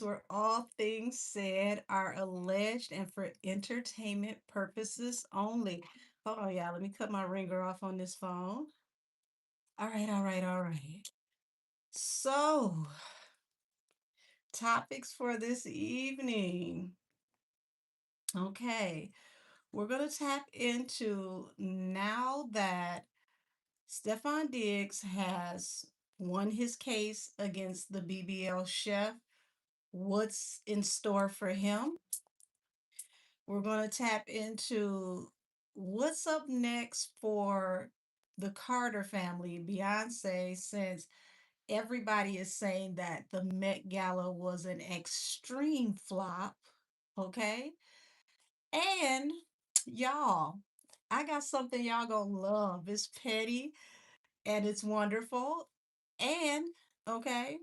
where all things said are alleged and for entertainment purposes only. Hold on, y'all. Let me cut my ringer off on this phone. All right, all right, all right. So, topics for this evening. Okay, we're going to tap into now that Stefan Diggs has won his case against the BBL chef. What's in store for him? We're going to tap into what's up next for the Carter family, Beyonce, since everybody is saying that the Met Gala was an extreme flop. Okay. And y'all, I got something y'all gonna love. It's petty and it's wonderful. And okay,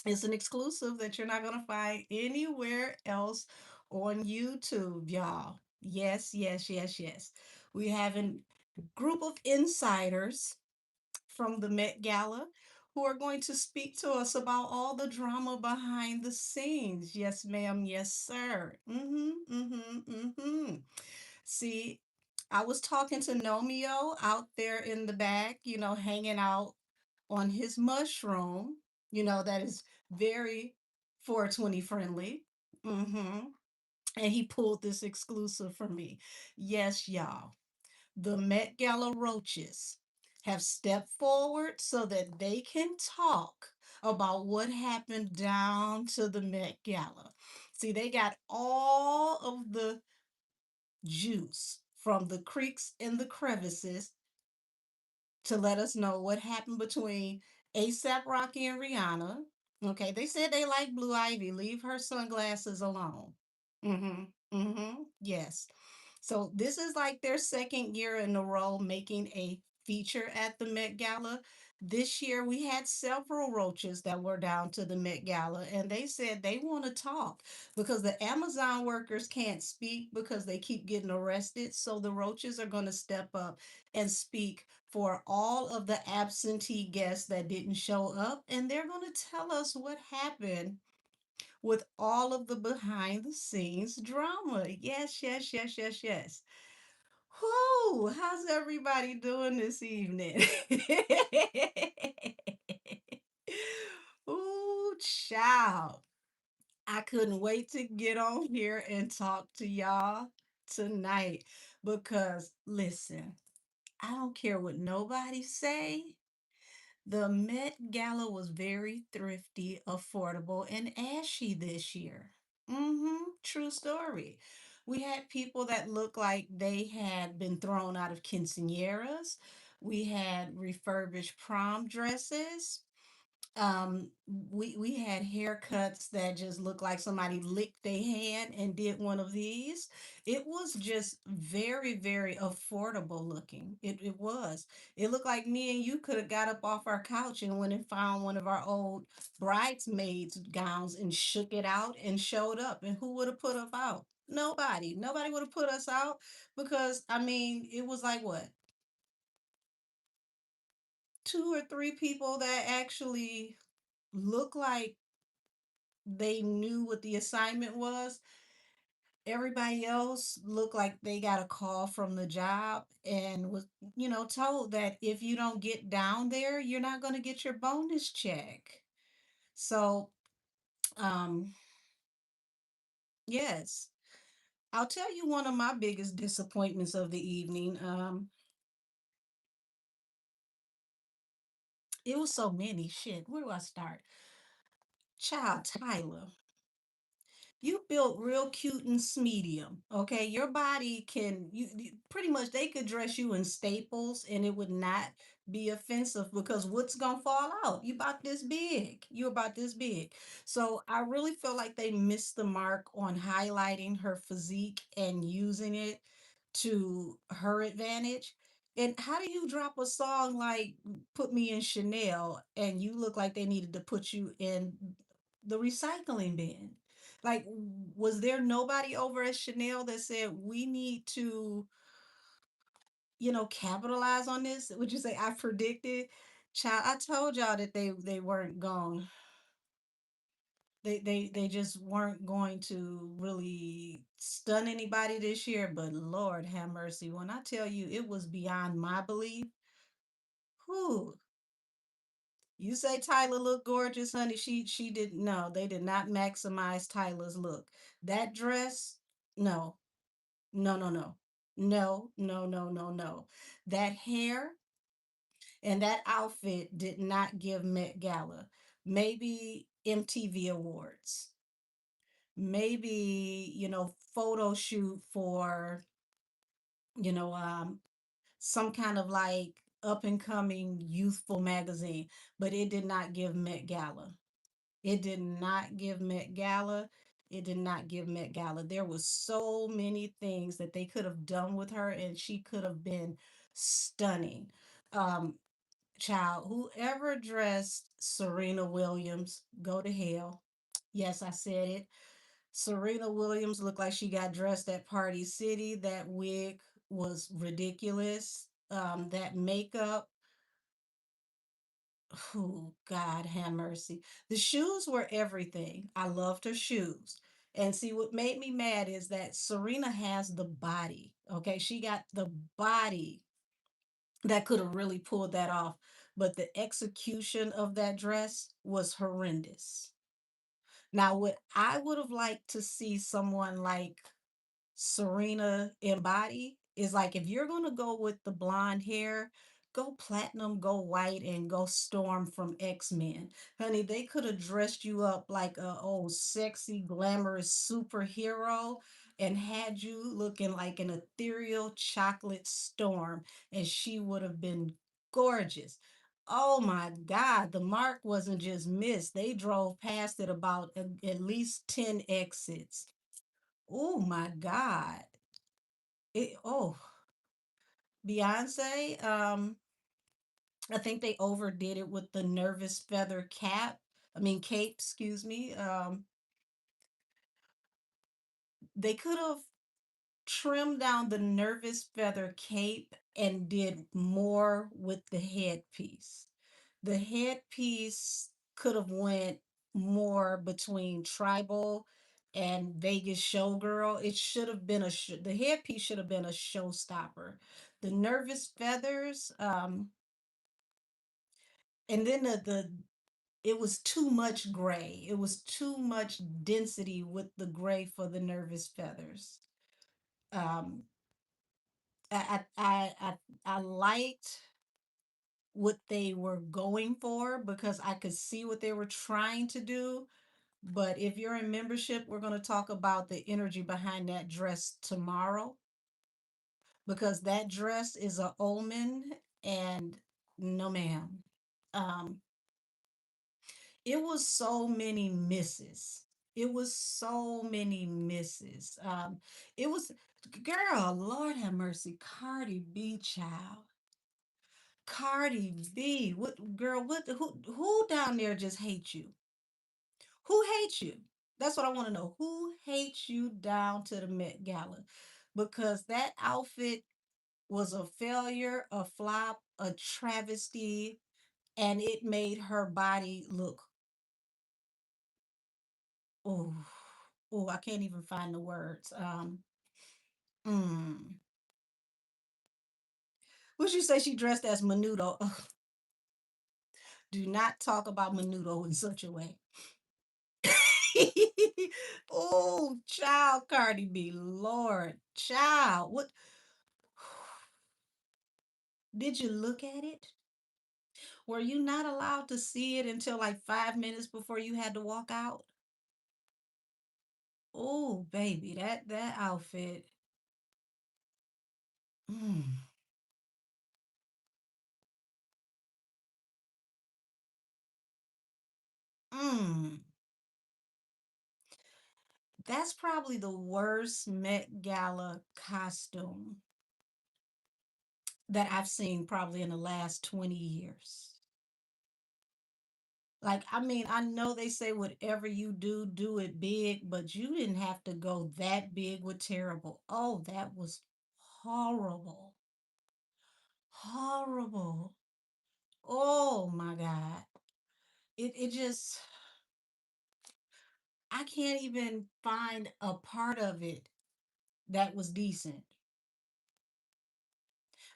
it's an exclusive that you're not going to find anywhere else on YouTube, y'all. Yes, yes, yes, yes. We have a group of insiders from the Met Gala who are going to speak to us about all the drama behind the scenes. Yes, ma'am. Yes, sir. See, I was talking to Nomeo out there in the back, hanging out on his mushroom, that is very 420 friendly. hmm And he pulled this exclusive for me. Yes, y'all. The Met Gala Roaches have stepped forward so that they can talk about what happened down to the Met Gala. See, they got all of the juice from the creeks and the crevices to let us know what happened between ASAP Rocky and Rihanna. Okay, they said they like Blue Ivy. Leave her sunglasses alone. Yes. So this is like their second year in a row making a feature at the Met Gala. This year we had several roaches that were down to the Met Gala and they said they want to talk because the Amazon workers can't speak because they keep getting arrested. So the roaches are going to step up and speak for all of the absentee guests that didn't show up and they're going to tell us what happened with all of the behind the scenes drama. Yes, yes, yes, yes, yes. Whoo, how's everybody doing this evening? Ooh, child. I couldn't wait to get on here and talk to y'all tonight because listen, I don't care what nobody say. The Met Gala was very thrifty, affordable, and ashy this year. True story. We had people that looked like they had been thrown out of quinceañeras. We had refurbished prom dresses. We had haircuts that just looked like somebody licked their hand and did one of these. It was just very, very affordable looking. It was. It looked like me and you could have got up off our couch and went and found one of our old bridesmaids gowns and shook it out and showed up. And who would have put us out? Nobody. Nobody would have put us out because I mean it was like what, two or three people that actually look like they knew what the assignment was. Everybody else looked like they got a call from the job and was, told that if you don't get down there, you're not going to get your bonus check. So, um, yes, I'll tell you one of my biggest disappointments of the evening. It was so many. Shit, where do I start? Child Tyler. You built real cute and medium. Okay, your body can pretty much they could dress you in staples and it would not be offensive because what's gonna fall out? You about this big. You about this big. So I really feel like they missed the mark on highlighting her physique and using it to her advantage. And how do you drop a song like Put Me in Chanel and you look like they needed to put you in the recycling bin? Like, was there nobody over at Chanel that said we need to, capitalize on this? Would you say I predicted? Child, I told y'all that they weren't going. They just weren't going to really stun anybody this year, but Lord have mercy. When I tell you it was beyond my belief, who you say Tyler looked gorgeous, honey. She didn't no, they did not maximize Tyler's look. That dress, no, no, no, no. No, no, no, no, no. That hair and that outfit did not give Met Gala. Maybe MTV Awards. Maybe, photo shoot for, you know, some kind of like up and coming youthful magazine, but it did not give Met Gala. It did not give Met Gala. It did not give Met Gala. There was so many things that they could have done with her, and she could have been stunning. Um, Child, whoever dressed Serena Williams, go to hell. Yes, I said it. Serena Williams looked like she got dressed at Party City. That wig was ridiculous. That makeup, oh, God have mercy. The shoes were everything. I loved her shoes. And see, what made me mad is that Serena has the body. Okay. She got the body that could have really pulled that off. But the execution of that dress was horrendous. Now, what I would have liked to see someone like Serena embody is like if you're gonna go with the blonde hair, go platinum, go white, and go Storm from X-Men. Honey, they could have dressed you up like a old sexy, glamorous superhero and had you looking like an ethereal chocolate storm, and she would have been gorgeous. Oh my God, the mark wasn't just missed. They drove past it about at least 10 exits. Oh my God. Oh, Beyonce, I think they overdid it with the nervous feather cape, excuse me. They could have trimmed down the nervous feather cape and did more with the headpiece. The headpiece could have went more between tribal and Vegas showgirl. It should have been the headpiece should have been a showstopper. The nervous feathers, and then the it was too much gray. It was too much density with the gray for the nervous feathers. Um, I liked what they were going for because I could see what they were trying to do. But if you're in membership, we're going to talk about the energy behind that dress tomorrow because that dress is a omen and no ma'am. Um, it was so many misses. It was so many misses. It was, girl, Lord have mercy, Cardi B, child. Cardi B, what girl? Who down there just hates you? Who hates you? That's what I want to know. Who hates you down to the Met Gala? Because that outfit was a failure, a flop, a travesty, and it made her body look, oh, oh, I can't even find the words. Mm. Would you say she dressed as Menudo? Ugh, do not talk about Menudo in such a way. Oh, child, Cardi B, Lord, child, what did you look at it? Were you not allowed to see it until like 5 minutes before you had to walk out? Oh, baby, that outfit. Mm, mm. That's probably the worst Met Gala costume that I've seen probably in the last 20 years. Like, I mean, I know they say whatever you do, do it big, but you didn't have to go that big with terrible. Oh, that was horrible. Horrible. Oh my God. It just I can't even find a part of it that was decent.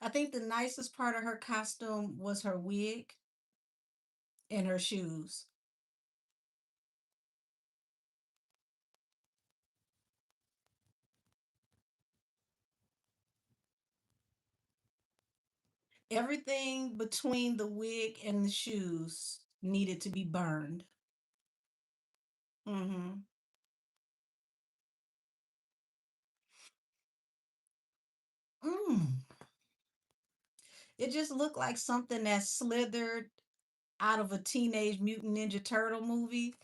I think the nicest part of her costume was her wig and her shoes. Everything between the wig and the shoes needed to be burned. Hmm. Mm. It just looked like something that slithered out of a Teenage Mutant Ninja Turtle movie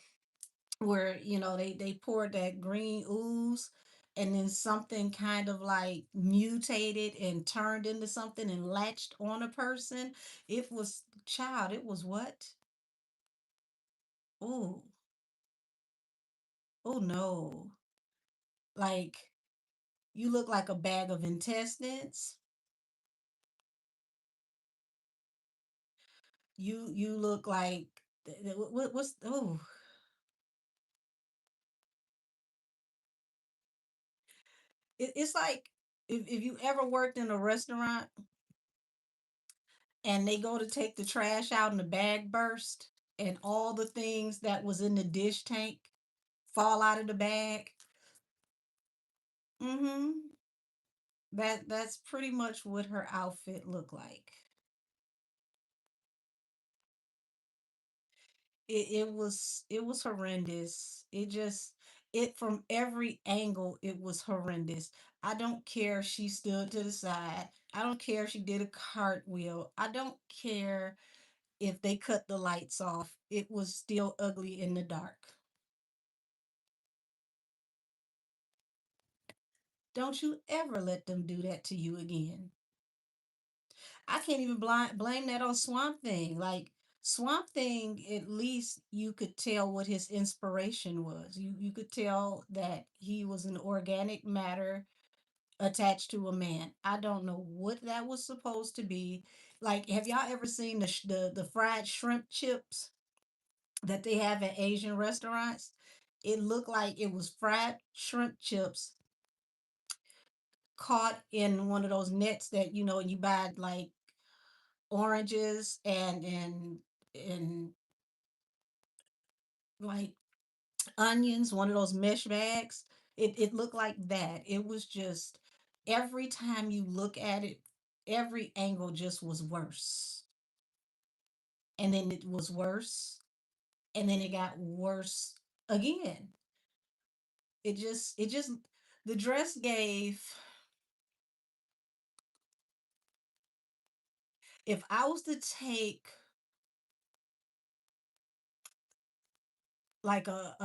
where, they poured that green ooze and then something kind of like mutated and turned into something and latched on a person. It was, child, it was what? Oh, oh no. Like, you look like a bag of intestines. You look like what's oh, it's like if you ever worked in a restaurant and they go to take the trash out and the bag burst and all the things that was in the dish tank fall out of the bag. Mm-hmm. That's pretty much what her outfit looked like. It was horrendous. It from every angle it was horrendous. I don't care if she stood to the side. I don't care if she did a cartwheel. I don't care if they cut the lights off. It was still ugly in the dark. Don't you ever let them do that to you again. I can't even blame that on Swamp Thing. Like Swamp Thing, at least you could tell what his inspiration was. You could tell that he was an organic matter attached to a man. I don't know what that was supposed to be. Like, have y'all ever seen the fried shrimp chips that they have at Asian restaurants? It looked like it was fried shrimp chips caught in one of those nets that you buy like oranges and like onions, one of those mesh bags. It looked like that. It was just every time you look at it, every angle just was worse. And then it was worse. And then it got worse again. It just the dress gave, if I was to take like a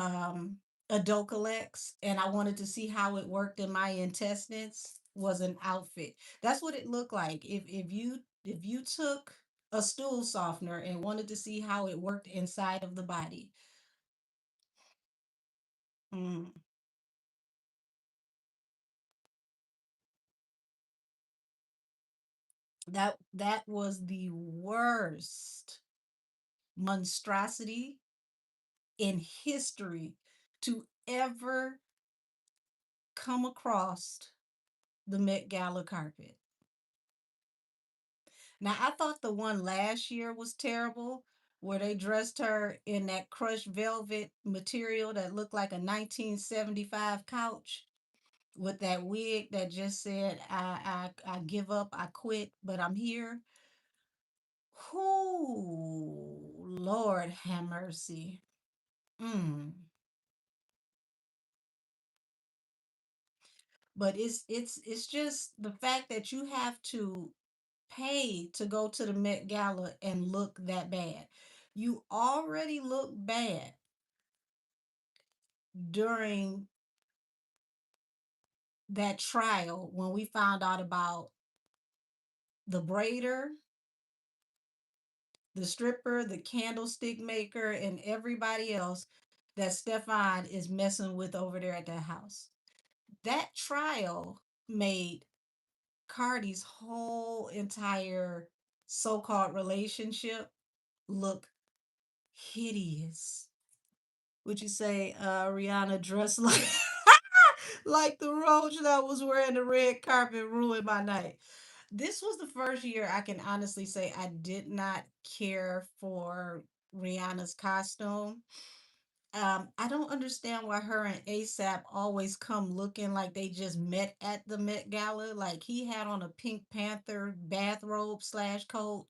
Docalex and I wanted to see how it worked in my intestines, was an outfit. That's what it looked like. If you took a stool softener and wanted to see how it worked inside of the body. Mm, that was the worst monstrosity in history to ever come across the Met Gala carpet. Now, I thought the one last year was terrible, where they dressed her in that crushed velvet material that looked like a 1975 couch with that wig that just said, I give up, I quit, but I'm here. Whoo, Lord have mercy. Mm. But it's just the fact that you have to pay to go to the Met Gala and look that bad. You already look bad during that trial when we found out about the braider, the stripper, the candlestick maker, and everybody else that Stefan is messing with over there at that house. That trial made Cardi's whole entire so called relationship look hideous. Would you say Rihanna dressed like like the roach that was wearing the red carpet ruined my night? This was the first year I can honestly say I did not care for Rihanna's costume. I don't understand why her and ASAP always come looking like they just met at the Met Gala. Like he had on a Pink Panther bathrobe slash coat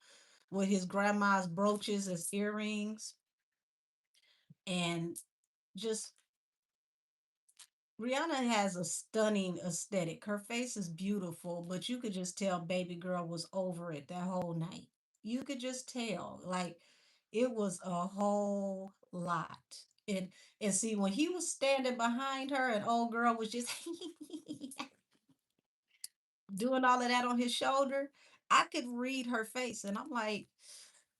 with his grandma's brooches as earrings, and just Rihanna has a stunning aesthetic. Her face is beautiful, but you could just tell baby girl was over it that whole night. You could just tell. Like it was a whole lot. And see when he was standing behind her and old girl was just doing all of that on his shoulder, I could read her face and I'm like,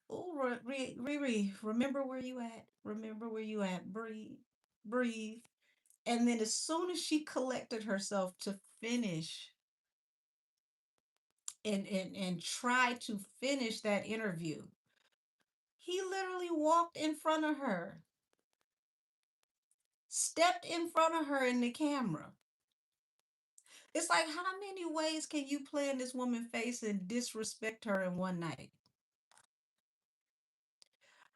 oh, Riri, remember where you at? Remember where you at? Breathe, breathe. And then as soon as she collected herself to finish and try to finish that interview, he literally walked in front of her, stepped in front of her in the camera. It's like how many ways can you play in this woman's face and disrespect her in one night?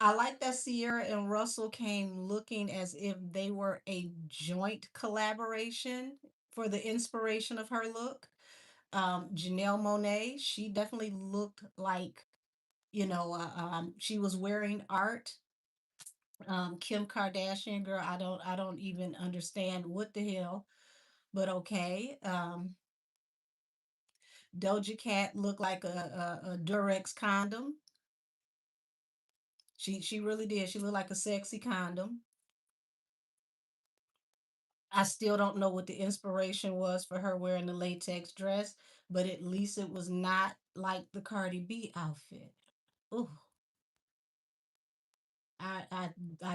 I like that Sierra and Russell came looking as if they were a joint collaboration for the inspiration of her look. Janelle Monet, she definitely looked like, she was wearing art. Kim Kardashian, girl, I don't even understand what the hell, but okay. Doja Cat looked like a Durex condom. She really did. She looked like a sexy condom. I still don't know what the inspiration was for her wearing the latex dress, but at least it was not like the Cardi B outfit. Ooh, I'd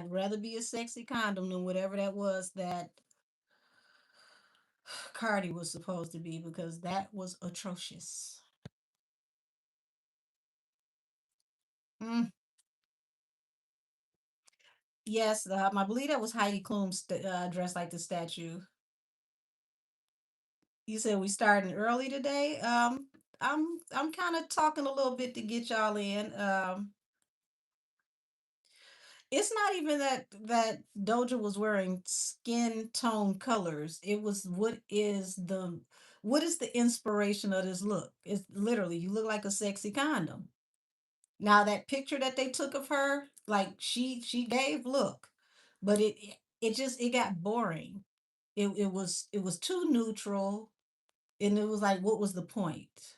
rather be a sexy condom than whatever that was that Cardi was supposed to be because that was atrocious. Mm. Yes, I believe that was Heidi Klum dressed like the statue. You said we starting early today. I'm kind of talking a little bit to get y'all in. It's not even that Doja was wearing skin tone colors. It was what is the inspiration of this look? It's literally you look like a sexy condom. Now that picture that they took of her, like she gave look, but it got boring. It was too neutral, and it was like, what was the point?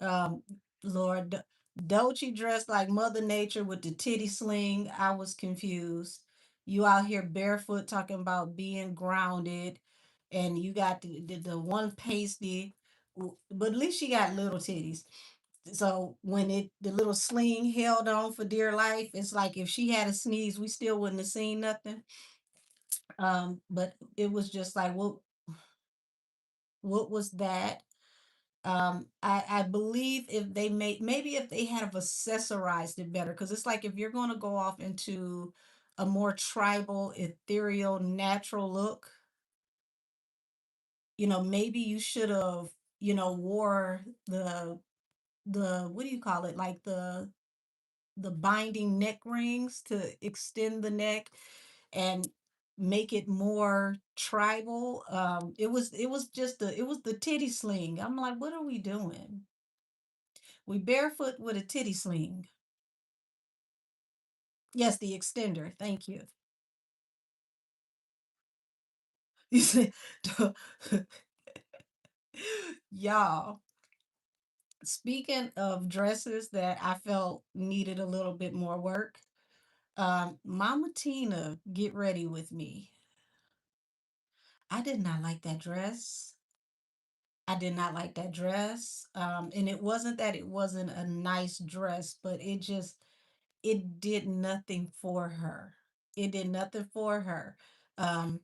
Um, Lord, Dolce dressed like Mother Nature with the titty sling. I was confused. You out here barefoot talking about being grounded, and you got the one pasty, but at least she got little titties. So when the little sling held on for dear life, it's like if she had a sneeze, we still wouldn't have seen nothing. But it was just like, what was that? I believe if they made maybe if they had have accessorized it better, because it's like if you're going to go off into a more tribal, ethereal, natural look, maybe you should have, wore the what do you call it, like the binding neck rings to extend the neck and make it more tribal. It was just the titty sling. I'm like, what are we doing? We barefoot with a titty sling. Yes, the extender. Thank you. You said, y'all. Speaking of dresses that I felt needed a little bit more work, Mama Tina, get ready with me. I did not like that dress. I did not like that dress. And it wasn't that it wasn't a nice dress, but it did nothing for her. It did nothing for her. Um,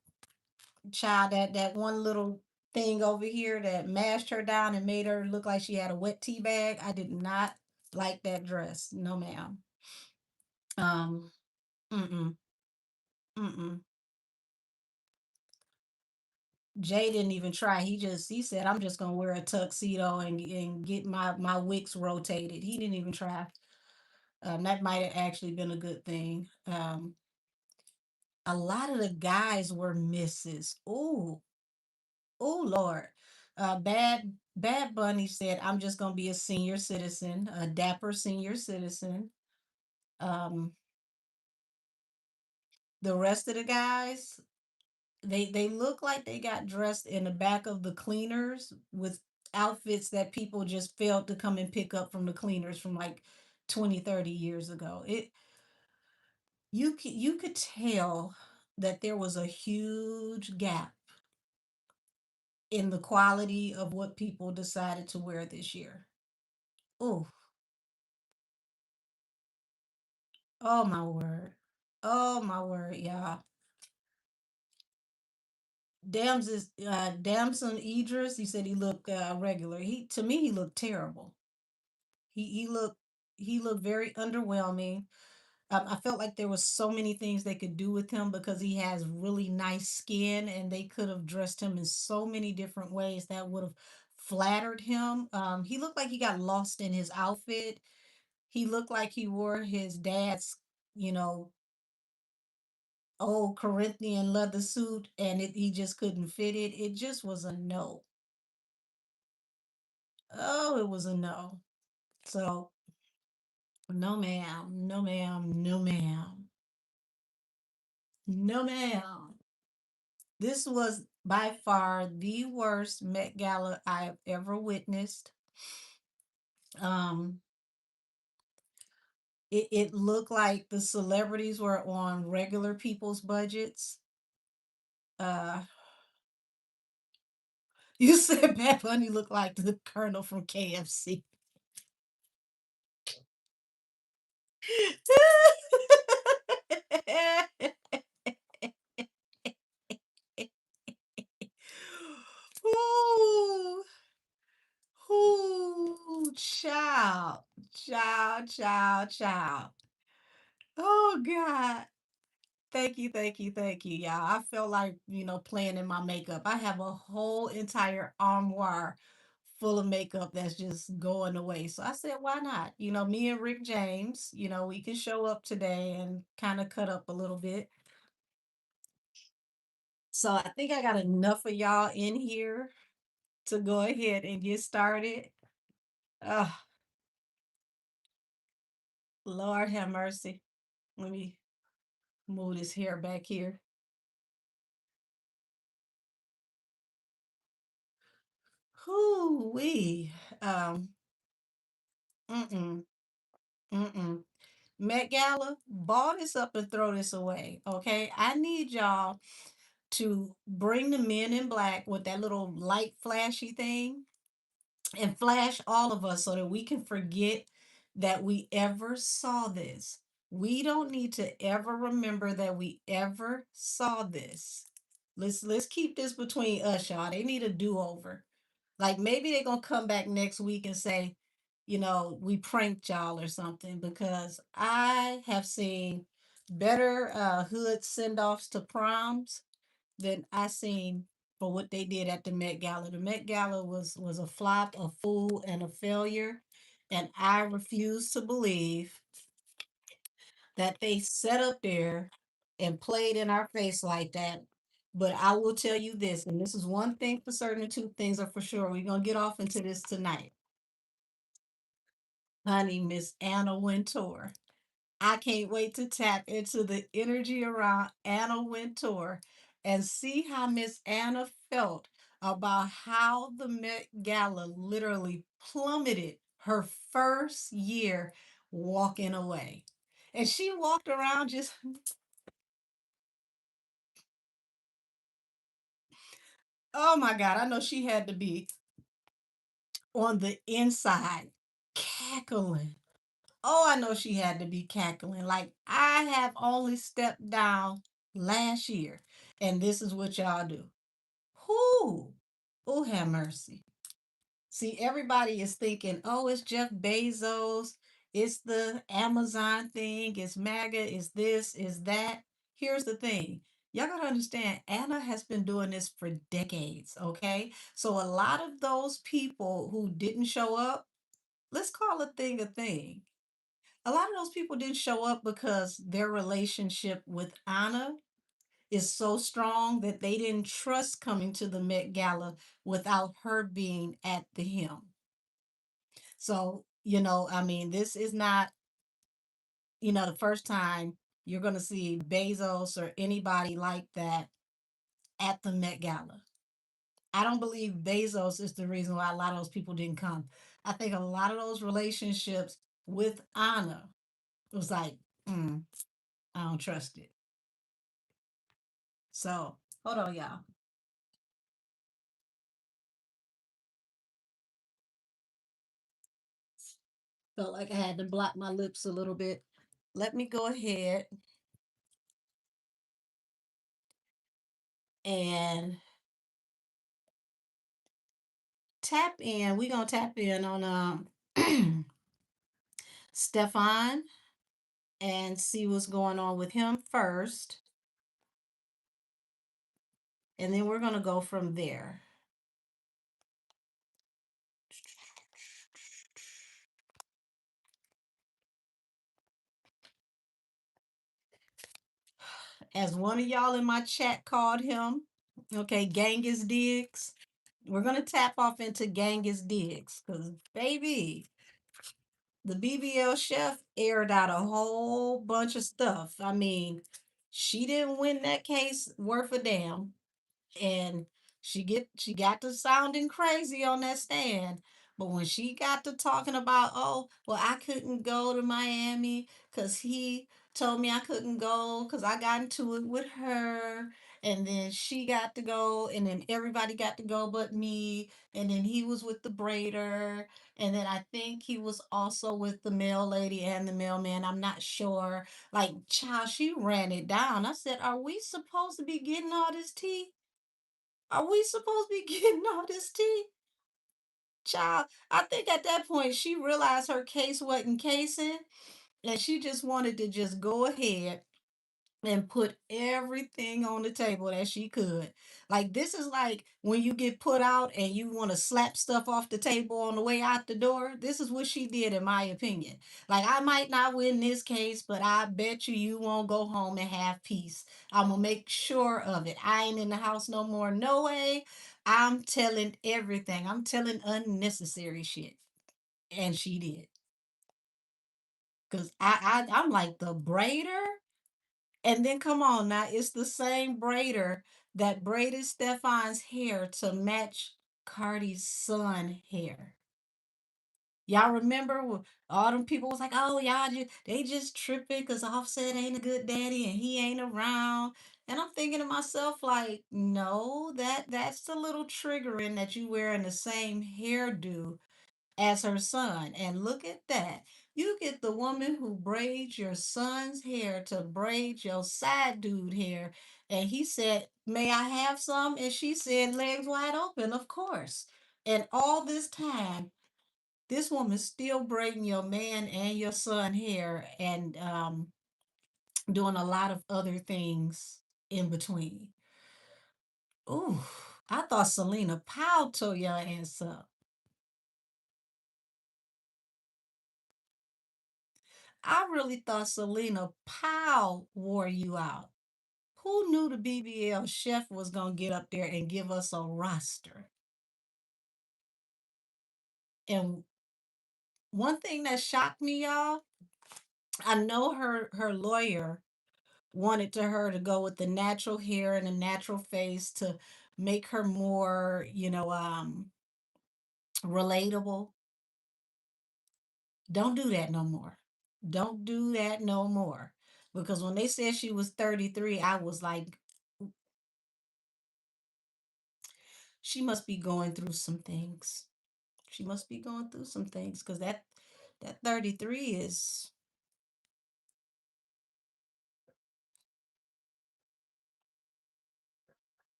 Child, that one little thing over here that mashed her down and made her look like she had a wet tea bag. I did not like that dress. No, ma'am. Mm-mm. Mm-mm. Jay didn't even try. He said, I'm just gonna wear a tuxedo and get my wicks rotated. He didn't even try. That might have actually been a good thing. A lot of the guys were misses. Oh Lord. Bad Bunny said, I'm just gonna be a senior citizen, a dapper senior citizen. Um, the rest of the guys, they look like they got dressed in the back of the cleaners with outfits that people just failed to come and pick up from the cleaners from like 20, 30 years ago. You could tell that there was a huge gap in the quality of what people decided to wear this year. Oh, oh my word. Oh my word, y'all. Damson Idris, he said he looked regular. He to me he looked terrible. He looked he looked very underwhelming. I felt like there was so many things they could do with him because he has really nice skin, and they could have dressed him in so many different ways that would have flattered him. He looked like he got lost in his outfit. He looked like he wore his dad's, you know, old Corinthian leather suit, and he just couldn't fit it. It just was a no. Oh, it was a no. So, no, ma'am. No, ma'am. No, ma'am. No, ma'am. This was by far the worst Met Gala I have ever witnessed. Um, it looked like the celebrities were on regular people's budgets. Uh, you said Bad Bunny looked like the Colonel from KFC. Ooh, ooh, child, child, child, child. Oh God. Thank you, thank you, thank you. Yeah, I felt like, playing in my makeup. I have a whole entire armoire full of makeup that's just going away. So I said, why not? Me and Rick James, we can show up today and kind of cut up a little bit. So I think I got enough of y'all in here to go ahead and get started. Oh, Lord have mercy. Let me move this hair back here. Whoo wee. Mm-mm, mm-mm. Met Gala, ball this up and throw this away. Okay. I need y'all to bring the men in black with that little light flashy thing and flash all of us so that we can forget that we ever saw this. We don't need to ever remember that we ever saw this. Let's keep this between us, y'all. They need a do-over. Like maybe they're gonna come back next week and say, we pranked y'all or something, because I have seen better hood send-offs to proms than I seen for what they did at the Met Gala. The Met Gala was a flop, a fool, and a failure. And I refuse to believe that they sat up there and played in our face like that. But I will tell you this, and this is one thing for certain, and two things are for sure. We're gonna get off into this tonight. Honey, Miss Anna Wintour. I can't wait to tap into the energy around Anna Wintour and see how Miss Anna felt about how the Met Gala literally plummeted her first year walking away. And she walked around just, oh my God, I know she had to be on the inside cackling. Oh, I know she had to be cackling. Like, I have only stepped down last year, and this is what y'all do. Whoo! Oh, have mercy. See, everybody is thinking, oh, it's Jeff Bezos, it's the Amazon thing, it's MAGA, it's this, it's that. Here's the thing. Y'all gotta understand, Anna has been doing this for decades, okay? So a lot of those people who didn't show up, let's call a thing a thing. A lot of those people didn't show up because their relationship with Anna is so strong that they didn't trust coming to the Met Gala without her being at the hem. So, I mean, this is not, the first time you're going to see Bezos or anybody like that at the Met Gala. I don't believe Bezos is the reason why a lot of those people didn't come. I think a lot of those relationships with Anna was like, mm, I don't trust it. So, hold on, y'all. Felt like I had to block my lips a little bit. Let me go ahead and tap in. We're gonna tap in on Stefan and see what's going on with him first, and then we're gonna go from there. As one of y'all in my chat called him, okay, Genghis Diggs. We're gonna tap off into Genghis Diggs because baby, the BBL chef aired out a whole bunch of stuff. I mean, she didn't win that case worth a damn. And she got to sounding crazy on that stand. But when she got to talking about, oh, well, I couldn't go to Miami because he told me I couldn't go because I got into it with her. And then she got to go, and then everybody got to go but me. And then he was with the braider. And then I think he was also with the mail lady and the mailman. I'm not sure. Like, child, she ran it down. I said, are we supposed to be getting all this tea? Are we supposed to be getting all this tea? Child, I think at that point she realized her case wasn't casing and she just wanted to just go ahead and put everything on the table that she could. Like this is like when you get put out and you want to slap stuff off the table on the way out the door. This is what she did in my opinion. Like I might not win this case, but I bet you won't go home and have peace. I'm gonna make sure of it. I ain't in the house no more. No way. I'm telling everything. I'm telling unnecessary shit. And she did. Cause I'm like the braider. And then come on now, it's the same braider that braided Stefan's hair to match Cardi's son hair. Y'all remember when all them people was like, oh, they just tripping because Offset ain't a good daddy and he ain't around. And I'm thinking to myself, like, no, that's a little triggering that you wearing the same hairdo as her son. And look at that. You get the woman who braids your son's hair to braid your side dude hair. And he said, may I have some? And she said, legs wide open, of course. And all this time, this woman's still braiding your man and your son hair and doing a lot of other things in between. Ooh, I thought Selena Powell tore your ass up. I really thought Selena Powell wore you out. Who knew the BBL chef was going to get up there and give us a roster? And one thing that shocked me, y'all, I know her lawyer wanted her to go with the natural hair and the natural face to make her more, relatable. Don't do that no more. Don't do that no more. Because when they said she was 33, I was like, she must be going through some things. She must be going through some things because that 33 is.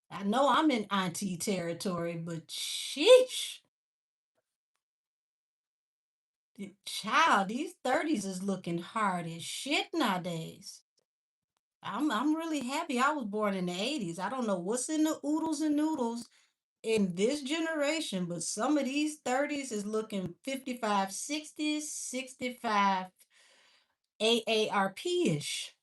I know I'm in auntie territory, but sheesh. Child, these 30s is looking hard as shit nowadays. I'm really happy I was born in the 80s. I don't know what's in the oodles and noodles in this generation, but some of these 30s is looking 55, 60, 65 AARP-ish.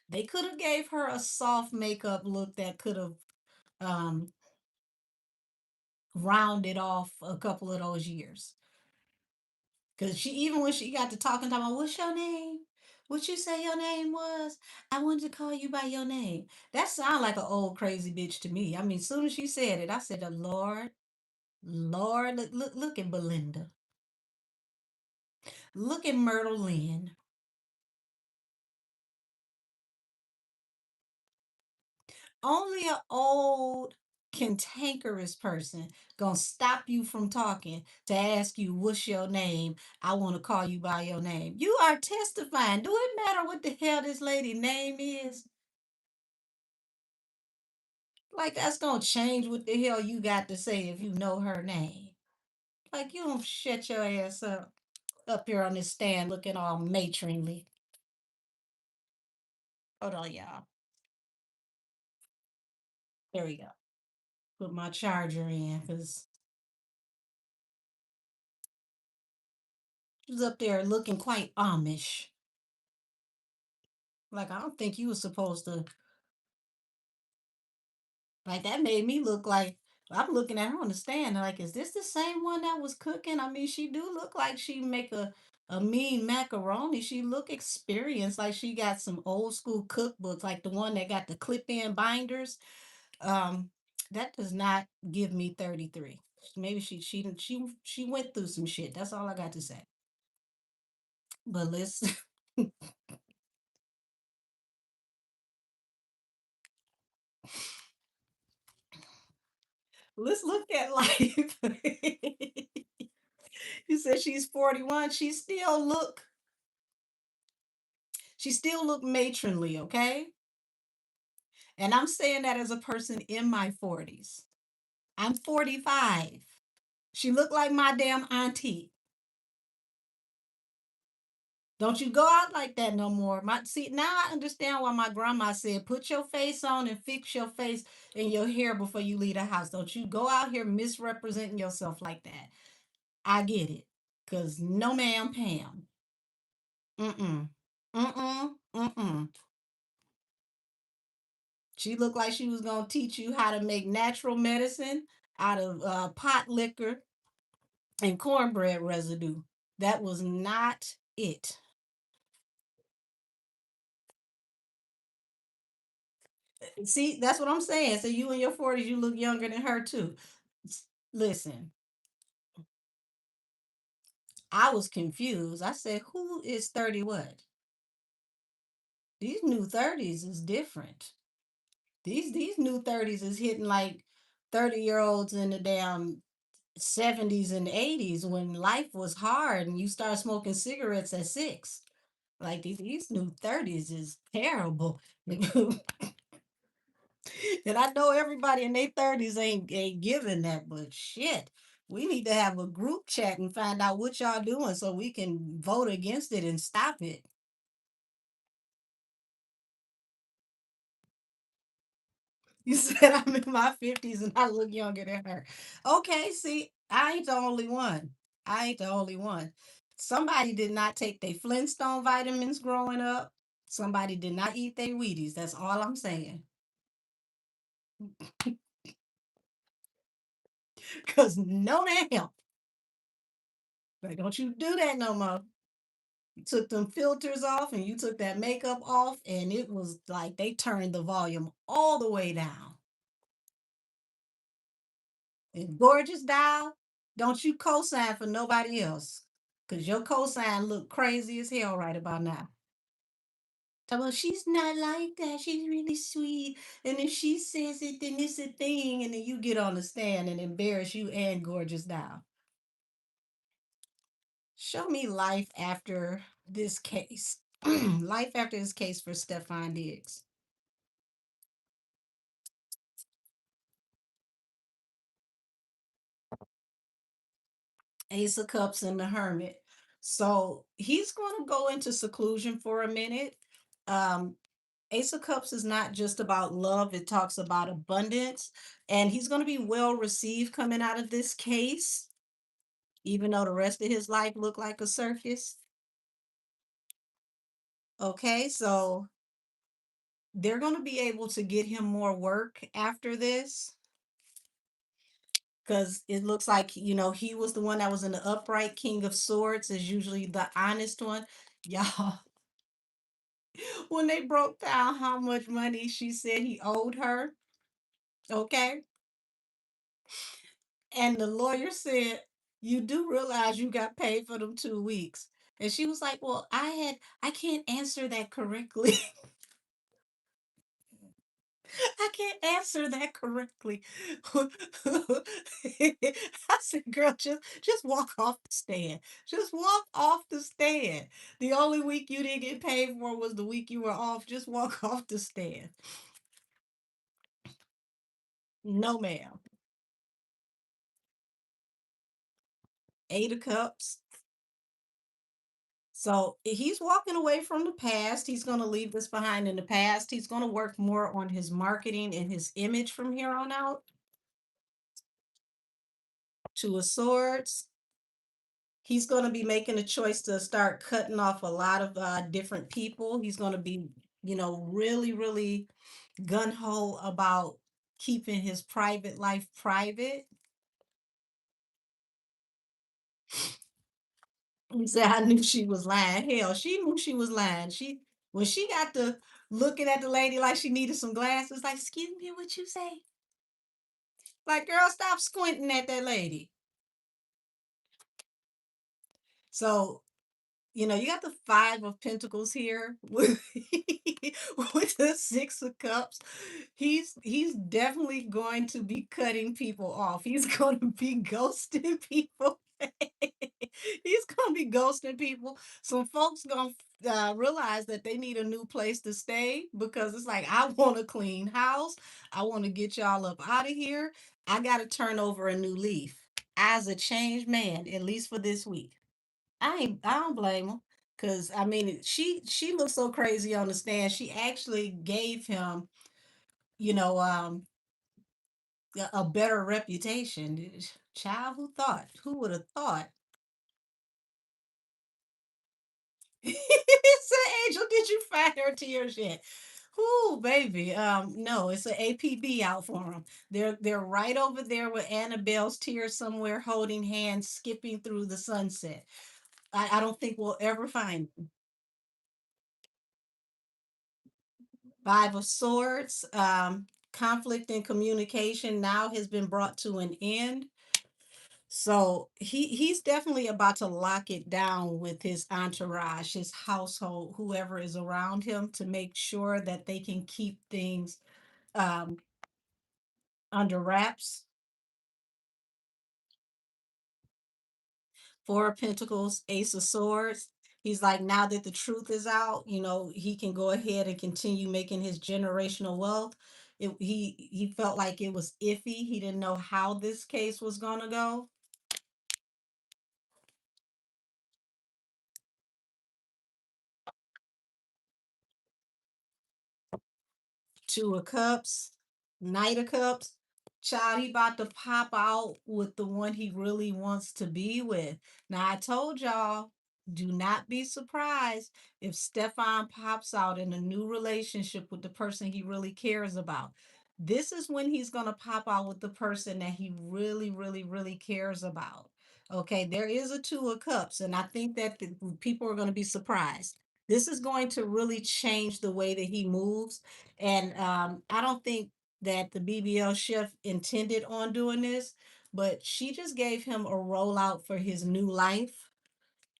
They could have gave her a soft makeup look that could have um rounded off a couple of those years. Cause she even when she got to talking about what's your name? What you say your name was? I wanted to call you by your name. That sound like an old crazy bitch to me. I mean, soon as she said it, I said, "The Lord, Lord, look at Belinda. Look at Myrtle Lynn. Only an old cantankerous person gonna stop you from talking to ask you what's your name. I want to call you by your name. You are testifying. Do it matter what the hell this lady name is? Like that's gonna change what the hell you got to say if you know her name. Like you don't shut your ass up here on this stand looking all matronly. Hold on, y'all. There we go. Put my charger in because she was up there looking quite Amish. Like I don't think you was supposed to. Like that made me look like I'm looking at her on the stand. Like, is this the same one that was cooking? I mean, she do look like she make a mean macaroni. She look experienced, like she got some old school cookbooks, like the one that got the clip-in binders. Um, that does not give me 33. Maybe she went through some shit. That's all I got to say. But let's let's look at life. You said she's 41. She still look matronly, okay? And I'm saying that as a person in my 40s. I'm 45. She looked like my damn auntie. Don't you go out like that no more. See, now I understand why my grandma said, put your face on and fix your face and your hair before you leave the house. Don't you go out here misrepresenting yourself like that. I get it. Cause no ma'am Pam. Mm-mm. Mm-mm. Mm-mm. She looked like she was gonna teach you how to make natural medicine out of pot liquor and cornbread residue. That was not it. See, that's what I'm saying. So you in your 40s, you look younger than her too. Listen, I was confused. I said, who is 30 what? These new 30s is different. These new 30s is hitting like 30-year-olds in the damn 70s and 80s when life was hard and you start smoking cigarettes at 6. Like these new 30s is terrible. And I know everybody in their 30s ain't giving that, but shit. We need to have a group chat and find out what y'all doing so we can vote against it and stop it. You said I'm in my 50s and I look younger than her. Okay, see, I ain't the only one. I ain't the only one. Somebody did not take their Flintstone vitamins growing up. Somebody did not eat their Wheaties. That's all I'm saying. Because no damn. Like, don't you do that no more. You took them filters off and you took that makeup off, and it was like they turned the volume all the way down. And gorgeous dial, don't you co-sign for nobody else. Cause your cosign look crazy as hell right about now. Tell her she's not like that. She's really sweet. And if she says it, then it's a thing. And then you get on the stand and embarrass you and gorgeous dial. Show me life after this case. Life after this case for Stefan Diggs. Ace of Cups and the Hermit. So he's going to go into seclusion for a minute. Um, Ace of Cups is not just about love, it talks about abundance. And he's going to be well received coming out of this case, even though the rest of his life looked like a circus. Okay, so they're going to be able to get him more work after this because it looks like, he was the one that was in the upright King of Swords, is usually the honest one. Y'all, when they broke down how much money she said he owed her, okay? And the lawyer said, "You do realize you got paid for them 2 weeks." And she was like, "Well, I can't answer that correctly." I can't answer that correctly. I said, "Girl, just walk off the stand. Just walk off the stand. The only week you didn't get paid for was the week you were off. Just walk off the stand." No, ma'am. Eight of Cups. So he's walking away from the past. He's going to leave this behind in the past. He's going to work more on his marketing and his image from here on out. Two of Swords. He's going to be making a choice to start cutting off a lot of different people. He's going to be, really, really gun ho about keeping his private life private. He said, "I knew she was lying." Hell, she knew she was lying. When she got to looking at the lady like she needed some glasses, like, "Excuse me, what you say?" Like, girl, stop squinting at that lady. So, you got the Five of Pentacles here with, with the Six of Cups. He's definitely going to be cutting people off. He's going to be ghosting people. He's going to be ghosting people. Some folks going to realize that they need a new place to stay because it's like, I want a clean house. I want to get y'all up out of here. I got to turn over a new leaf as a changed man, at least for this week. I don't blame him because I mean she looked so crazy on the stand. She actually gave him, you know, um, a better reputation. Child, who thought? Who would have thought? It's an angel. Did you find her tears yet? Whoo, baby. No, it's an APB out for them. They're right over there with Annabelle's tears somewhere, holding hands, skipping through the sunset. I don't think we'll ever find them. Five of Swords, conflict and communication now has been brought to an end. So he's definitely about to lock it down with his entourage, his household, whoever is around him, to make sure that they can keep things um, under wraps. Four of Pentacles, Ace of Swords. He's like, now that the truth is out, he can go ahead and continue making his generational wealth. He felt like it was iffy. He didn't know how this case was gonna go. Two of Cups, Knight of Cups. Child, he about to pop out with the one he really wants to be with. Now, I told y'all, do not be surprised if Stefan pops out in a new relationship with the person he really cares about. This is when he's going to pop out with the person that he really, really, really cares about. Okay, there is a Two of Cups, and I think that people are going to be surprised. This is going to really change the way that he moves, and I don't think that the BBL chef intended on doing this, but she just gave him a rollout for his new life.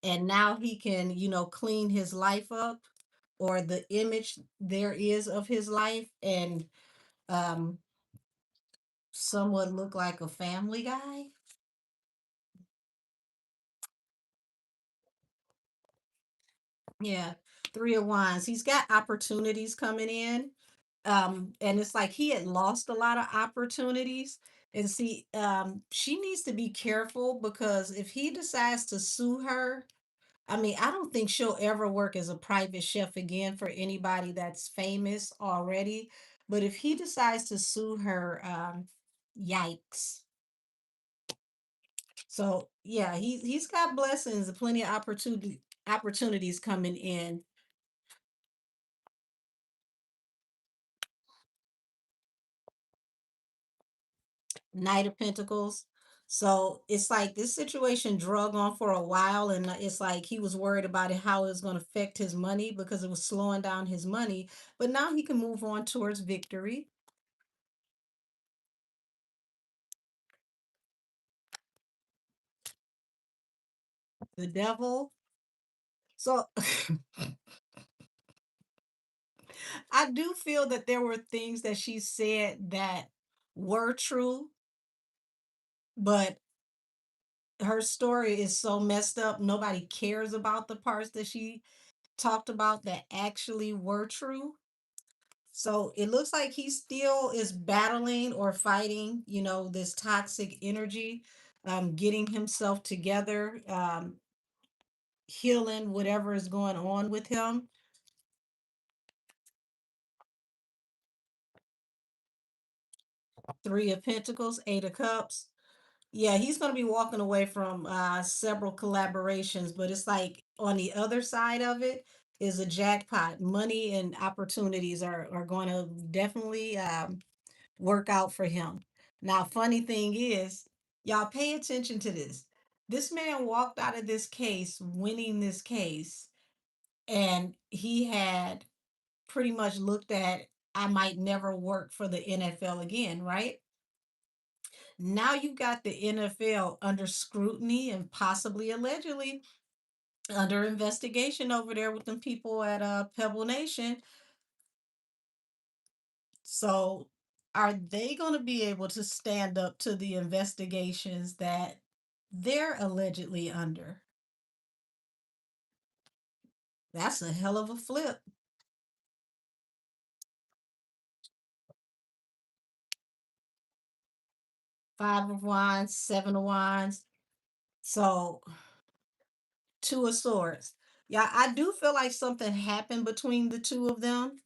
And now he can, clean his life up, or the image there is of his life, and um, somewhat look like a family guy. Yeah. Three of Wands. He's got opportunities coming in. And it's like he had lost a lot of opportunities. And see, she needs to be careful because if he decides to sue her, I mean, I don't think she'll ever work as a private chef again for anybody that's famous already. But if he decides to sue her, yikes. So yeah, he's got blessings, plenty of opportunities coming in. Knight of Pentacles. So it's like this situation drug on for a while, and it's like he was worried about it, how it was going to affect his money because it was slowing down his money. But now he can move on towards victory. The devil. So I do feel that there were things that she said that were true, but her story is so messed up. Nobody cares about the parts that she talked about that actually were true. So it looks like he still is battling or fighting, this toxic energy, getting himself together, healing whatever is going on with him. Three of Pentacles, Eight of Cups. Yeah, he's going to be walking away from several collaborations, but it's like on the other side of it is a jackpot. Money and opportunities are going to definitely work out for him. Now, funny thing is, y'all pay attention to this. This man walked out of this case winning this case, and he had pretty much looked at, I might never work for the NFL again, right? Now you got the NFL under scrutiny and possibly allegedly under investigation over there with them people at Pebble Nation. So are they going to be able to stand up to the investigations that they're allegedly under? That's a hell of a flip. Five of Wands, Seven of Wands. So, Two of Swords. Yeah, I do feel like something happened between the two of them,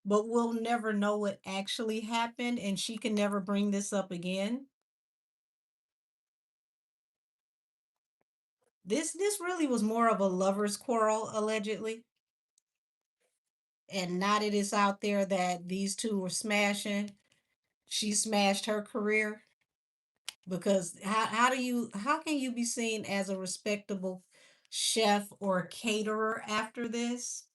but we'll never know what actually happened, and she can never bring this up again. This really was more of a lover's quarrel, allegedly. And now that it's out there that these two were smashing, she smashed her career. Because how can you be seen as a respectable chef or caterer after this?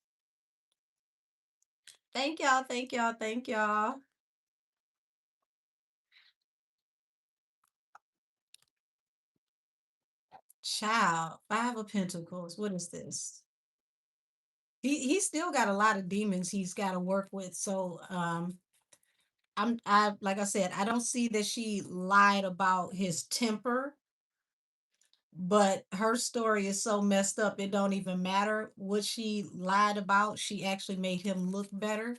Thank y'all, thank y'all, thank y'all. Child, Five of Pentacles. What is this? He's still got a lot of demons he's got to work with. So I like I said, I don't see that she lied about his temper, but her story is so messed up it don't even matter what she lied about. She actually made him look better.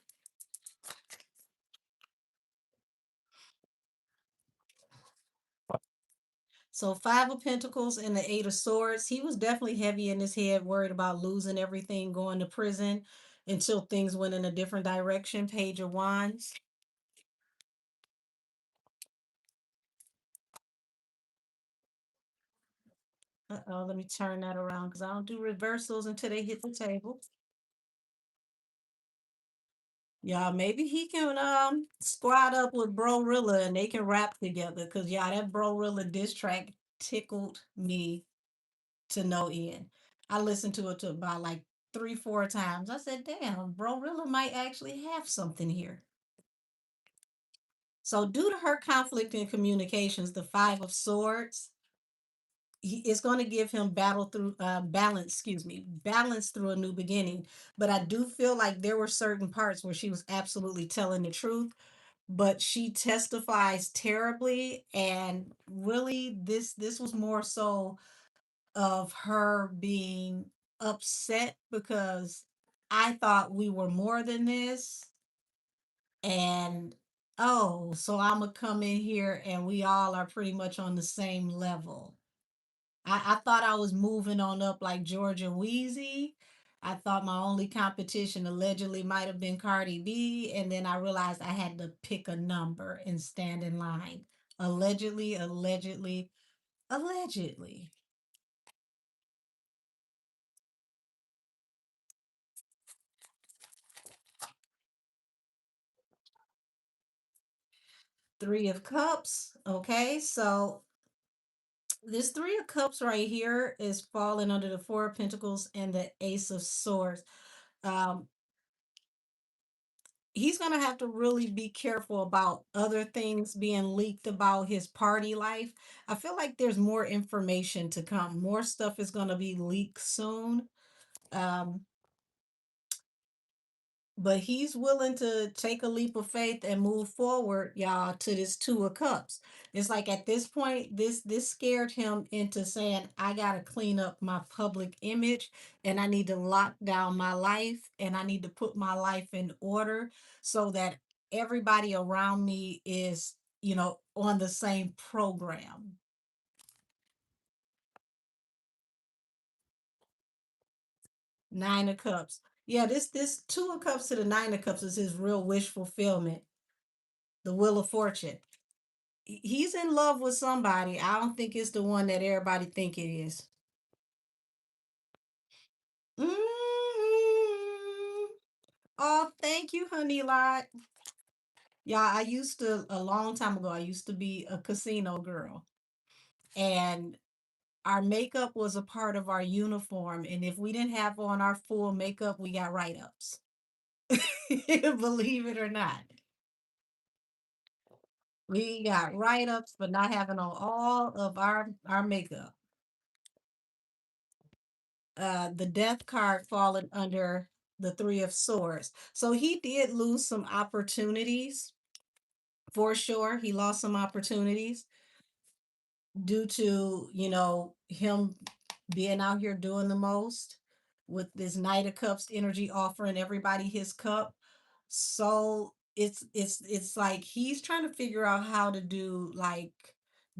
So Five of Pentacles and the Eight of Swords. He was definitely heavy in his head, worried about losing everything, going to prison until things went in a different direction. Page of Wands. Uh-oh, let me turn that around because I don't do reversals until they hit the table. Yeah, maybe he can squad up with Brorilla and they can rap together. Cause yeah, that Brorilla diss track tickled me to no end. I listened to it to about like 3, 4 times. I said, damn, Brorilla might actually have something here. So due to her conflict in communications, the Five of Swords, it's going to give him balance, excuse me, balance through a new beginning. But I do feel like there were certain parts where she was absolutely telling the truth, but she testifies terribly, and really this was more so of her being upset because I thought we were more than this, and Oh, so I'm gonna come in here and we all are pretty much on the same level. I thought I was moving on up like Georgia Wheezy. I thought my only competition allegedly might have been Cardi B, and then I realized I had to pick a number and stand in line. Allegedly, allegedly, allegedly. Three of Cups. Okay, so this Three of Cups right here is falling under the Four of Pentacles and the Ace of Swords. Um, he's going to have to really be careful about other things being leaked about his party life. I feel like there's more information to come. More stuff is going to be leaked soon. Um, but he's willing to take a leap of faith and move forward, y'all, to this Two of Cups. It's like at this point, this scared him into saying, I gotta clean up my public image and I need to lock down my life and I need to put my life in order so that everybody around me is, on the same program. Nine of Cups. Yeah, this Two of Cups to the Nine of Cups is his real wish fulfillment, the Wheel of Fortune. He's in love with somebody. I don't think it's the one that everybody think it is. Mm. Oh, thank you, honey lot. Yeah, I used to a long time ago. I used to be a casino girl, and our makeup was a part of our uniform. And if we didn't have on our full makeup, we got write ups. Believe it or not, we got write ups for not having on all of our makeup. The death card falling under the Three of Swords. So he did lose some opportunities for sure. He lost some opportunities due to, him being out here doing the most with this Knight of Cups energy offering everybody his cup. So it's like he's trying to figure out how to do like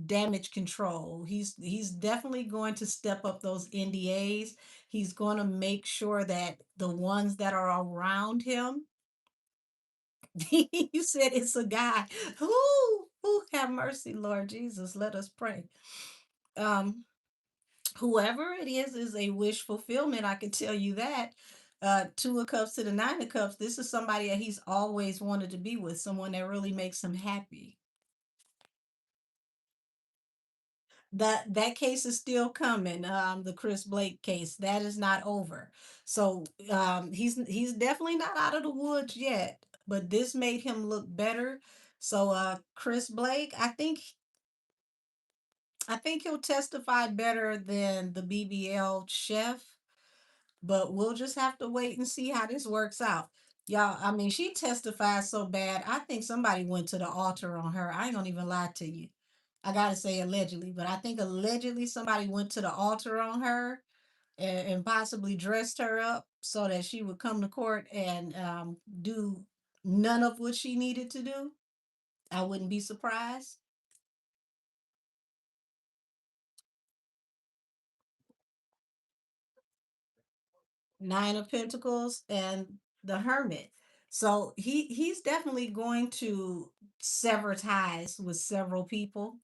damage control. He's definitely going to step up those NDAs. He's going to make sure that the ones that are around him, you said it's a guy. Who have mercy, Lord Jesus. Let us pray. Um, whoever it is a wish fulfillment. I can tell you that. Two of Cups to the Nine of Cups. This is somebody that he's always wanted to be with, someone that really makes him happy. That case is still coming. The Chris Blake case that is not over. So he's definitely not out of the woods yet. But this made him look better. So Chris Blake, I think he'll testify better than the BBL chef, but we'll just have to wait and see how this works out. Y'all, I mean, she testified so bad. I think somebody went to the altar on her. I ain't gonna even lie to you. I gotta say allegedly, but I think allegedly somebody went to the altar on her and possibly dressed her up so that she would come to court and do none of what she needed to do. I wouldn't be surprised. Nine of Pentacles and the Hermit. So he's definitely going to sever ties with several people.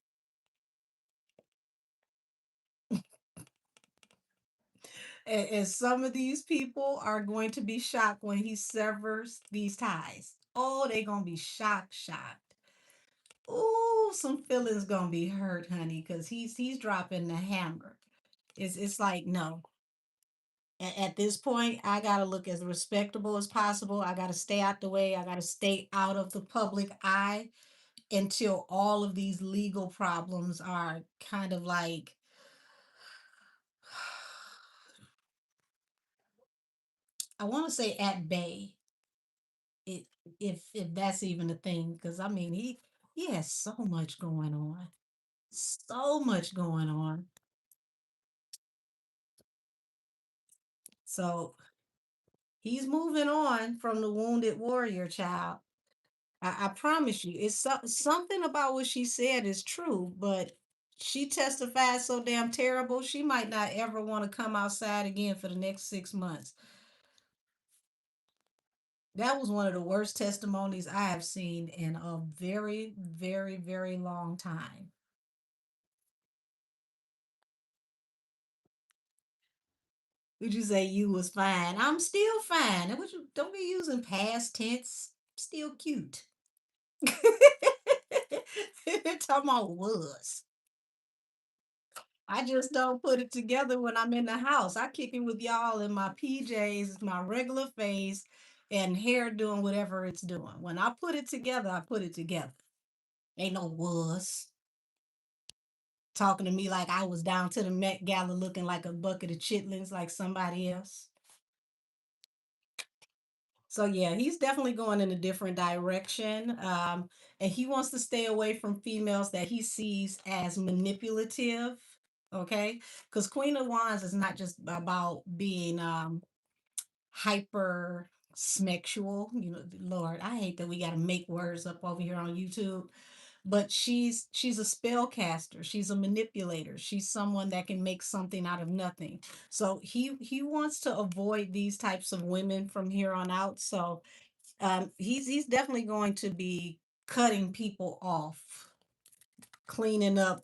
And some of these people are going to be shocked when he severs these ties. Oh, they gonna be shocked. Oh, some feelings gonna be hurt, honey, because he's dropping the hammer. It's like no. At this point, I gotta look as respectable as possible. I gotta stay out the way. I gotta stay out of the public eye until all of these legal problems are kind of like I want to say at bay, it, if that's even a thing, because I mean he has so much going on, so much going on. So he's moving on from the wounded warrior child. I promise you, it's something about what she said is true, but she testified so damn terrible, she might not ever want to come outside again for the next 6 months. That was one of the worst testimonies I have seen in a very, very, very long time. Would you say you was fine? I'm still fine. And don't be using past tense. Still cute. Talking about was. I just don't put it together when I'm in the house. I kick it with y'all in my PJs, my regular face, and hair doing whatever it's doing. When I put it together, I put it together. Ain't no was talking to me like I was down to the Met Gala looking like a bucket of chitlins like somebody else. So yeah, he's definitely going in a different direction. And he wants to stay away from females that he sees as manipulative. Okay. Because Queen of Wands is not just about being hyper sexual. You know, Lord, I hate that we gotta make words up over here on YouTube. But she's a spellcaster, she's a manipulator, she's someone that can make something out of nothing. So he wants to avoid these types of women from here on out. So he's definitely going to be cutting people off, cleaning up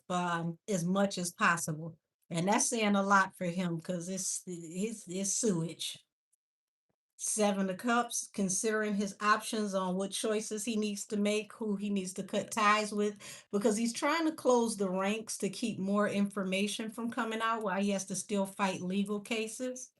as much as possible. And that's saying a lot for him because it's sewage. Seven of Cups, considering his options on what choices he needs to make, who he needs to cut ties with, because he's trying to close the ranks to keep more information from coming out while he has to still fight legal cases.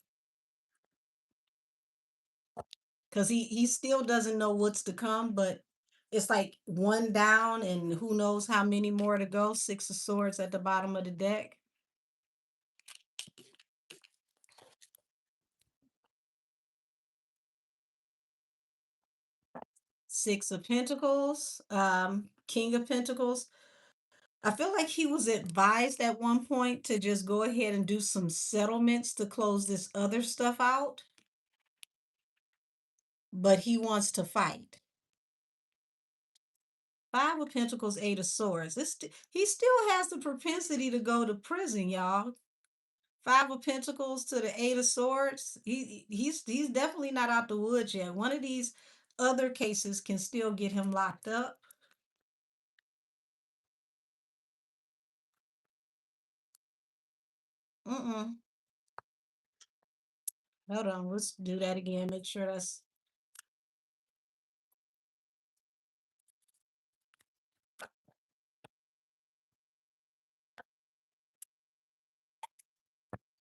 Because he still doesn't know what's to come, but it's like one down and who knows how many more to go. Six of Swords at the bottom of the deck. Six of Pentacles, King of Pentacles. I feel like he was advised at one point to just go ahead and do some settlements to close this other stuff out, but he wants to fight. Five of Pentacles, Eight of Swords. He still has the propensity to go to prison, y'all. Five of Pentacles to the Eight of Swords. He's definitely not out the woods yet. One of these other cases can still get him locked up. Mm-mm. Hold on, let's do that again. Make sure that's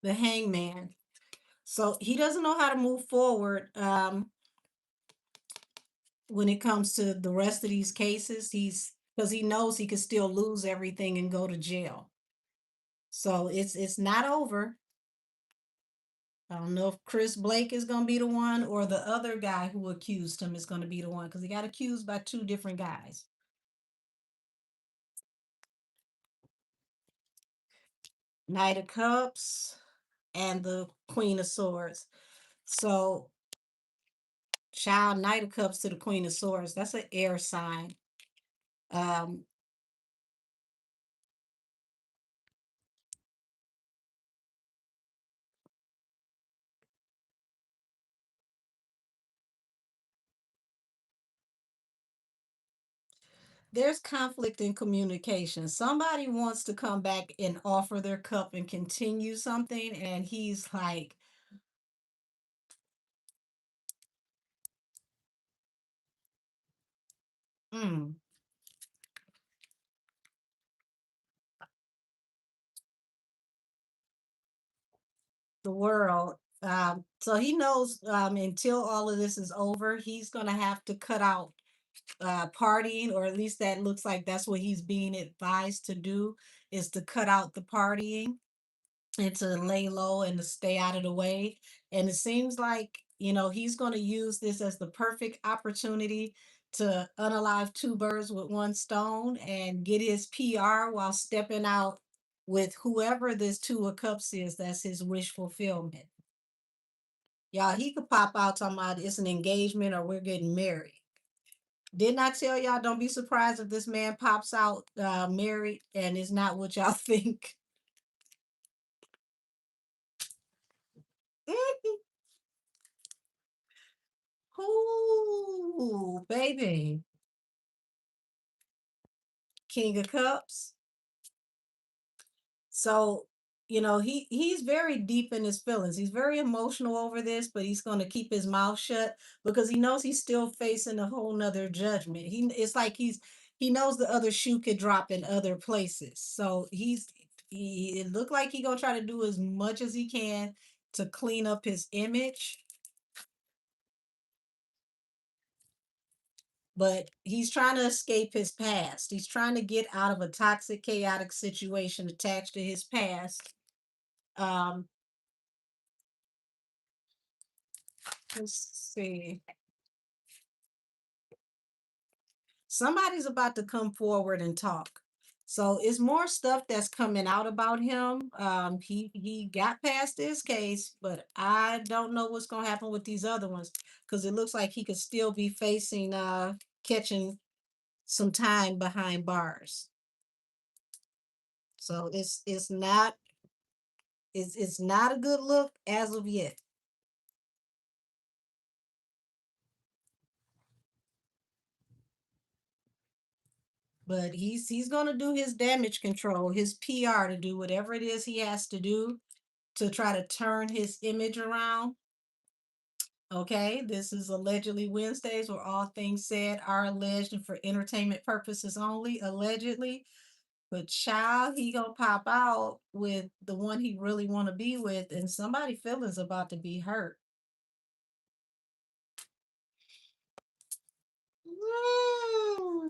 the Hangman. So he doesn't know how to move forward when it comes to the rest of these cases. He's because he knows he could still lose everything and go to jail. So it's not over. I don't know if Chris Blake is going to be the one or the other guy who accused him is going to be the one because he got accused by two different guys. Knight of Cups and the Queen of Swords. So, child, Knight of Cups to the Queen of Swords. That's an air sign. Um, there's conflict in communication. Somebody wants to come back and offer their cup and continue something, and he's like, mm, the world. So he knows until all of this is over, he's going to have to cut out partying, or at least that looks like that's what he's being advised to do, is to cut out the partying and to lay low and to stay out of the way. And it seems like, he's going to use this as the perfect opportunity to unalive two birds with one stone and get his PR while stepping out with whoever this Two of Cups is. That's his wish fulfillment. Y'all, he could pop out talking about it's an engagement or we're getting married. Didn't I tell y'all don't be surprised if this man pops out married and is not what y'all think? Ooh, baby. King of Cups. So, he's very deep in his feelings. He's very emotional over this, but he's going to keep his mouth shut because he knows he's still facing a whole nother judgment. It's like he knows the other shoe could drop in other places. So it looked like he gonna try to do as much as he can to clean up his image, but he's trying to escape his past. He's trying to get out of a toxic, chaotic situation attached to his past. Um, let's see. Somebody's about to come forward and talk. So it's more stuff that's coming out about him. He got past this case, but I don't know what's gonna happen with these other ones because it looks like he could still be facing catching some time behind bars. So it's not a good look as of yet. But he's gonna do his damage control, his PR to do whatever it is he has to do to try to turn his image around. Okay, this is allegedly Wednesdays where all things said are alleged and for entertainment purposes only, allegedly. But child, he gonna pop out with the one he really want to be with, and somebody feelings about to be hurt. Mm.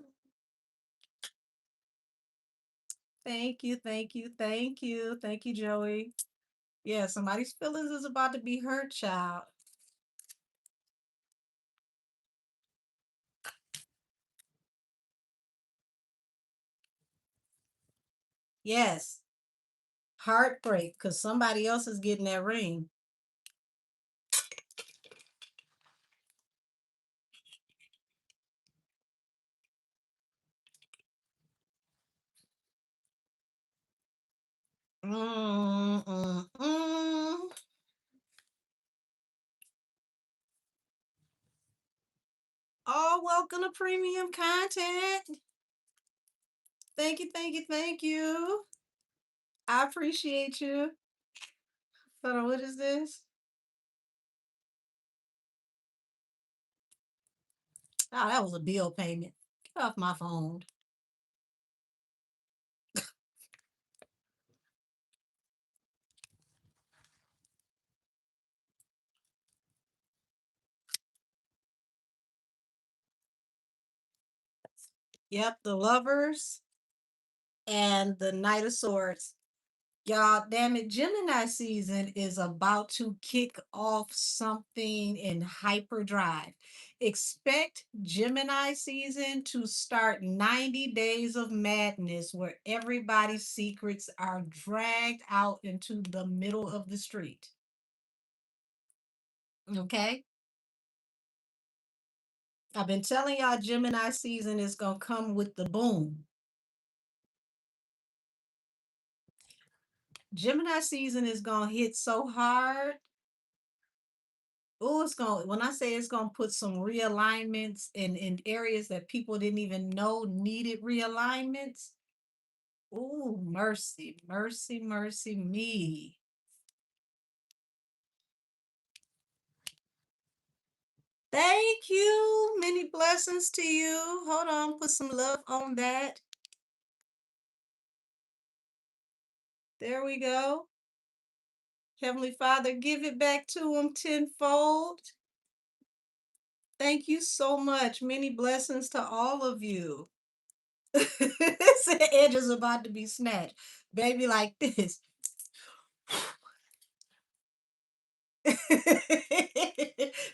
Thank you, thank you, thank you, thank you, Joey. Yeah, somebody's feelings is about to be hurt, child. Yes, heartbreak because somebody else is getting that ring. Mm, mm, mm. Oh, welcome to premium content. Thank you, thank you, thank you. I appreciate you. Hold on, what is this? Oh, that was a bill payment. Get off my phone. Yep, the lovers and the Knight of Swords. Y'all, damn it, Gemini season is about to kick off something in hyperdrive. Expect Gemini season to start 90 days of madness where everybody's secrets are dragged out into the middle of the street. Okay? I've been telling y'all Gemini season is going to come with the boom. Gemini season is going to hit so hard. Oh, it's going when I say it's going to put some realignments in areas that people didn't even know needed realignments. Oh, mercy, mercy, mercy me. Thank you. Many blessings to you. Hold on, put some love on that. There we go. Heavenly Father, give it back to him tenfold. Thank you so much. Many blessings to all of you. The edge is about to be snatched. Baby, like this.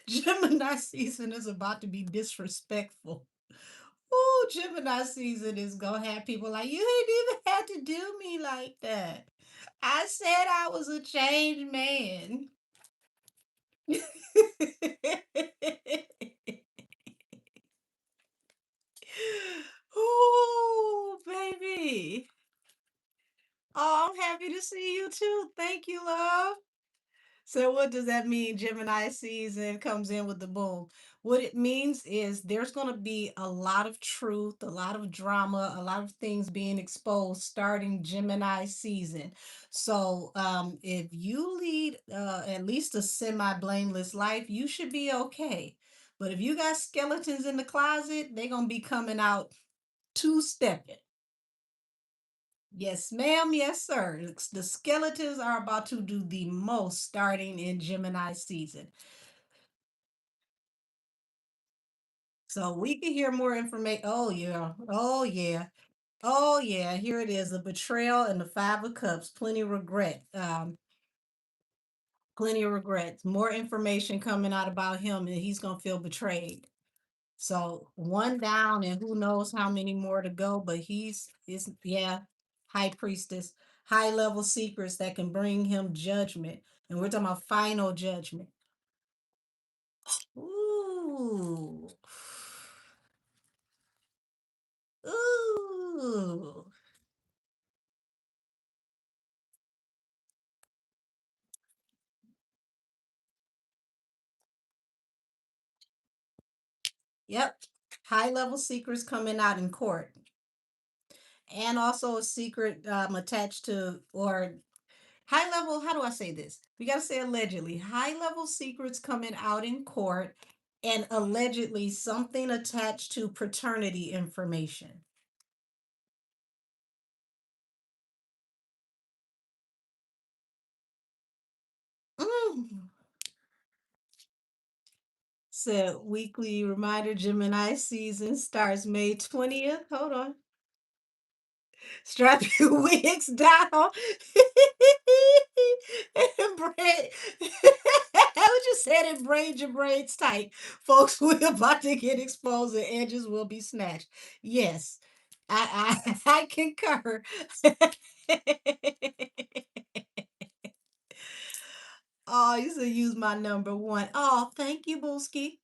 Gemini season is about to be disrespectful. Oh, Gemini season is gonna have people like, you ain't even had to do me like that. I said I was a changed man. So what does that mean? Gemini season comes in with the boom. What it means is there's going to be a lot of truth, a lot of drama, a lot of things being exposed starting Gemini season. So if you lead at least a semi-blameless life, you should be okay. But if you got skeletons in the closet, they're going to be coming out two-stepping. Yes, ma'am. Yes, sir. The skeletons are about to do the most starting in Gemini season. So we can hear more information. Oh, yeah. Oh, yeah. Oh, yeah. Here it is, the betrayal and the Five of Cups. Plenty of regret. Plenty of regrets. More information coming out about him, and he's gonna feel betrayed. So one down, and who knows how many more to go. But he's is yeah, high priestess, high level secrets that can bring him judgment, and we're talking about final judgment. Ooh, ooh. Yep. High level secrets coming out in court. And also a secret attached to, or high level, how do I say this? We got to say allegedly. High level secrets coming out in court and allegedly something attached to paternity information. Mm. So, weekly reminder, Gemini season starts May 20th. Hold on. Strap your wigs down and braid. I just said it, braid your braids tight. Folks, we're about to get exposed and edges will be snatched. Yes, I concur. Oh, you should use my number one. Oh, thank you, Booski.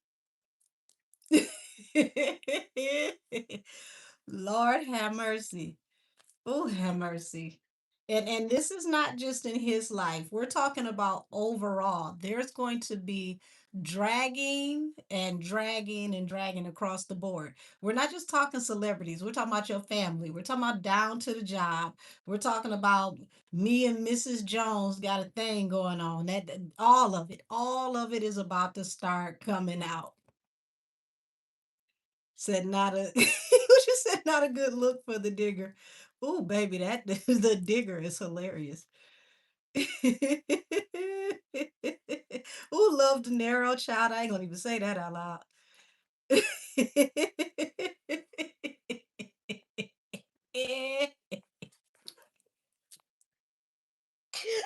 Lord have mercy. Oh, have mercy. And this is not just in his life. We're talking about overall. There's going to be dragging and dragging and dragging across the board. We're not just talking celebrities. We're talking about your family. We're talking about down to the job. We're talking about me and Mrs. Jones got a thing going on. That all of it is about to start coming out. Said not a what you said, not a good look for the digger. Oh, baby, that the digger is hilarious. Who loved narrow child? I ain't gonna even say that out loud.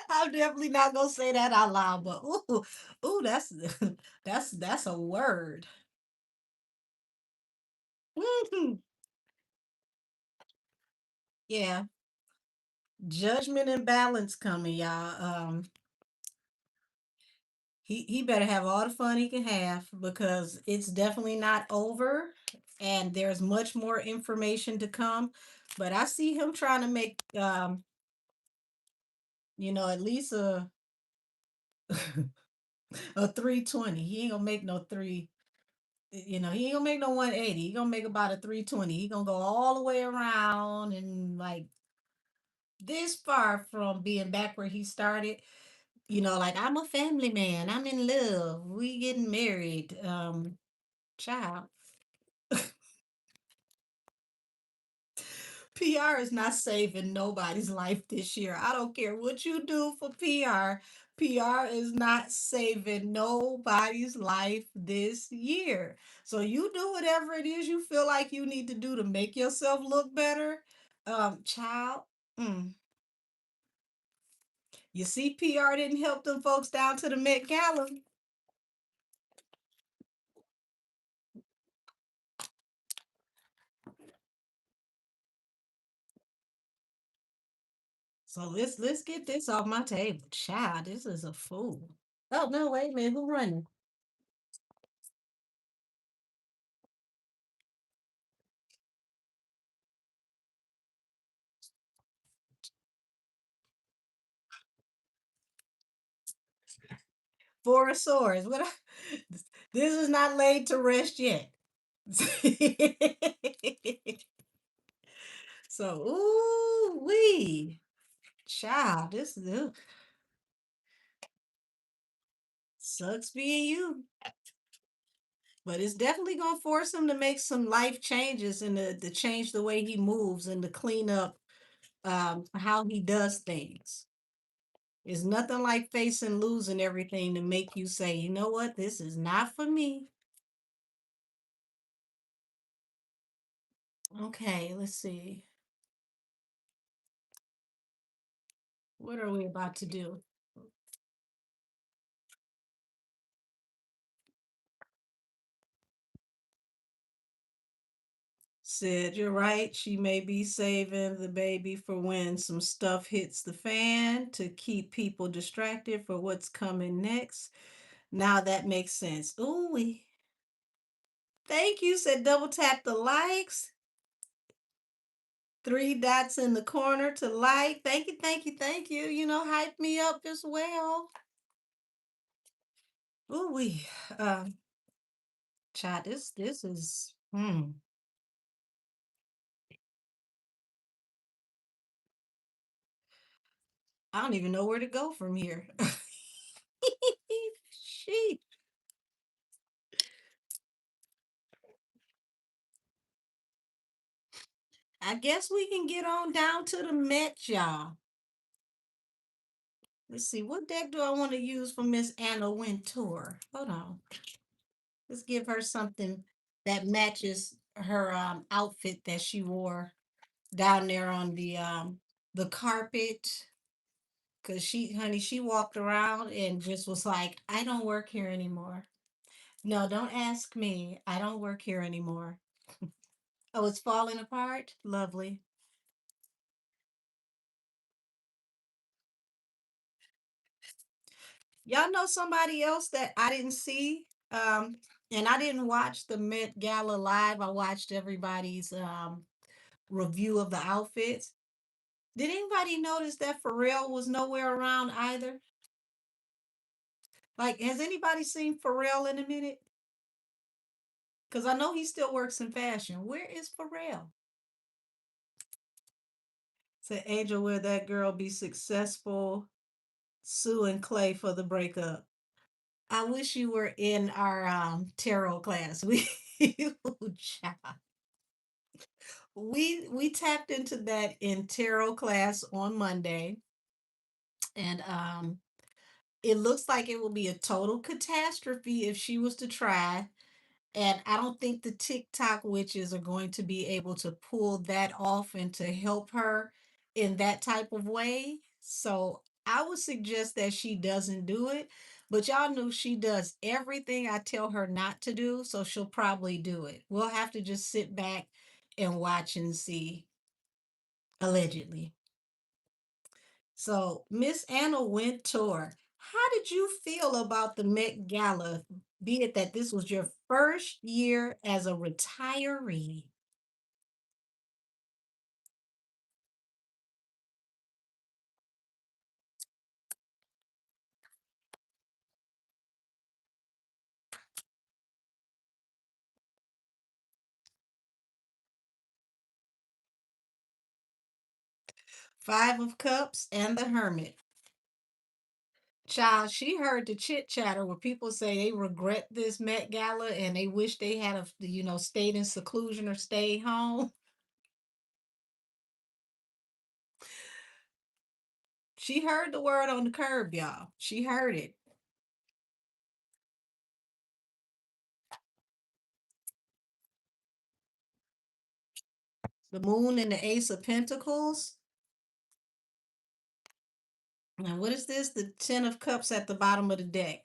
I'm definitely not gonna say that out loud, but ooh, that's that's a word. Mhm. Yeah, judgment and balance coming, y'all. He better have all the fun he can have because it's definitely not over and there's much more information to come. But I see him trying to make at least a 320. He ain't gonna make no three, he ain't gonna make no 180. He gonna make about a 320. He gonna go all the way around and like this far from being back where he started. Like I'm a family man. I'm in love. We getting married. Child. PR is not saving nobody's life this year. I don't care what you do for PR. PR is not saving nobody's life this year. So you do whatever it is you feel like you need to do to make yourself look better. Child, mm. You see, PR didn't help them folks down to the Met Gala. So let's get this off my table. Child, this is a fool. Oh no, wait a minute, who running? Four of Swords. This is not laid to rest yet. So, ooh wee, child, this sucks being you. But it's definitely gonna force him to make some life changes and to change the way he moves and to clean up how he does things. It's nothing like facing losing everything to make you say, you know what, this is not for me. Okay, let's see. What are we about to do? Said, you're right. She may be saving the baby for when some stuff hits the fan to keep people distracted for what's coming next. Now that makes sense. Ooh, thank you. Said double tap the likes. Three dots in the corner to like. Thank you, thank you, thank you. Hype me up as well. Ooh, um, chat. This is. I don't even know where to go from here. She. I guess we can get on down to the Met, y'all. Let's see, what deck do I want to use for Miss Anna Wintour? Hold on. Let's give her something that matches her outfit that she wore down there on the carpet. Cause honey, she walked around and just was like, I don't work here anymore. No, don't ask me. I don't work here anymore. Oh, it's falling apart? Lovely. Y'all know somebody else that I didn't see? And I didn't watch the Met Gala live. I watched everybody's review of the outfits. Did anybody notice that Pharrell was nowhere around either? Like, has anybody seen Pharrell in a minute? Because I know he still works in fashion. Where is Pharrell? Said Angel, will that girl be successful? Sue and Clay for the breakup. I wish you were in our tarot class. Ooh, child. We tapped into that in tarot class on Monday, and it looks like it will be a total catastrophe if she was to try. And I don't think the TikTok witches are going to be able to pull that off and to help her in that type of way. So I would suggest that she doesn't do it. But y'all know she does everything I tell her not to do. So she'll probably do it. We'll have to just sit back and watch and see, allegedly. So, Miss Anna Wintour, how did you feel about the Met Gala, be it that this was your first year as a retiree? 5 of Cups and the Hermit. Child, she heard the chit chatter where people say they regret this Met Gala and they wish they had stayed in seclusion or stayed home. She heard the word on the curb, y'all. She heard it. The moon and the Ace of Pentacles. And what is this? The Ten of Cups at the bottom of the deck.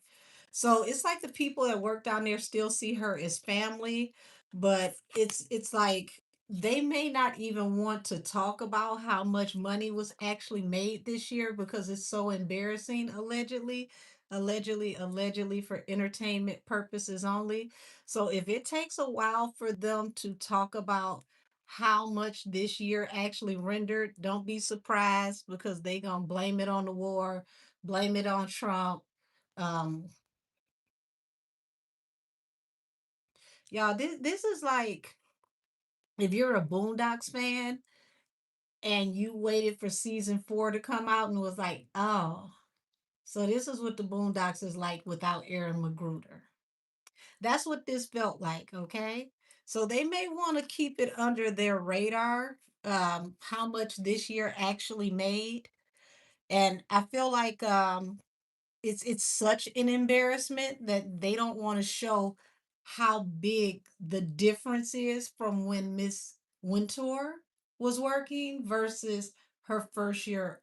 So it's like the people that work down there still see her as family, but it's like they may not even want to talk about how much money was actually made this year because it's so embarrassing, allegedly for entertainment purposes only. So if it takes a while for them to talk about how much this year actually rendered, don't be surprised because they gonna blame it on the war, blame it on Trump. Y'all, this is like if you're a Boondocks fan and you waited for season 4 to come out and was like, oh, so this is what the Boondocks is like without Aaron McGruder. That's what this felt like, okay? So they may want to keep it under their radar, how much this year actually made. And I feel like it's such an embarrassment that they don't want to show how big the difference is from when Miss Wintour was working versus her first year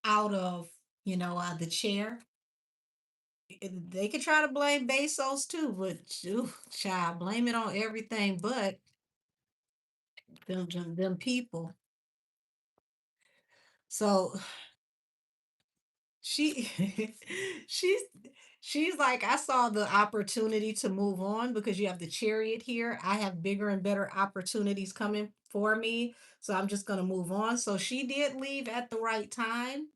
out of, the chair. They could try to blame Bezos too, but ooh, child, blame it on everything but them people. So she she's she's like, I saw the opportunity to move on because you have the chariot here. I have bigger and better opportunities coming for me. So I'm just gonna move on. So she did leave at the right time.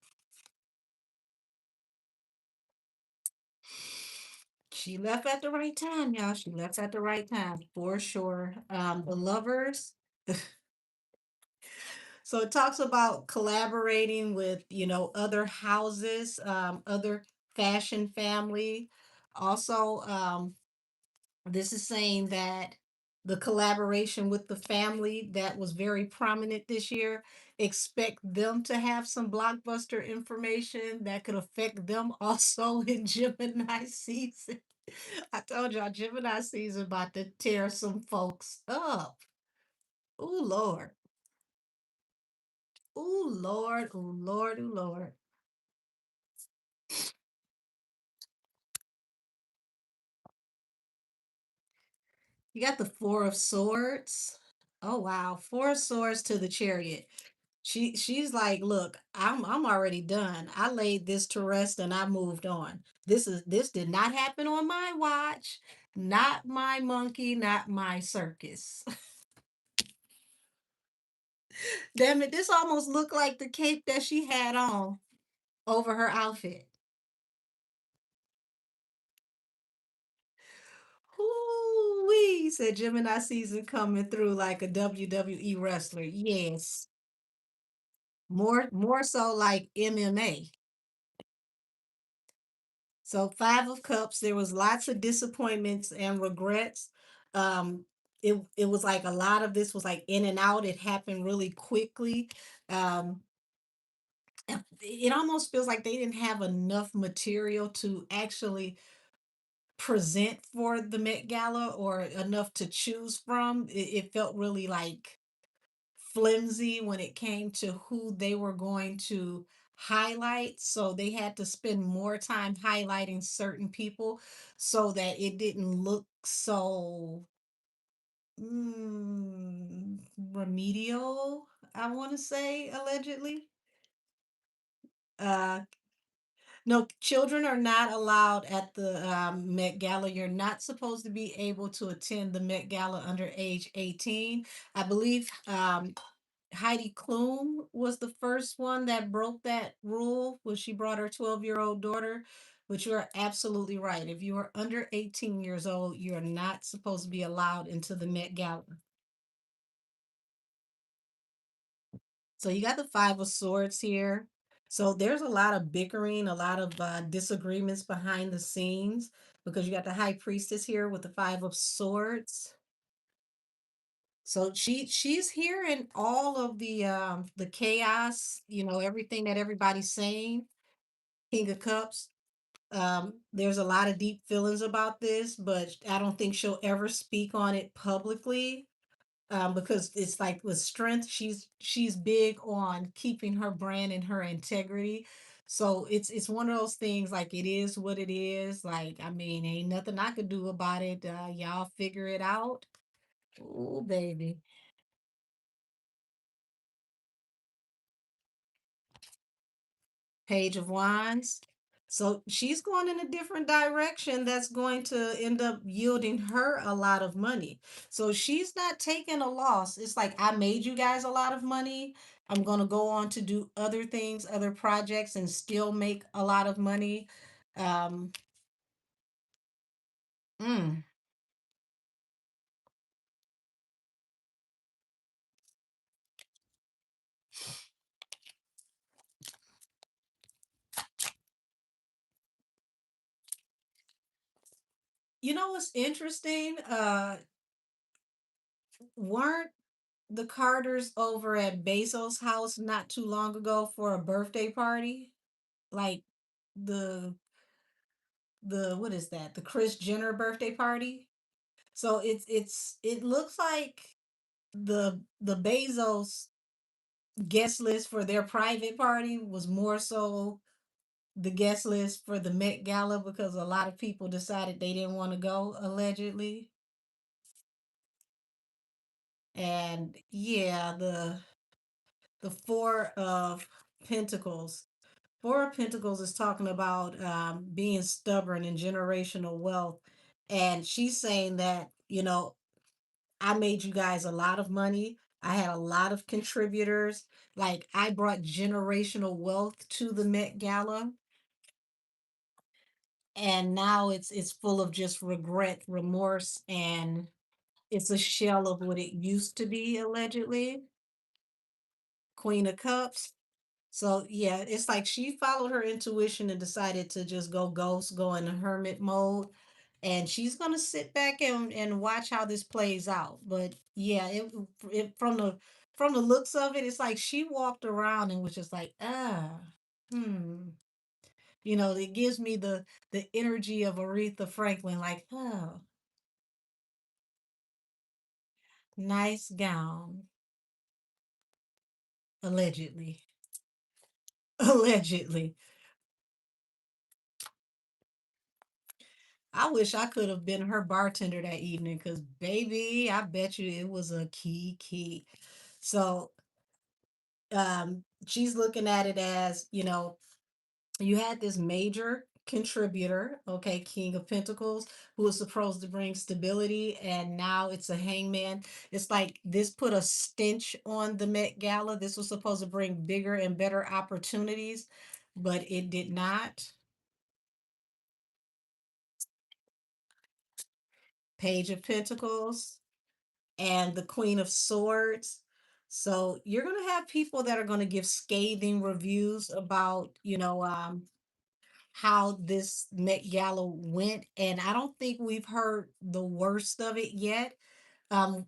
She left at the right time, y'all. She left at the right time for sure. The lovers. So it talks about collaborating with, other houses, other fashion family. Also, this is saying that the collaboration with the family that was very prominent this year, expect them to have some blockbuster information that could affect them also in Gemini season. I told y'all Gemini season about to tear some folks up. Oh Lord. Oh Lord. Oh Lord. Oh Lord. You got the Four of Swords. Oh wow, Four of Swords to the Chariot. She's like, look, I'm already done. I laid this to rest and I moved on. This did not happen on my watch. Not my monkey, not my circus. Damn it, this almost looked like the cape that she had on over her outfit. Whoo-wee, said Gemini season coming through like a WWE wrestler. Yes. More so like MMA. So 5 of Cups, there was lots of disappointments and regrets. It was like a lot of this was like in and out. It happened really quickly. Um, it almost feels like they didn't have enough material to actually present for the Met Gala or enough to choose from. It felt really like flimsy when it came to who they were going to highlight. So they had to spend more time highlighting certain people so that it didn't look so remedial, I want to say, allegedly. Uh, no, children are not allowed at the Met Gala. You're not supposed to be able to attend the Met Gala under age 18. I believe Heidi Klum was the first one that broke that rule when she brought her 12-year-old daughter. But you are absolutely right. If you are under 18 years old, you are not supposed to be allowed into the Met Gala. So you got the Five of Swords here. So there's a lot of bickering, a lot of disagreements behind the scenes because you got the High Priestess here with the Five of Swords. So she's hearing all of the chaos, everything that everybody's saying. King of Cups. There's a lot of deep feelings about this, but I don't think she'll ever speak on it publicly. Because it's like with strength, she's big on keeping her brand and her integrity. So it's one of those things like it is what it is. Like, I mean, ain't nothing I could do about it. Y'all figure it out. Ooh, baby. Page of Wands. So she's going in a different direction that's going to end up yielding her a lot of money. So she's not taking a loss. It's like, I made you guys a lot of money. I'm going to go on to do other things, other projects, and still make a lot of money. Um, mm. You know what's interesting? Weren't the Carters over at Bezos' house not too long ago for a birthday party? Like the the what is that? The Kris Jenner birthday party? So it looks like the Bezos guest list for their private party was more so the guest list for the Met Gala because a lot of people decided they didn't want to go, allegedly. And yeah, the Pentacles. Four of Pentacles is talking about being stubborn and generational wealth. And she's saying that, I made you guys a lot of money. I had a lot of contributors. Like I brought generational wealth to the Met Gala, and now it's full of just regret, remorse, and it's a shell of what it used to be, allegedly. Queen of Cups. So yeah, it's like she followed her intuition and decided to just go ghost, go in hermit mode. And she's gonna sit back and watch how this plays out. But yeah, it from the looks of it, it's like she walked around and was just like, hmm. It gives me the energy of Aretha Franklin, like, oh, nice gown, allegedly. Allegedly. I wish I could have been her bartender that evening because, baby, I bet you it was a key. So, she's looking at it as, you had this major contributor, okay, King of Pentacles, who was supposed to bring stability, and now it's a hangman. It's like this put a stench on the Met Gala. This was supposed to bring bigger and better opportunities, but it did not. Page of Pentacles and the Queen of Swords. So you're going to have people that are going to give scathing reviews about, how this Met Gala went. And I don't think we've heard the worst of it yet. Um,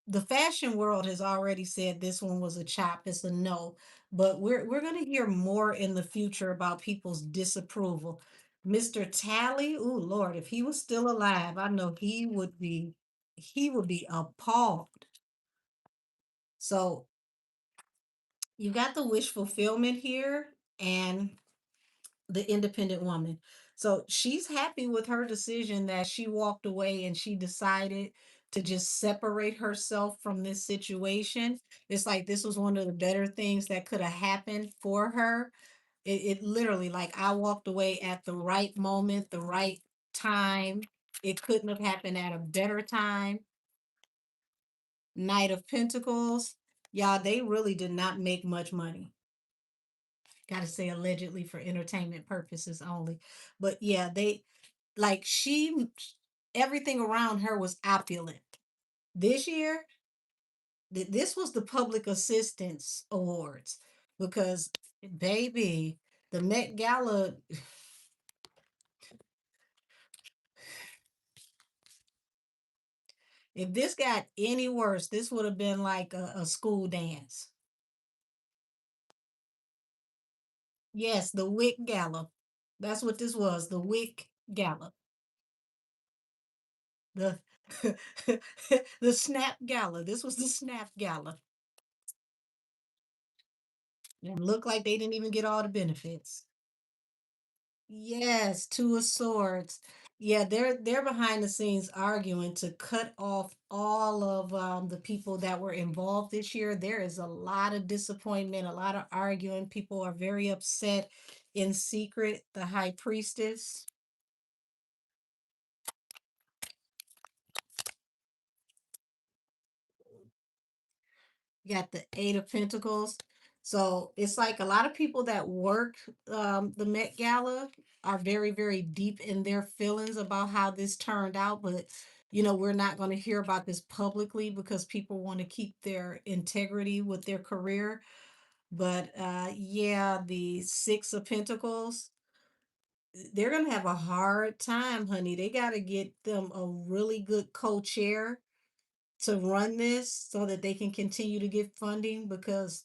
the fashion world has already said this one was a chop, it's a no. But we're gonna hear more in the future about people's disapproval. Mr. Tally, oh Lord, if he was still alive, I know he would be appalled. So you got the wish fulfillment here and the independent woman. So she's happy with her decision that she walked away and she decided to just separate herself from this situation. It's like this was one of the better things that could have happened for her. It literally, like, I walked away at the right moment, the right time. It couldn't have happened at a better time. Knight of Pentacles. Y'all, they really did not make much money. Got to say allegedly for entertainment purposes only. But yeah, they like everything around her was opulent. This year, this was the Public Assistance Awards because, baby, the Met Gala, if this got any worse, this would have been like a school dance. Yes, the Wick Gala. That's what this was, the Wick Gala. The the Snap Gala. This was the Snap Gala. It looked like they didn't even get all the benefits. Yes, Two of Swords. Yeah, they're behind the scenes arguing to cut off all of the people that were involved this year. There is a lot of disappointment, a lot of arguing. People are very upset in secret. The High Priestess. You got the Eight of Pentacles. So it's like a lot of people that work the Met Gala are very, very deep in their feelings about how this turned out. But, we're not going to hear about this publicly because people want to keep their integrity with their career. But yeah, the Six of Pentacles. they're gonna have a hard time, honey. They got to get them a really good co-chair to run this so that they can continue to get funding because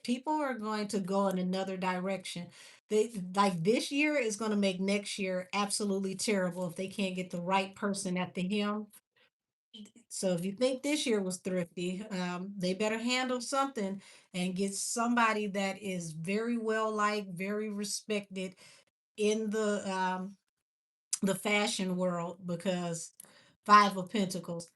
people are going to go in another direction. They like this year is going to make next year absolutely terrible if they can't get the right person at the helm. So if you think this year was thrifty, they better handle something and get somebody that is very well liked, very respected in the fashion world because Five of Pentacles.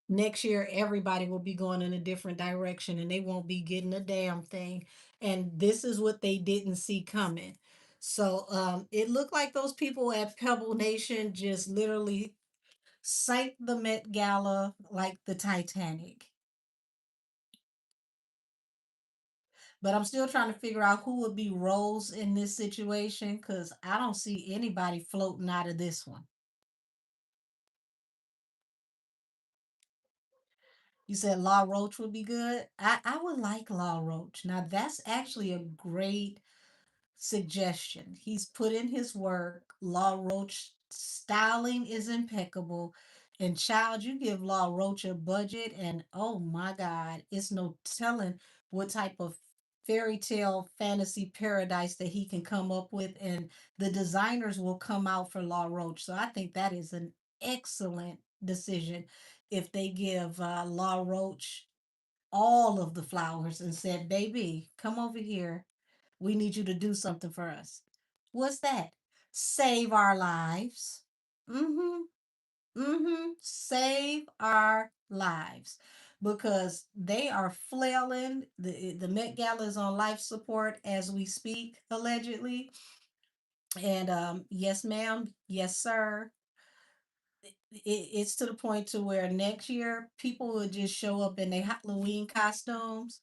Next year, everybody will be going in a different direction and they won't be getting a damn thing. And this is what they didn't see coming. So it looked like those people at Pebble Nation just literally sank the Met Gala like the Titanic. But I'm still trying to figure out who would be Rose in this situation because I don't see anybody floating out of this one. You said Law Roach would be good. I would like Law Roach. Now that's actually a great suggestion. He's put in his work. Law Roach styling is impeccable. And child, you give Law Roach a budget, and oh my God, it's no telling what type of fairy tale fantasy paradise that he can come up with. And the designers will come out for Law Roach. So I think that is an excellent decision if they give Law Roach all of the flowers and said, baby, come over here, we need you to do something for us. What's that? Save our lives. Mm-hmm. Mm-hmm. Save our lives. Because they are flailing. The Met Gala is on life support as we speak, allegedly. And yes, ma'am, yes, sir. It's to the point to where next year people will just show up in their Halloween costumes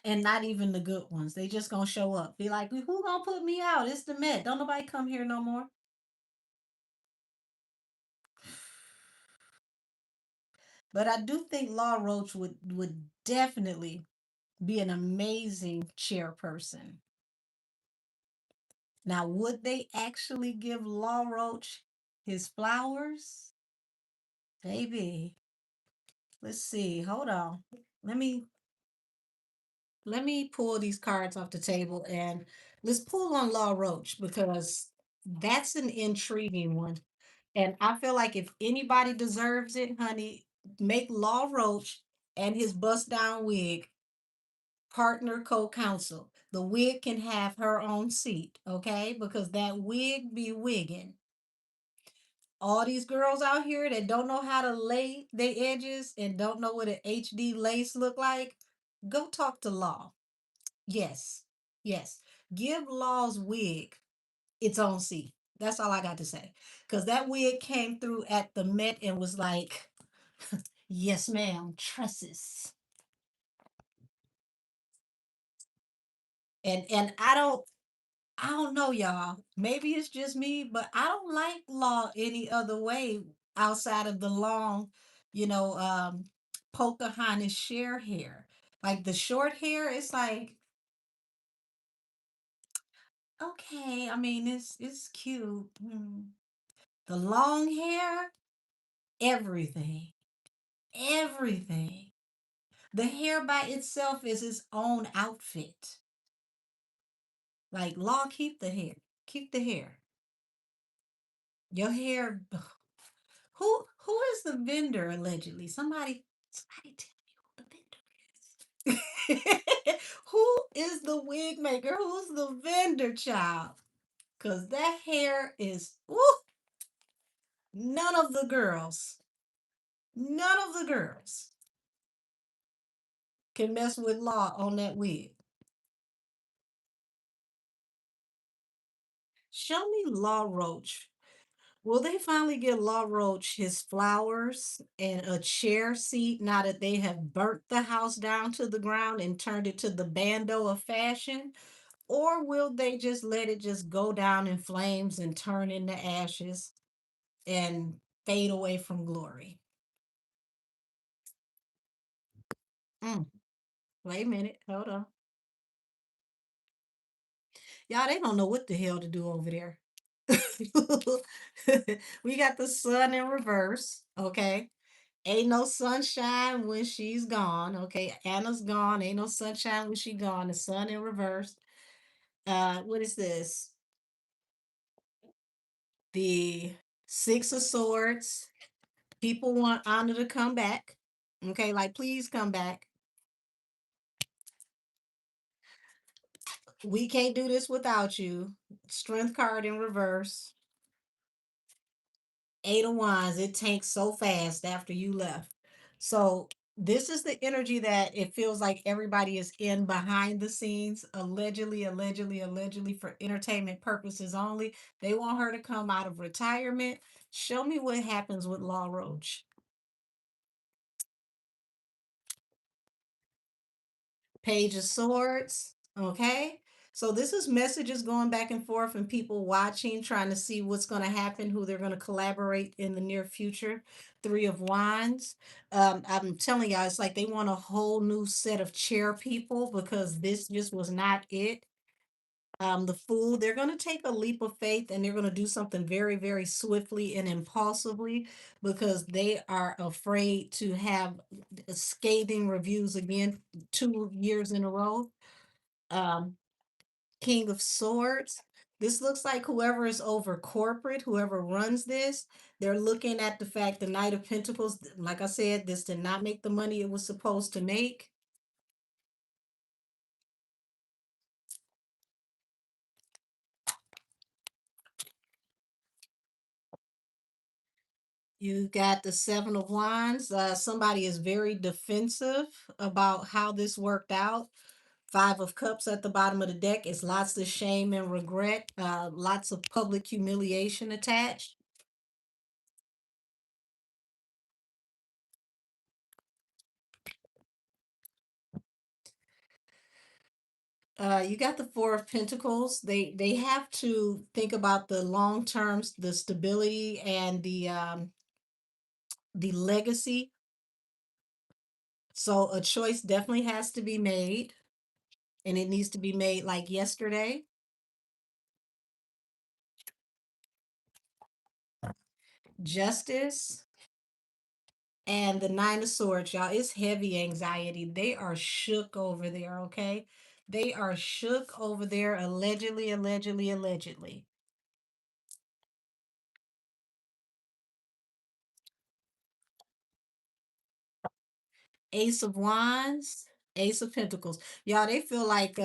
and not even the good ones. They just gonna show up. Be like, who gonna put me out? It's the Met. Don't nobody come here no more. But I do think Law Roach would definitely be an amazing chairperson. Now, would they actually give Law Roach his flowers? Baby, let's see. Hold on. Let me let me pull these cards off the table and let's pull on Law Roach because that's an intriguing one. And I feel like if anybody deserves it, honey, make Law Roach and his bust down wig partner co-counsel. The wig can have her own seat, okay? Because that wig be wigging. All these girls out here that don't know how to lay their edges and don't know what an HD lace look like, go talk to Law. Yes, yes. Give Law's wig its own seat. That's all I got to say. Because that wig came through at the Met and was like, yes, ma'am, tresses. And I don't know, y'all. Maybe it's just me, but I don't like Law any other way outside of the long, you know, Pocahontas share hair. Like the short hair, it's like, okay, I mean, it's cute. The long hair, everything, everything. The hair by itself is its own outfit. Like Law, keep the hair. Keep the hair. Your hair. Who is the vendor allegedly? Somebody tell me who the vendor is. Who is the wig maker? Who's the vendor, child? Cause that hair is woo, none of the girls, none of the girls can mess with Law on that wig. Show me Law Roach. Will they finally get Law Roach his flowers and a chair seat now that they have burnt the house down to the ground and turned it to the bando of fashion? Or will they just let it just go down in flames and turn into ashes and fade away from glory? Mm, wait a minute. Hold on. Y'all, they don't know what the hell to do over there. We got the sun in reverse, okay? Ain't no sunshine when she's gone, okay? Anna's gone, ain't no sunshine when she gone. The sun in reverse. What is this? The Six of Swords. People want Anna to come back. Okay, like please come back. We can't do this without you. Strength card in reverse. Eight of Wands, it tanks so fast after you left. So this is the energy that it feels like everybody is in behind the scenes, allegedly for entertainment purposes only. They want her to come out of retirement. Show me what happens with Law Roach. Page of Swords. Okay. So this is messages going back and forth and people watching, trying to see what's going to happen, who they're going to collaborate in the near future. Three of Wands. I'm telling y'all, it's like they want a whole new set of chair people because this just was not it. The Fool, they're going to take a leap of faith and they're going to do something very, very swiftly and impulsively because they are afraid to have scathing reviews again 2 years in a row. Um, King of Swords. This looks like whoever is over corporate, whoever runs this, they're looking at the fact the Knight of Pentacles, like I said, this did not make the money it was supposed to make. You got the Seven of Wands. Somebody is very defensive about how this worked out. Five of Cups at the bottom of the deck is lots of shame and regret, lots of public humiliation attached. You got the Four of Pentacles. They have to think about the long terms, the stability, and the legacy. So a choice definitely has to be made, and it needs to be made like yesterday. Justice and the Nine of Swords, y'all. It's heavy anxiety. They are shook over there. Okay, they are shook over there. Allegedly. Ace of Wands, Ace of Pentacles. Y'all, they feel like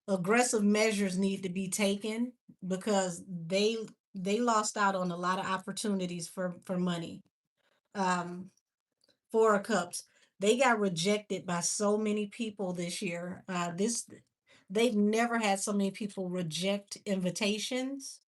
aggressive measures need to be taken because they lost out on a lot of opportunities for money. Um, Four of Cups. They got rejected by so many people this year. They've never had so many people reject invitations.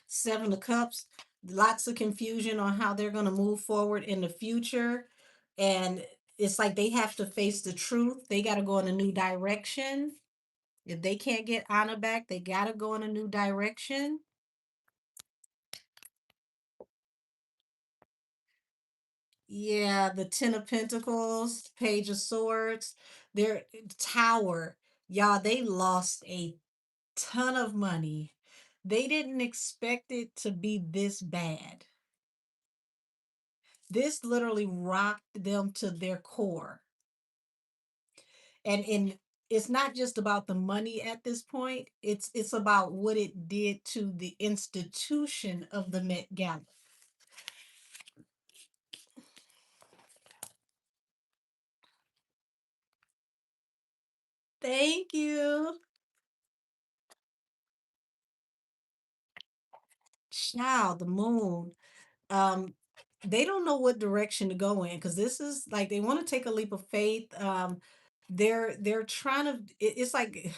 Seven of Cups. Lots of confusion on how they're going to move forward in the future, and it's like they have to face the truth. They got to go in a new direction. If they can't get Anna back, they got to go in a new direction. Yeah, the Ten of Pentacles, Page of Swords, their Tower. Y'all, they lost a ton of money. They didn't expect it to be this bad. This literally rocked them to their core. And it's not just about the money at this point. It's about what it did to the institution of the Met Gala. Thank you. Child, the moon. Um, they don't know what direction to go in because this is like they want to take a leap of faith. They're trying to. It's like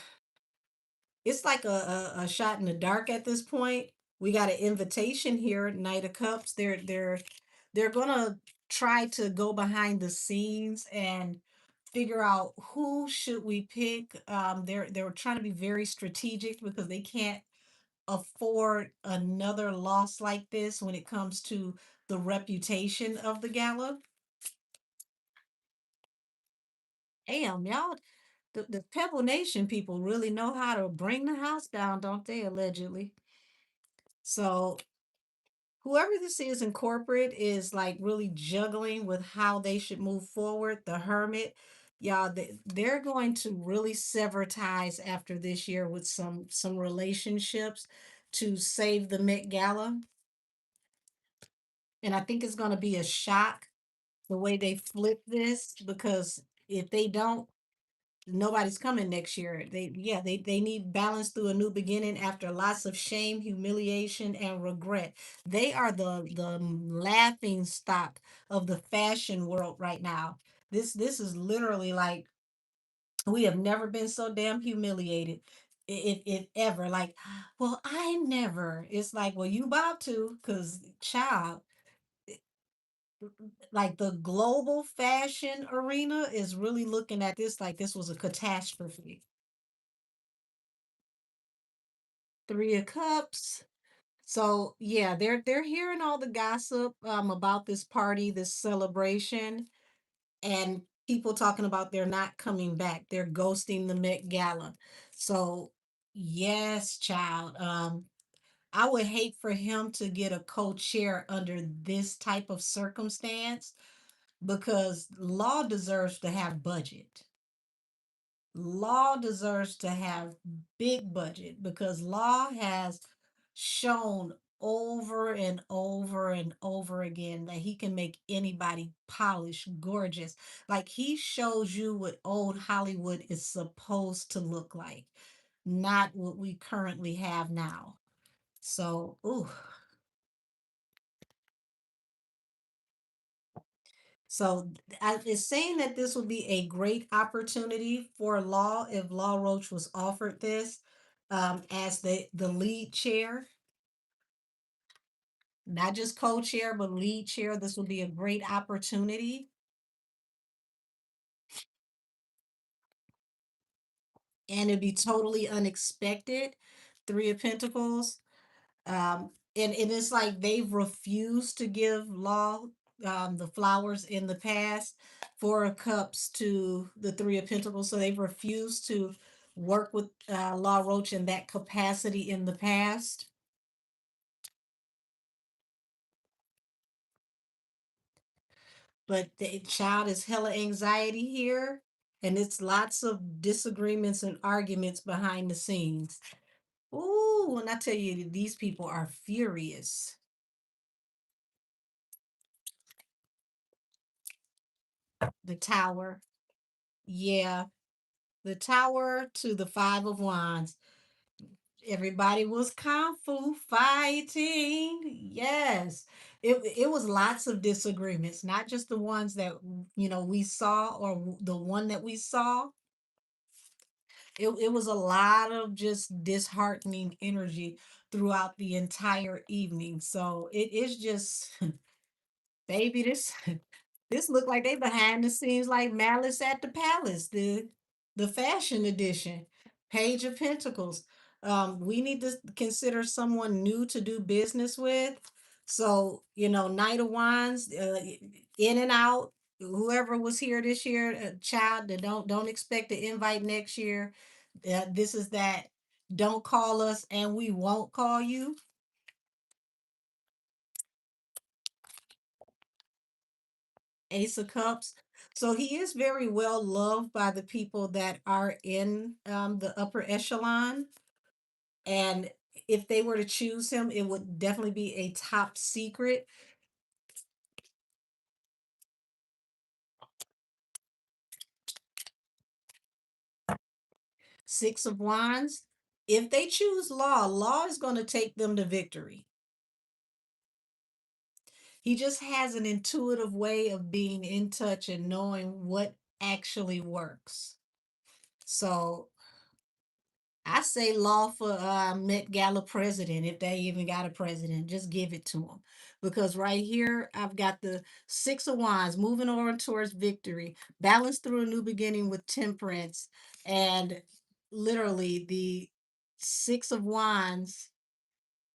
a shot in the dark at this point. We got an invitation here, Knight of Cups. They're gonna try to go behind the scenes and figure out who should we pick. They're trying to be very strategic because they can't afford another loss like this when it comes to the reputation of the gala. Damn, y'all, the Pebble Nation people really know how to bring the house down, don't they? Allegedly. So whoever this is in corporate is like really juggling with how they should move forward. The Hermit, y'all, they're going to really sever ties after this year with some relationships to save the Met Gala. And I think it's going to be a shock the way they flip this, because if they don't, nobody's coming next year. They need balance through a new beginning after lots of shame, humiliation, and regret. They are the laughing stock of the fashion world right now. This is literally like, we have never been so damn humiliated. If ever, like, well, I never. It's like, well, you about to, because child, like the global fashion arena is really looking at this like this was a catastrophe. Three of Cups. So yeah, they're hearing all the gossip about this party, this celebration, and people talking about they're not coming back. They're ghosting the Met Gala. So yes, child. I would hate for him to get a co-chair under this type of circumstance, because Law deserves to have budget. Law deserves to have big budget, because Law has shown over and over and over again that he can make anybody polish gorgeous. Like, he shows you what old Hollywood is supposed to look like, not what we currently have now. So, ooh. So it's saying that this would be a great opportunity for Law if Law Roach was offered this as the lead chair, not just co-chair, but lead chair. This would be a great opportunity, and it'd be totally unexpected. Three of Pentacles. And it's like they've refused to give Law the flowers in the past. Four of Cups to the Three of Pentacles. So they've refused to work with Law Roach in that capacity in the past. But the child is hella anxiety here. And it's lots of disagreements and arguments behind the scenes. Ooh, and I tell you, these people are furious. The Tower. Yeah, the Tower to the Five of Wands. Everybody was kung fu fighting. Yes. It was lots of disagreements, not just the ones that we saw, or the one that we saw. It was a lot of just disheartening energy throughout the entire evening. So it is just baby, this look like they behind the scenes like Malice at the Palace, the fashion edition, Page of Pentacles. We need to consider someone new to do business with. So, Knight of Wands, in and out. Whoever was here this year, child, that don't expect the invite next year. This is that. Don't call us, and we won't call you. Ace of Cups. So he is very well loved by the people that are in the upper echelon. And if they were to choose him, it would definitely be a top secret. Six of Wands. If they choose Law, Law is going to take them to victory. He just has an intuitive way of being in touch and knowing what actually works. So I say Law for Met Gala president, if they even got a president. Just give it to him. Because right here, I've got the Six of Wands moving on towards victory, balance through a new beginning with temperance, and literally the Six of Wands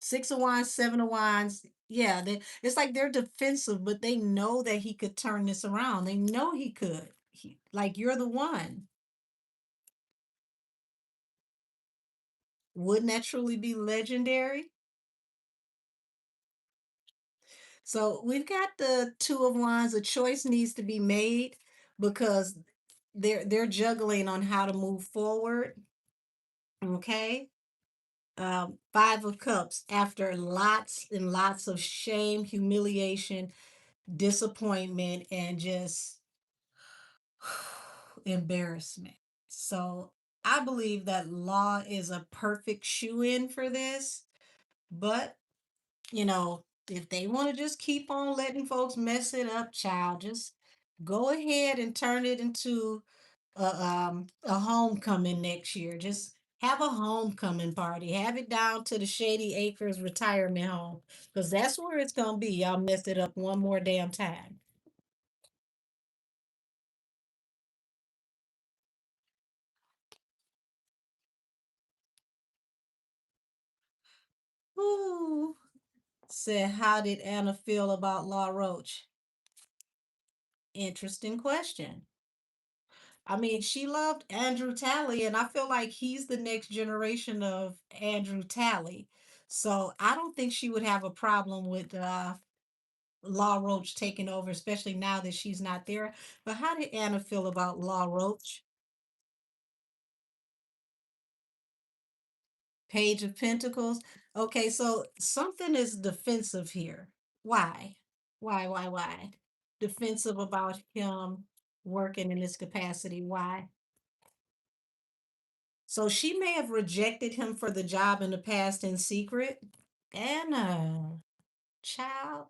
Six of Wands, Seven of Wands. Yeah, it's like they're defensive, but they know that he could turn this around. They know he could. Like you're the one. Wouldn't that truly be legendary? So we've got the Two of Wands. A choice needs to be made because they're juggling on how to move forward. Okay. Five of Cups. After lots and lots of shame, humiliation, disappointment, and just embarrassment. So I believe that Law is a perfect shoe in for this. But, if they want to just keep on letting folks mess it up, child, just go ahead and turn it into a homecoming next year. Just have a homecoming party. Have it down to the Shady Acres retirement home because that's where it's gonna be. Y'all messed it up one more damn time. Ooh. Said, how did Anna feel about Law Roach? Interesting question. I mean, she loved Andrew Talley, and I feel like he's the next generation of Andrew Talley. So I don't think she would have a problem with Law Roach taking over, especially now that she's not there. But how did Anna feel about Law Roach? Page of Pentacles. Okay, so something is defensive here. Why? Why? Defensive about him working in this capacity. Why? So she may have rejected him for the job in the past in secret. Anna, child.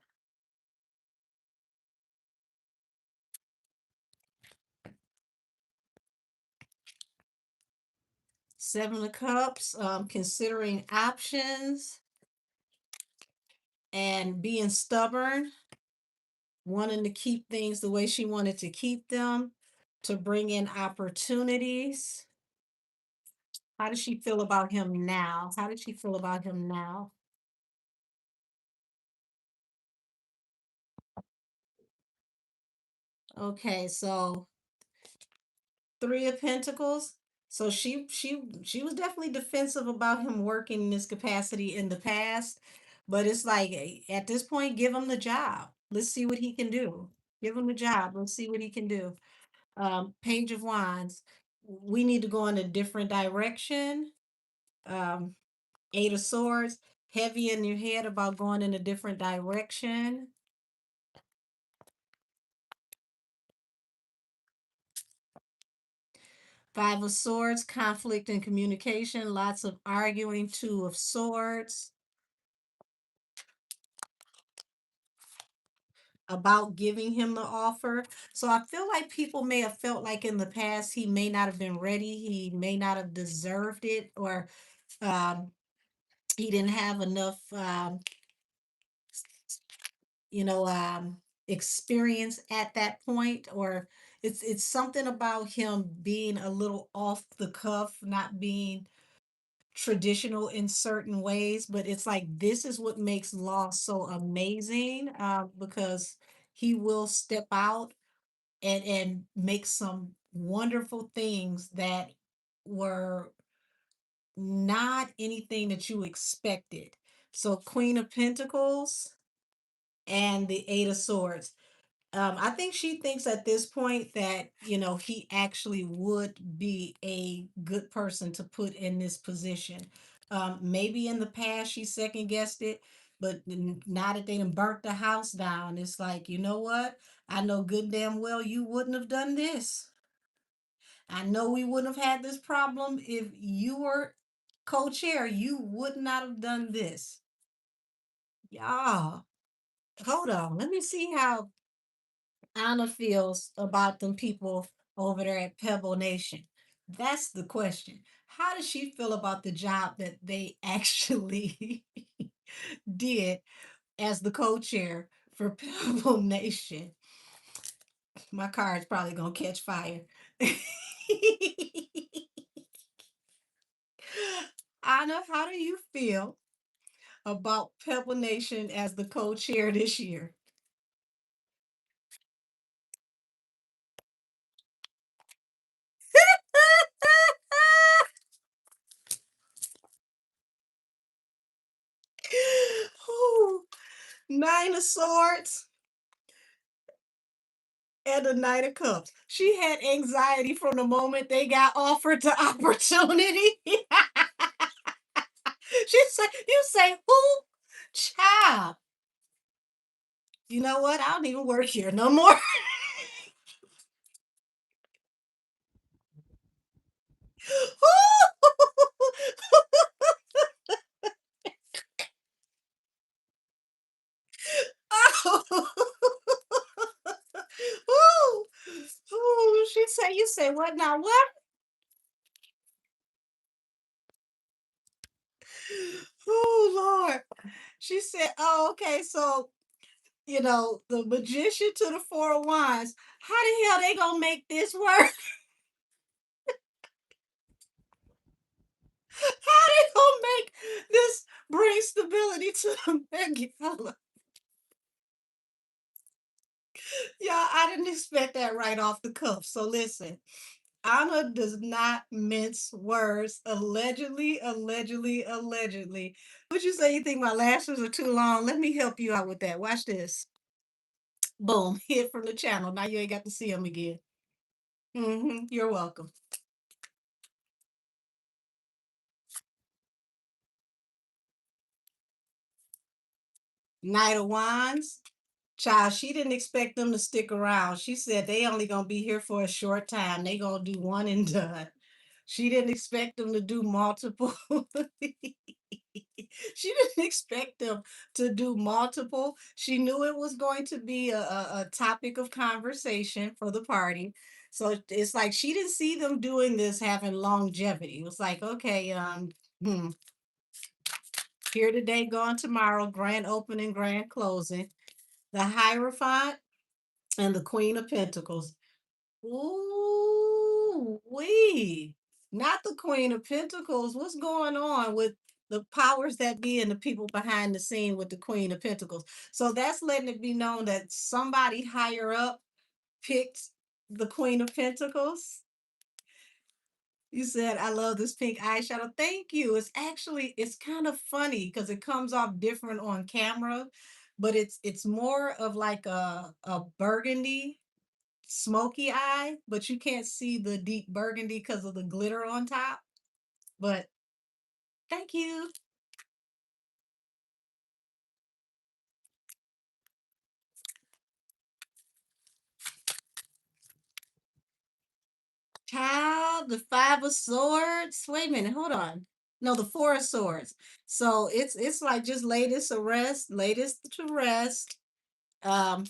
Seven of Cups, considering options and being stubborn, wanting to keep things the way she wanted to keep them, to bring in opportunities. How does she feel about him now? How did she feel about him now? Okay, so Three of Pentacles. So she was definitely defensive about him working in this capacity in the past, but it's like at this point, give him the job. Let's see what he can do. Give him the job. Let's see what he can do. Page of Wands. We need to go in a different direction. Um, Eight of Swords. Heavy in your head about going in a different direction. Five of Swords, conflict and communication, lots of arguing. Two of Swords, about giving him the offer. So I feel like people may have felt like in the past he may not have been ready, he may not have deserved it, or um, he didn't have enough, you know, experience at that point, or it's something about him being a little off the cuff, not being traditional in certain ways, but it's like this is what makes Law so amazing, because he will step out and make some wonderful things that were not anything that you expected. So Queen of Pentacles and the Eight of Swords. I think she thinks at this point that, he actually would be a good person to put in this position. Maybe in the past she second guessed it, but now that they done burnt the house down, it's like, you know what? I know good damn well you wouldn't have done this. I know we wouldn't have had this problem if you were co-chair. You would not have done this. Y'all, hold on. Let me see how Anna feels about them people over there at Pebble Nation. That's the question. How does she feel about the job that they actually did as the co-chair for Pebble Nation? My car is probably gonna catch fire. Anna, how do you feel about Pebble Nation as the co-chair this year. Ooh, Nine of Swords and the Knight of Cups. She had anxiety from the moment they got offered the opportunity. She said, "You say who, child? You know what? I don't even work here no more." Ooh, ooh, she said, "You say what now? What?" Oh Lord. She said, "Oh, okay. So the magician to the four of wands. How the hell they gonna make this work? How they gonna make this bring stability to the Megala?" Yeah, I didn't expect that right off the cuff. So listen, Anna does not mince words. Allegedly, allegedly, allegedly. Would you say you think my lashes are too long? Let me help you out with that. Watch this. Boom, hit from the channel. Now you ain't got to see them again. You're welcome. Knight of Wands. Child, she didn't expect them to stick around. She said they only gonna be here for a short time. They gonna do one and done. She didn't expect them to do multiple. She didn't expect them to do multiple. She knew it was going to be a topic of conversation for the party. So it's like she didn't see them doing this having longevity. It was like, okay, hmm, here today, gone tomorrow, grand opening, grand closing. The Hierophant and the Queen of Pentacles. Ooh, wee. Not the Queen of Pentacles. What's going on with the powers that be and the people behind the scene with the Queen of Pentacles? So that's letting it be known that somebody higher up picked the Queen of Pentacles. You said, "I love this pink eyeshadow." Thank you. It's kind of funny because it comes off different on camera, but it's more of like a burgundy smoky eye, but you can't see the deep burgundy because of the glitter on top. But thank you. Child, the five of swords. Wait a minute, hold on. No, the four of swords. So it's like just latest to rest. Um,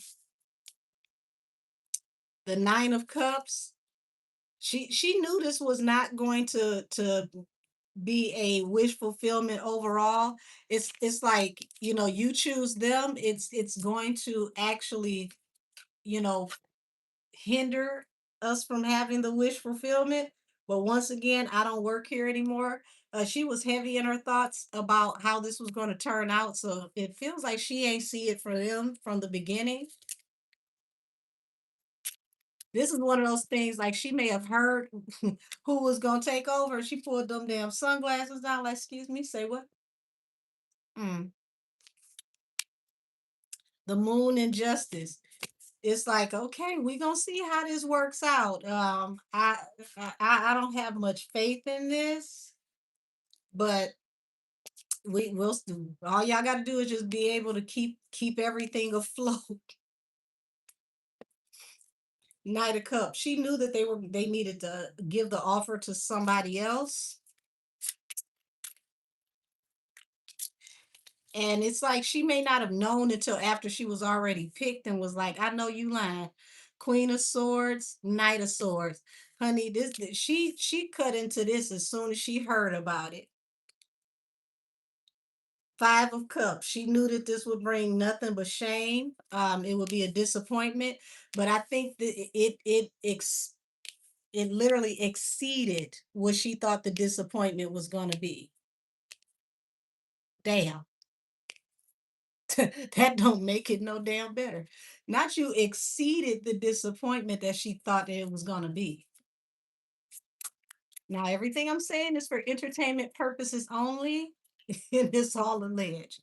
the nine of cups. She knew this was not going to be a wish fulfillment overall. It's like, you choose them, it's going to actually, you know, hinder us from having the wish fulfillment. But once again, I don't work here anymore. She was heavy in her thoughts about how this was going to turn out. So it feels like she ain't see it for them from the beginning. This is one of those things like she may have heard who was going to take over. She pulled them damn sunglasses down. Like, excuse me, say what? Mm. The moon and justice. It's like, okay, we're gonna see how this works out. I don't have much faith in this, but we'll all y'all got to do is just be able to keep everything afloat. Knight of Cups. She knew that they needed to give the offer to somebody else. And it's like she may not have known until after she was already picked and was like, "I know you lying." Queen of Swords, Knight of Swords. Honey, she cut into this as soon as she heard about it. Five of Cups. She knew that this would bring nothing but shame. It would be a disappointment, but I think that it literally exceeded what she thought the disappointment was going to be. Damn. That don't make it no damn better. Not you exceeded the disappointment that she thought that it was gonna be. Now, everything I'm saying is for entertainment purposes only, and it's all alleged.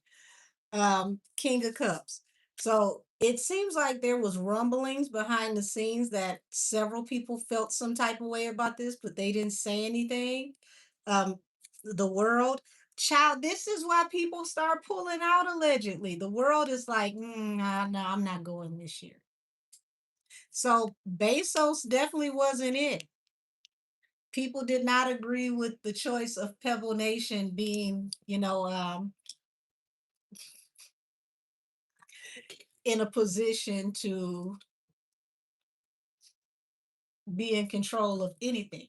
King of Cups. So it seems like there was rumblings behind the scenes that several people felt some type of way about this, but they didn't say anything. Um, the world, child, this is why people start pulling out allegedly. The world is like, nah, no, I'm not going this year. So Bezos definitely wasn't it. People did not agree with the choice of Pebble Nation being, in a position to be in control of anything.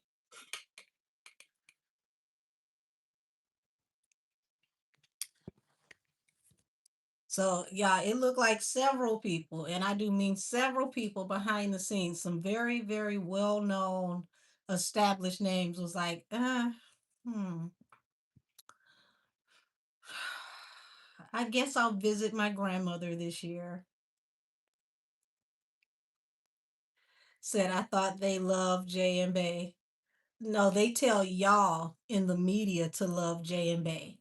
So yeah, it looked like several people, and I do mean several people behind the scenes, some very, very well-known established names was like, hmm, I guess I'll visit my grandmother this year. Said I thought they loved J and Bay. No, they tell y'all in the media to love J and Bay.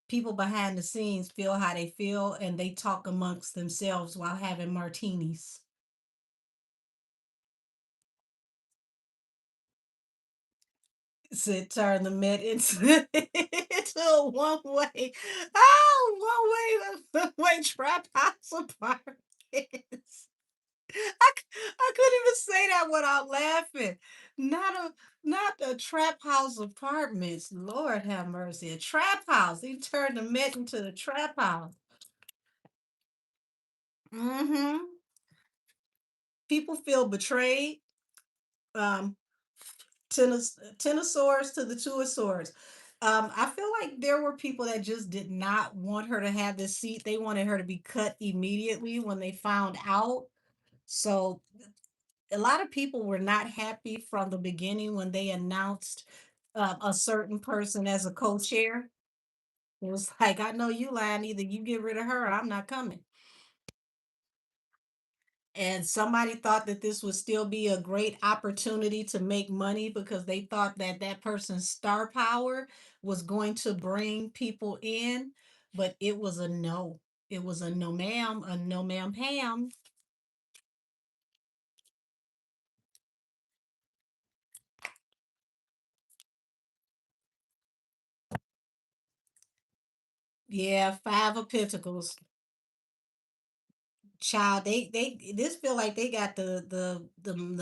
People behind the scenes feel how they feel and they talk amongst themselves while having martinis. To turn the Met into, into a one way trap house apartment. I couldn't even say that without laughing. Not a not a trap house apartments. Lord have mercy. A trap house. He turned the Met into the trap house. Mm-hmm. People feel betrayed. Um, ten of swords to the two of swords. I feel like there were people that just did not want her to have this seat. They wanted her to be cut immediately when they found out. So a lot of people were not happy from the beginning when they announced a certain person as a co-chair. It was like, I know you lying. Either you get rid of her or I'm not coming. And somebody thought that this would still be a great opportunity to make money because they thought that that person's star power was going to bring people in, but it was a no. It was a no ma'am Pam. Yeah, five of pentacles. Child, they this feel like they got the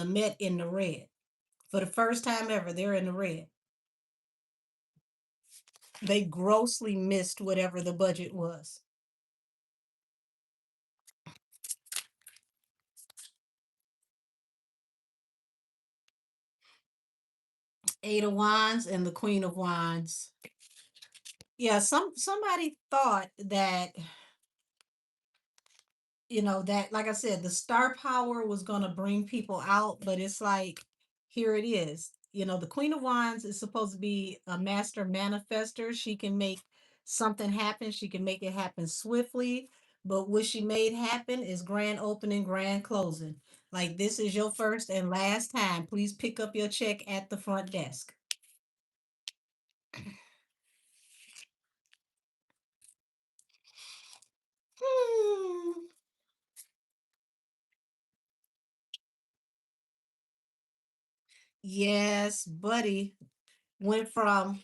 Met in the red. For the first time ever, they're in the red. They grossly missed whatever the budget was. Eight of Wands and the Queen of Wands. Yeah, somebody thought that, that, like I said, the star power was going to bring people out, but it's like, here it is. The Queen of Wands is supposed to be a master manifester. She can make something happen, she can make it happen swiftly. But what she made happen is grand opening, grand closing. Like, this is your first and last time. Please pick up your check at the front desk. Hmm. Yes, buddy. Went from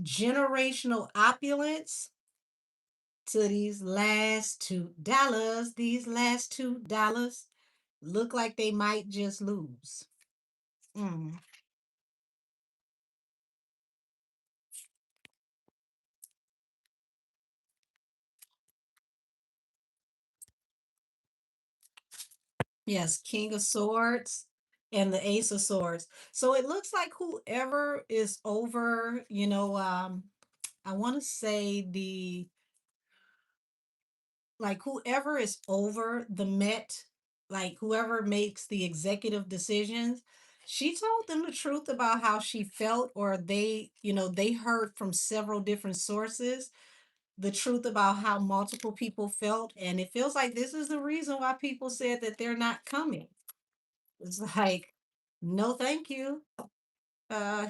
generational opulence to these last $2 look like they might just lose. Mm. Yes, King of Swords and the Ace of Swords. So it looks like whoever is over, I want to say like whoever is over the Met, like whoever makes the executive decisions, she told them the truth about how she felt, or they heard from several different sources. the truth about how multiple people felt. And it feels like this is the reason why people said that they're not coming. It's like, no, thank you.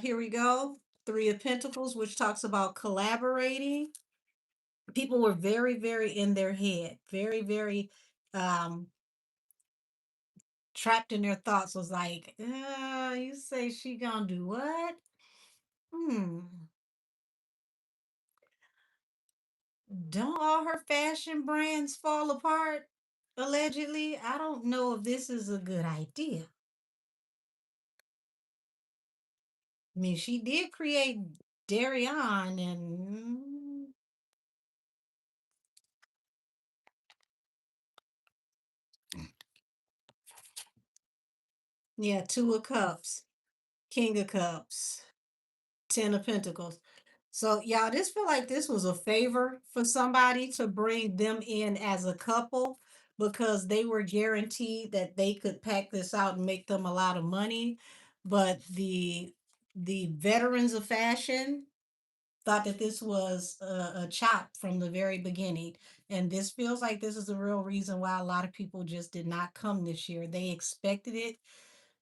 Here we go. Three of Pentacles, which talks about collaborating. People were very, very in their head, very, very um trapped in their thoughts. Was like, you say she gonna do what? Hmm. Don't all her fashion brands fall apart? Allegedly, I don't know if this is a good idea. I mean, she did create Darion and yeah, Two of Cups, King of Cups, Ten of Pentacles. So y'all, this feel like this was a favor for somebody to bring them in as a couple because they were guaranteed that they could pack this out and make them a lot of money. But the veterans of fashion thought that this was a chop from the very beginning. And this feels like this is the real reason why a lot of people just did not come this year. They expected it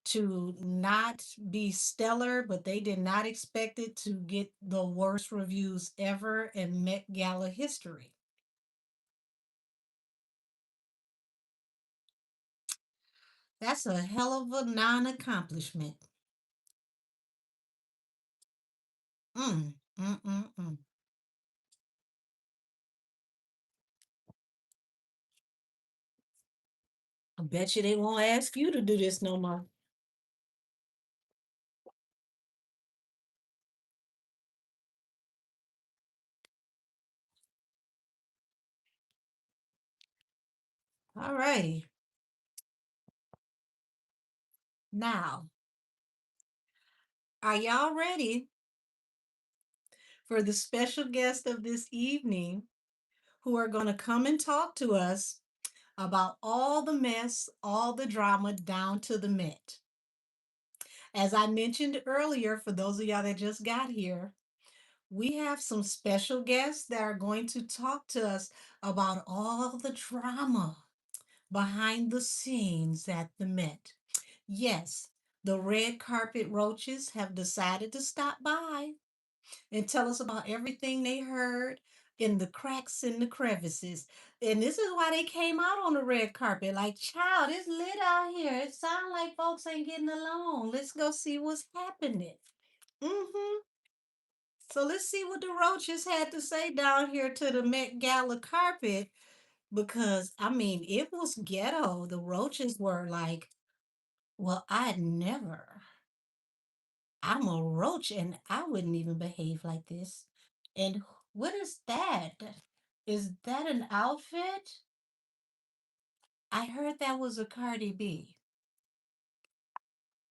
to not be stellar, but they did not expect it to get the worst reviews ever in Met Gala history. That's a hell of a non accomplishment. Mm, mm, mm, mm. I bet you they won't ask you to do this no more. All righty. Now, are y'all ready for the special guest of this evening who are going to come and talk to us about all the mess, all the drama down to the Met? As I mentioned earlier, for those of y'all that just got here, we have some special guests that are going to talk to us about all the drama behind the scenes at the Met. Yes, the red carpet roaches have decided to stop by and tell us about everything they heard in the cracks and the crevices. And this is why they came out on the red carpet. Like, child, it's lit out here. It sounds like folks ain't getting along. Let's go see what's happening. Mm-hmm. So let's see what the roaches had to say down here to the Met Gala carpet. Because I mean, it was ghetto. The roaches were like, well, I'd never. I'm a roach and I wouldn't even behave like this. And what is that? Is that an outfit? I heard that was a Cardi B.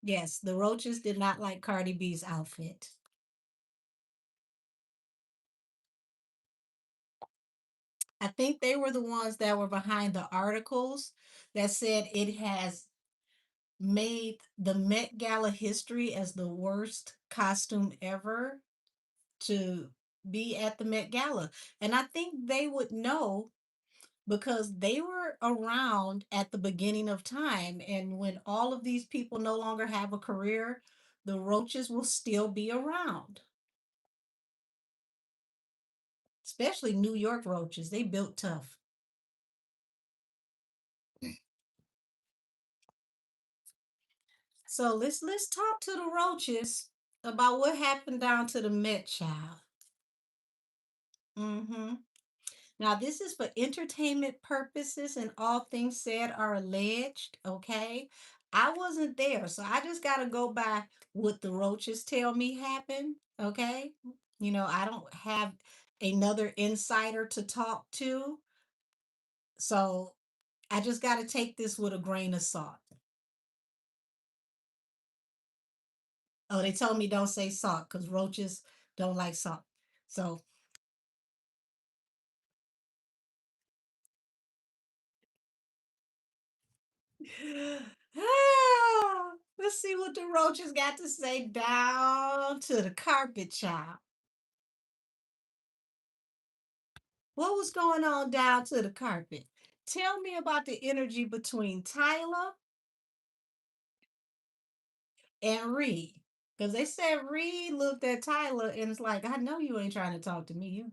Yes, the roaches did not like Cardi B's outfit. I think they were the ones that were behind the articles that said it has made the Met Gala history as the worst costume ever to be at the Met Gala. And I think they would know because they were around at the beginning of time. And when all of these people no longer have a career, the roaches will still be around, especially New York roaches. They built tough. So let's talk to the roaches about what happened down to the Met child. Mm-hmm. Now, this is for entertainment purposes, and all things said are alleged, okay? I wasn't there, so I just got to go by what the roaches tell me happened, okay? I don't have another insider to talk to, so I just got to take this with a grain of salt. Oh, they told me don't say salt because roaches don't like salt. So, let's see what the roaches got to say down to the carpet child. What was going on down to the carpet? Tell me about the energy between Tyler and Reed. Because they said Reed looked at Tyler and it's like, I know you ain't trying to talk to me. You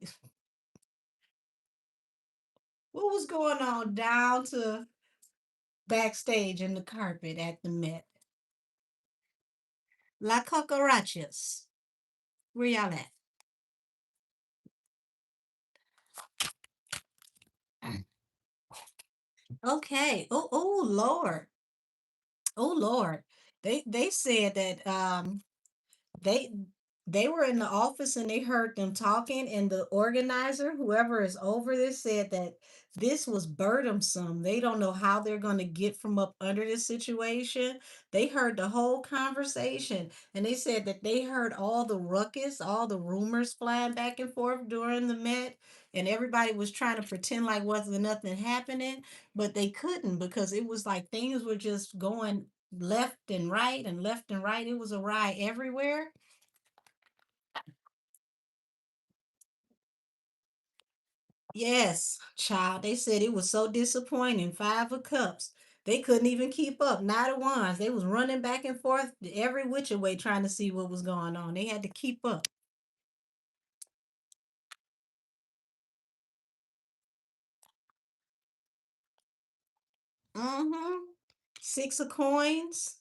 what was going on down to backstage in the carpet at the Met? La Cucarachas. Where y'all at? Okay. Oh Lord. Oh Lord. They said that they they were in the office and they heard them talking, and the organizer, whoever is over this, said that this was burdensome. They don't know how they're going to get from up under this situation. They heard the whole conversation, and they said that they heard all the ruckus, all the rumors flying back and forth during the Met, and everybody was trying to pretend like wasn't nothing happening, but they couldn't because it was like things were just going left and right and left and right. It was a riot everywhere. Yes, child. They said it was so disappointing. Five of Cups. They couldn't even keep up. Not a ones. They was running back and forth every which way trying to see what was going on. They had to keep up. Mm-hmm. Six of coins.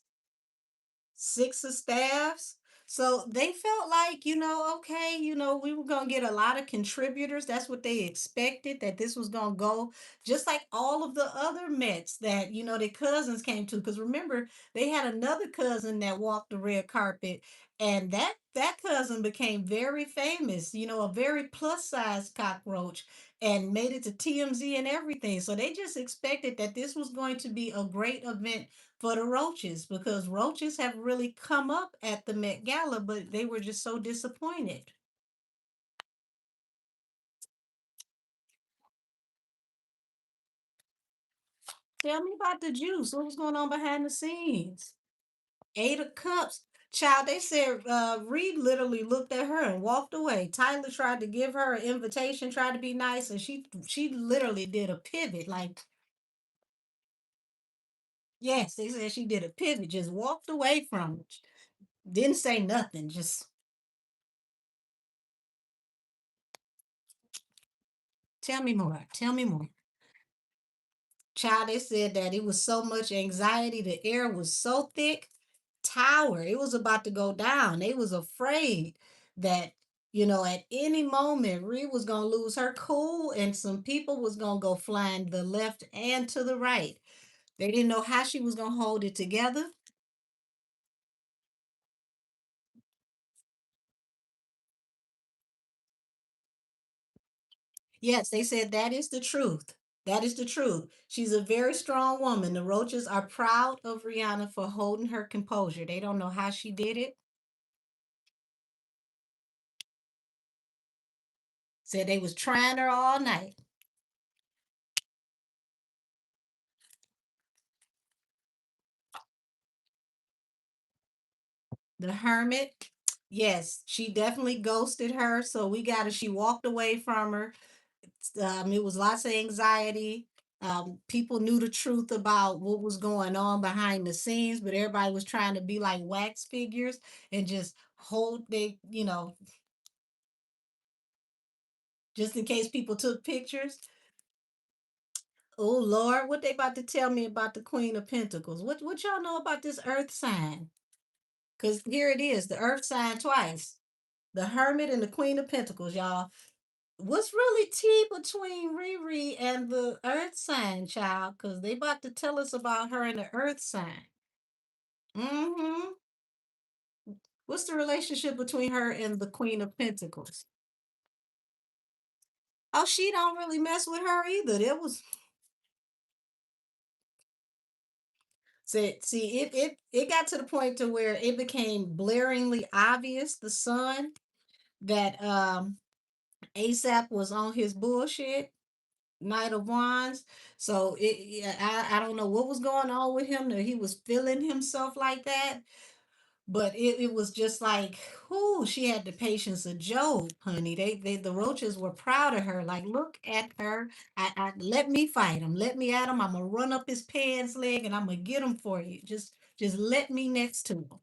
Six of staffs. So they felt like, okay, we were going to get a lot of contributors. That's what they expected, that this was going to go just like all of the other Mets that, their cousins came to. Because remember, they had another cousin that walked the red carpet, and that cousin became very famous, a very plus size cockroach, and made it to TMZ and everything. So they just expected that this was going to be a great event for the Roaches because Roaches have really come up at the Met Gala, but they were just so disappointed. Tell me about the juice. What was going on behind the scenes? Eight of Cups. Child, they said Reed literally looked at her and walked away. Tyler tried to give her an invitation, tried to be nice, and she literally did a pivot. Like, yes, they said she did a pivot, just walked away from it. Didn't say nothing. Just tell me more. Tell me more. Child, they said that it was so much anxiety. The air was so thick. Tower, it was about to go down. They was afraid that, at any moment, Rhea was going to lose her cool and some people was going to go flying the left and to the right. They didn't know how she was going to hold it together. Yes, they said that is the truth. That is the truth. She's a very strong woman. The Roaches are proud of Rihanna for holding her composure. They don't know how she did it. Said they was trying her all night. The Hermit, yes, she definitely ghosted her. So she walked away from her. It was lots of anxiety. People knew the truth about what was going on behind the scenes, but everybody was trying to be like wax figures and just hold just in case people took pictures. Oh Lord, what they about to tell me about the Queen of Pentacles? What y'all know about this Earth sign? Because here it is, the Earth sign twice. The Hermit and the Queen of Pentacles, y'all. What's really tea between Riri and the Earth sign, child? Because they about to tell us about her and the Earth sign. Mm-hmm. What's the relationship between her and the Queen of Pentacles? Oh, she don't really mess with her either. There was see, it got to the point to where it became blaringly obvious, the sun, that ASAP was on his bullshit. Knight of Wands. So yeah, I don't know what was going on with him that he was feeling himself like that. But it was just like, whoo, she had the patience of Job, honey. The roaches were proud of her. Like, look at her. I let me fight him. Let me at him. I'm gonna run up his pants leg and I'm gonna get him for you. Just let me next to him.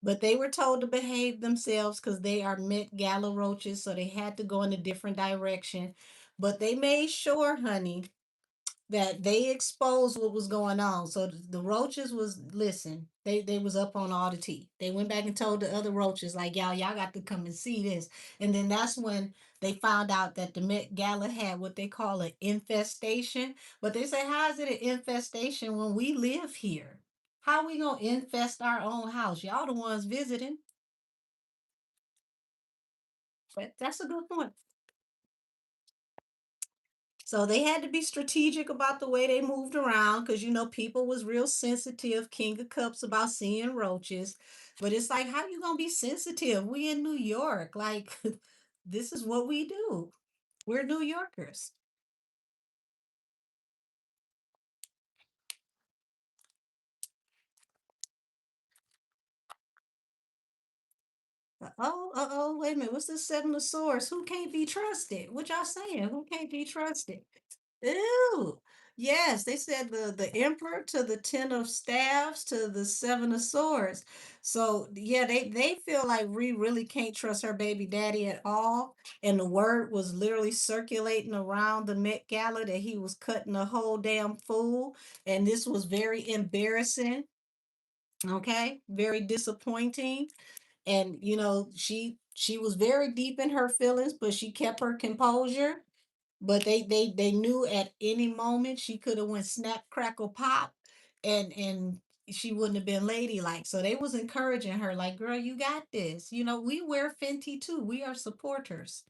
But they were told to behave themselves because they are Met Gala roaches, so they had to go in a different direction. But they made sure, honey, that they exposed what was going on. So the roaches was listen, they was up on all the tea. They went back and told the other roaches, like, y'all got to come and see this. And then that's when they found out that the Met Gala had what they call an infestation. But they say, how is it an infestation when we live here? How we gonna infest our own house? Y'all the ones visiting. But that's a good point. So they had to be strategic about the way they moved around because people was real sensitive, King of Cups about seeing roaches. But it's like, how you gonna be sensitive? We in New York. Like this is what we do. We're New Yorkers. Oh, wait a minute. What's this seven of swords? Who can't be trusted? What y'all saying? Who can't be trusted? Ew. Yes, they said the emperor to the ten of staffs to the seven of swords. So yeah, they feel like we really can't trust her baby daddy at all. And the word was literally circulating around the Met Gala that he was cutting a whole damn fool. And this was very embarrassing. Okay, very disappointing. And she was very deep in her feelings, but she kept her composure. But they knew at any moment she could have went snap crackle pop, and she wouldn't have been ladylike. So they was encouraging her, like, girl, you got this. We wear Fenty too. We are supporters.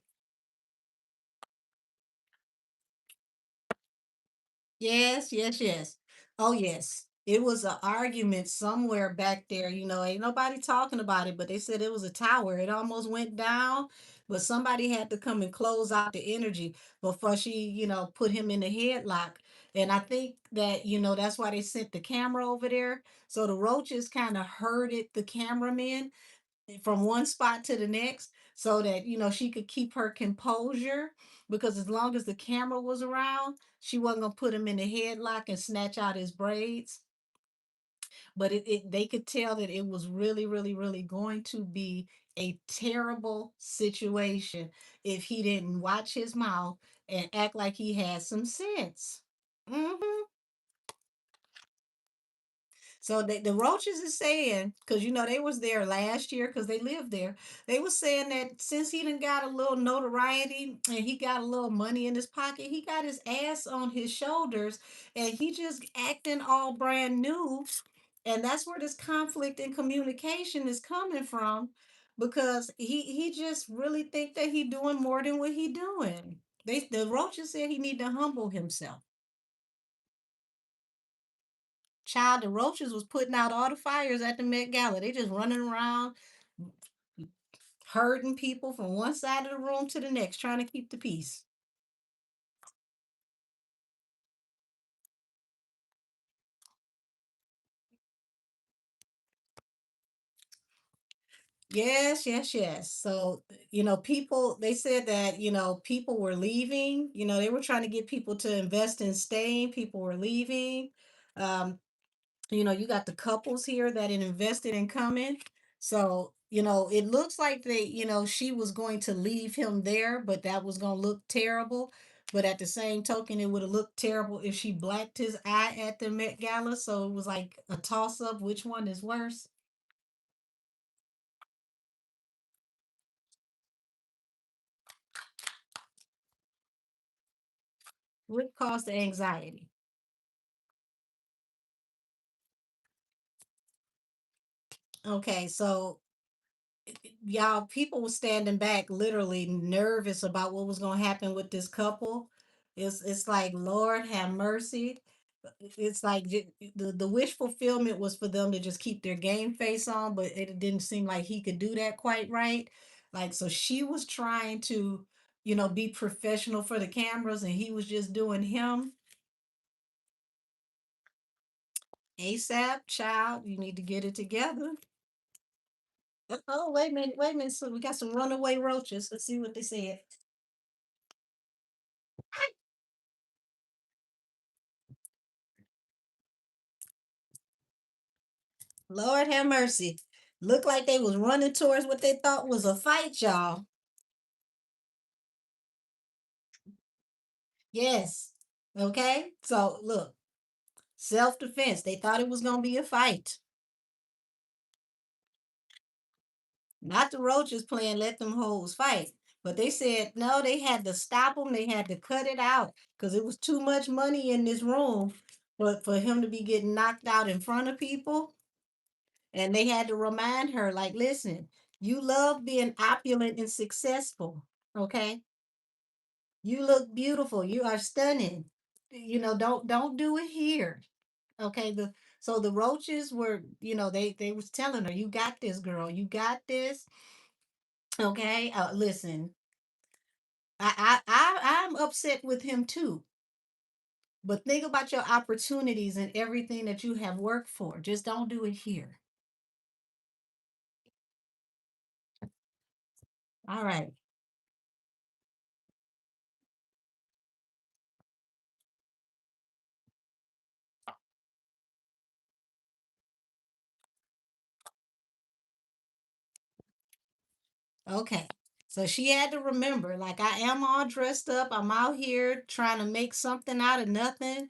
Yes, yes, yes. Oh, yes. It was an argument somewhere back there. Ain't nobody talking about it, but they said it was a tower. It almost went down, but somebody had to come and close out the energy before she, put him in the headlock. And I think that, that's why they sent the camera over there. So the roaches kind of herded the cameraman from one spot to the next so that she could keep her composure, because as long as the camera was around, she wasn't going to put him in the headlock and snatch out his braids. But they could tell that it was really, really, really going to be a terrible situation if he didn't watch his mouth and act like he had some sense. Hmm. So the roaches is saying, because they was there last year because they lived there. They was saying that since he done got a little notoriety and he got a little money in his pocket, he got his ass on his shoulders and he just acting all brand new. And that's where this conflict in communication is coming from, because he just really think that he doing more than what he doing. The roaches said he need to humble himself. Child, the roaches was putting out all the fires at the Met Gala. They just running around herding people from one side of the room to the next, trying to keep the peace. Yes, yes, yes. So, people, they said that, people were leaving. They were trying to get people to invest in staying. People were leaving. Um, you got the couples here that had invested in coming. So, it looks like she was going to leave him there, but that was going to look terrible. But at the same token, it would have looked terrible if she blacked his eye at the Met Gala. So it was like a toss up. Which one is worse? What caused the anxiety? Okay, so y'all, people were standing back literally nervous about what was going to happen with this couple. It's like, Lord have mercy. It's like the wish fulfillment was for them to just keep their game face on, but it didn't seem like he could do that quite right. Like, so she was trying to be professional for the cameras and he was just doing him. ASAP, child, you need to get it together. Oh, wait a minute. So we got some runaway roaches. Let's see what they said. Lord have mercy. Looked like they was running towards what they thought was a fight, y'all. Yes. Okay. So look, self-defense. They thought it was gonna be a fight. Not the roaches playing let them hoes fight. But they said no, they had to stop them. They had to cut it out because it was too much money in this room for him to be getting knocked out in front of people. And they had to remind her, like, listen, you love being opulent and successful. Okay. You look beautiful. You are stunning. Don't do it here. Okay. So the roaches were, they was telling her, you got this, girl. You got this. Okay. Listen, I'm upset with him too. But think about your opportunities and everything that you have worked for. Just don't do it here. All right. Okay. So she had to remember, like, I am all dressed up. I'm out here trying to make something out of nothing.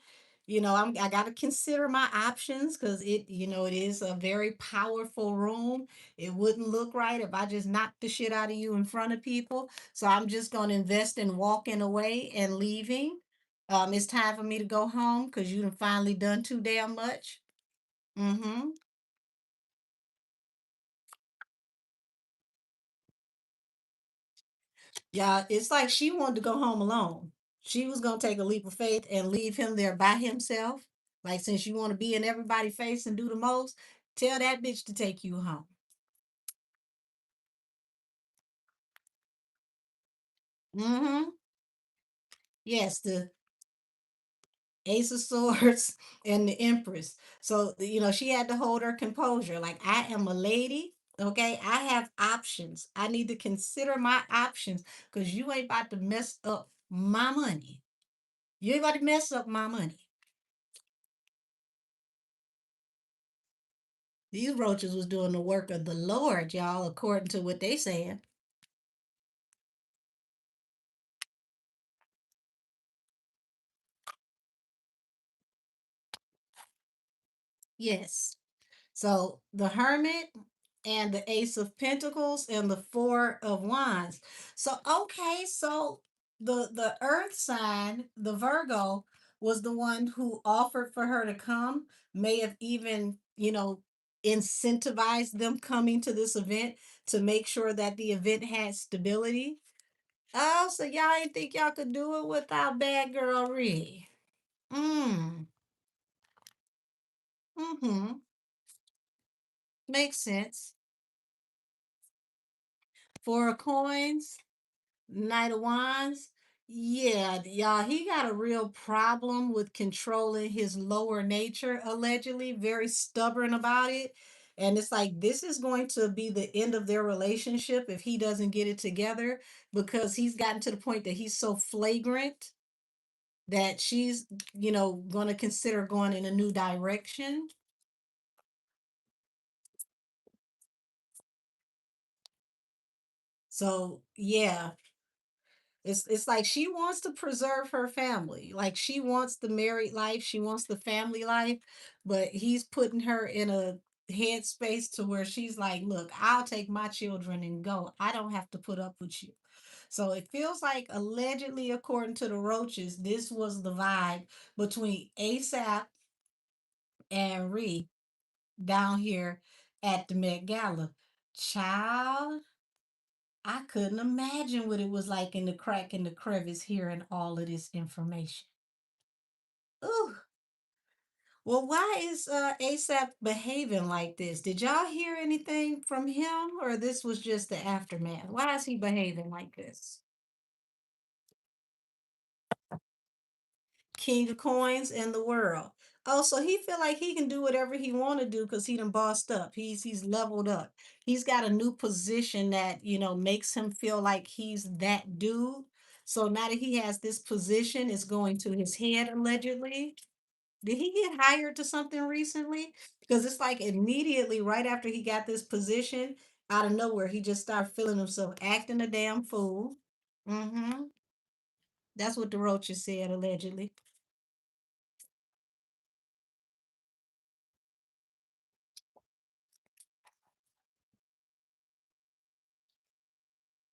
I got to consider my options because it is a very powerful room. It wouldn't look right if I just knocked the shit out of you in front of people. So I'm just going to invest in walking away and leaving. It's time for me to go home because you done finally done too damn much. Mm-hmm. Yeah, it's like she wanted to go home alone. She was gonna take a leap of faith and leave him there by himself. Like, since you want to be in everybody's face and do the most, tell that bitch to take you home. Mm-hmm. Yes, the Ace of Swords and the Empress. So, she had to hold her composure. Like, I am a lady. Okay, I have options. I need to consider my options because you ain't about to mess up my money. You ain't about to mess up my money. These roaches was doing the work of the Lord, y'all, according to what they saying. Yes. So the Hermit and the Ace of Pentacles and the Four of Wands. So okay, so the Earth sign, the Virgo, was the one who offered for her to come. May have even, incentivized them coming to this event to make sure that the event had stability. Oh, so y'all ain't think y'all could do it without bad girl Ree. Mm. Mm-hmm. Makes sense. Four of coins, Knight of Wands. Yeah, y'all, he got a real problem with controlling his lower nature, allegedly, very stubborn about it. And it's like this is going to be the end of their relationship if he doesn't get it together because he's gotten to the point that he's so flagrant that she's, going to consider going in a new direction. So, yeah, it's like she wants to preserve her family. Like she wants the married life, she wants the family life, but he's putting her in a headspace to where she's like, "Look, I'll take my children and go. I don't have to put up with you." So it feels like allegedly, according to the roaches, this was the vibe between ASAP and Ree down here at the Met Gala. Child, I couldn't imagine what it was like in the crack in the crevice hearing all of this information. Ooh. Well, why is ASAP behaving like this? Did y'all hear anything from him or this was just the aftermath? Why is he behaving like this? King of coins in the world. Oh, so he feel like he can do whatever he want to do because he done bossed up. He's leveled up. He's got a new position that, makes him feel like he's that dude. So now that he has this position, it's going to his head allegedly. Did he get hired to something recently? Because it's like immediately right after he got this position, out of nowhere, he just started feeling himself acting a damn fool. Mm-hmm. That's what the Roaches said allegedly.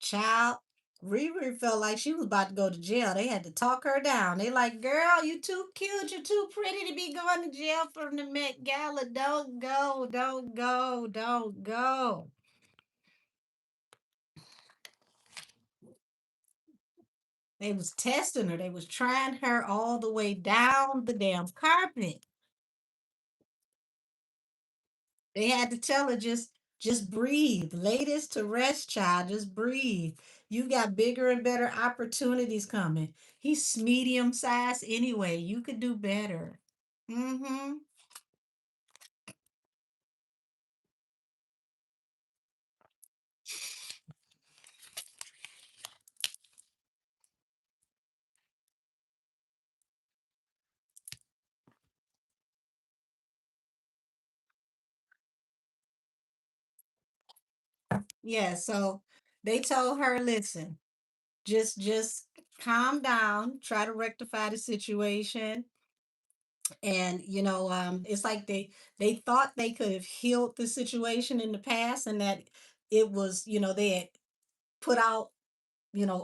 Child, Riri felt like she was about to go to jail. They had to talk her down. They like, girl, you too cute, you too pretty to be going to jail from the Met Gala. Don't go, don't go, don't go. They was testing her. They was trying her all the way down the damn carpet. They had to tell her just breathe. Lay this to rest, child. Just breathe. You got bigger and better opportunities coming. He's medium size anyway. You could do better. Mm-hmm. Yeah, so they told her, listen, just calm down, try to rectify the situation. And it's like they thought they could have healed the situation in the past and that it was, they had put out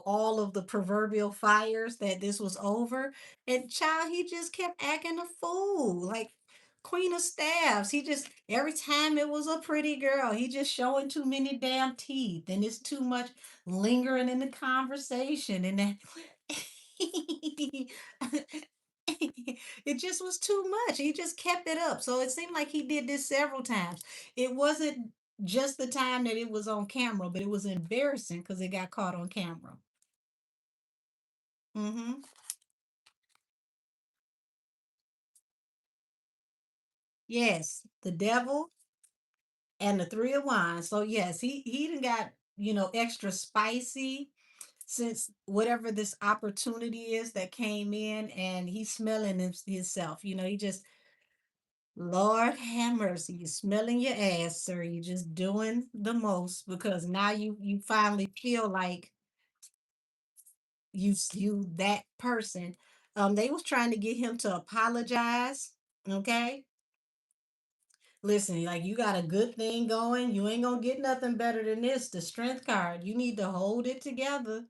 all of the proverbial fires that this was over. And child, he just kept acting a fool, like Queen of Staffs. He just, every time it was a pretty girl, he just showing too many damn teeth. And it's too much lingering in the conversation. And that it just was too much. He just kept it up. So it seemed like he did this several times. It wasn't just the time that it was on camera, but it was embarrassing because it got caught on camera. Mm-hmm. Yes, the devil and the three of wands. So yes, he done got extra spicy since whatever this opportunity is that came in, and he's smelling himself. He just, Lord have mercy, you smelling your ass, sir. You just doing the most because now you finally feel like you that person. They was trying to get him to apologize. Okay. Listen, like you got a good thing going. You ain't gonna get nothing better than this. The strength card. You need to hold it together.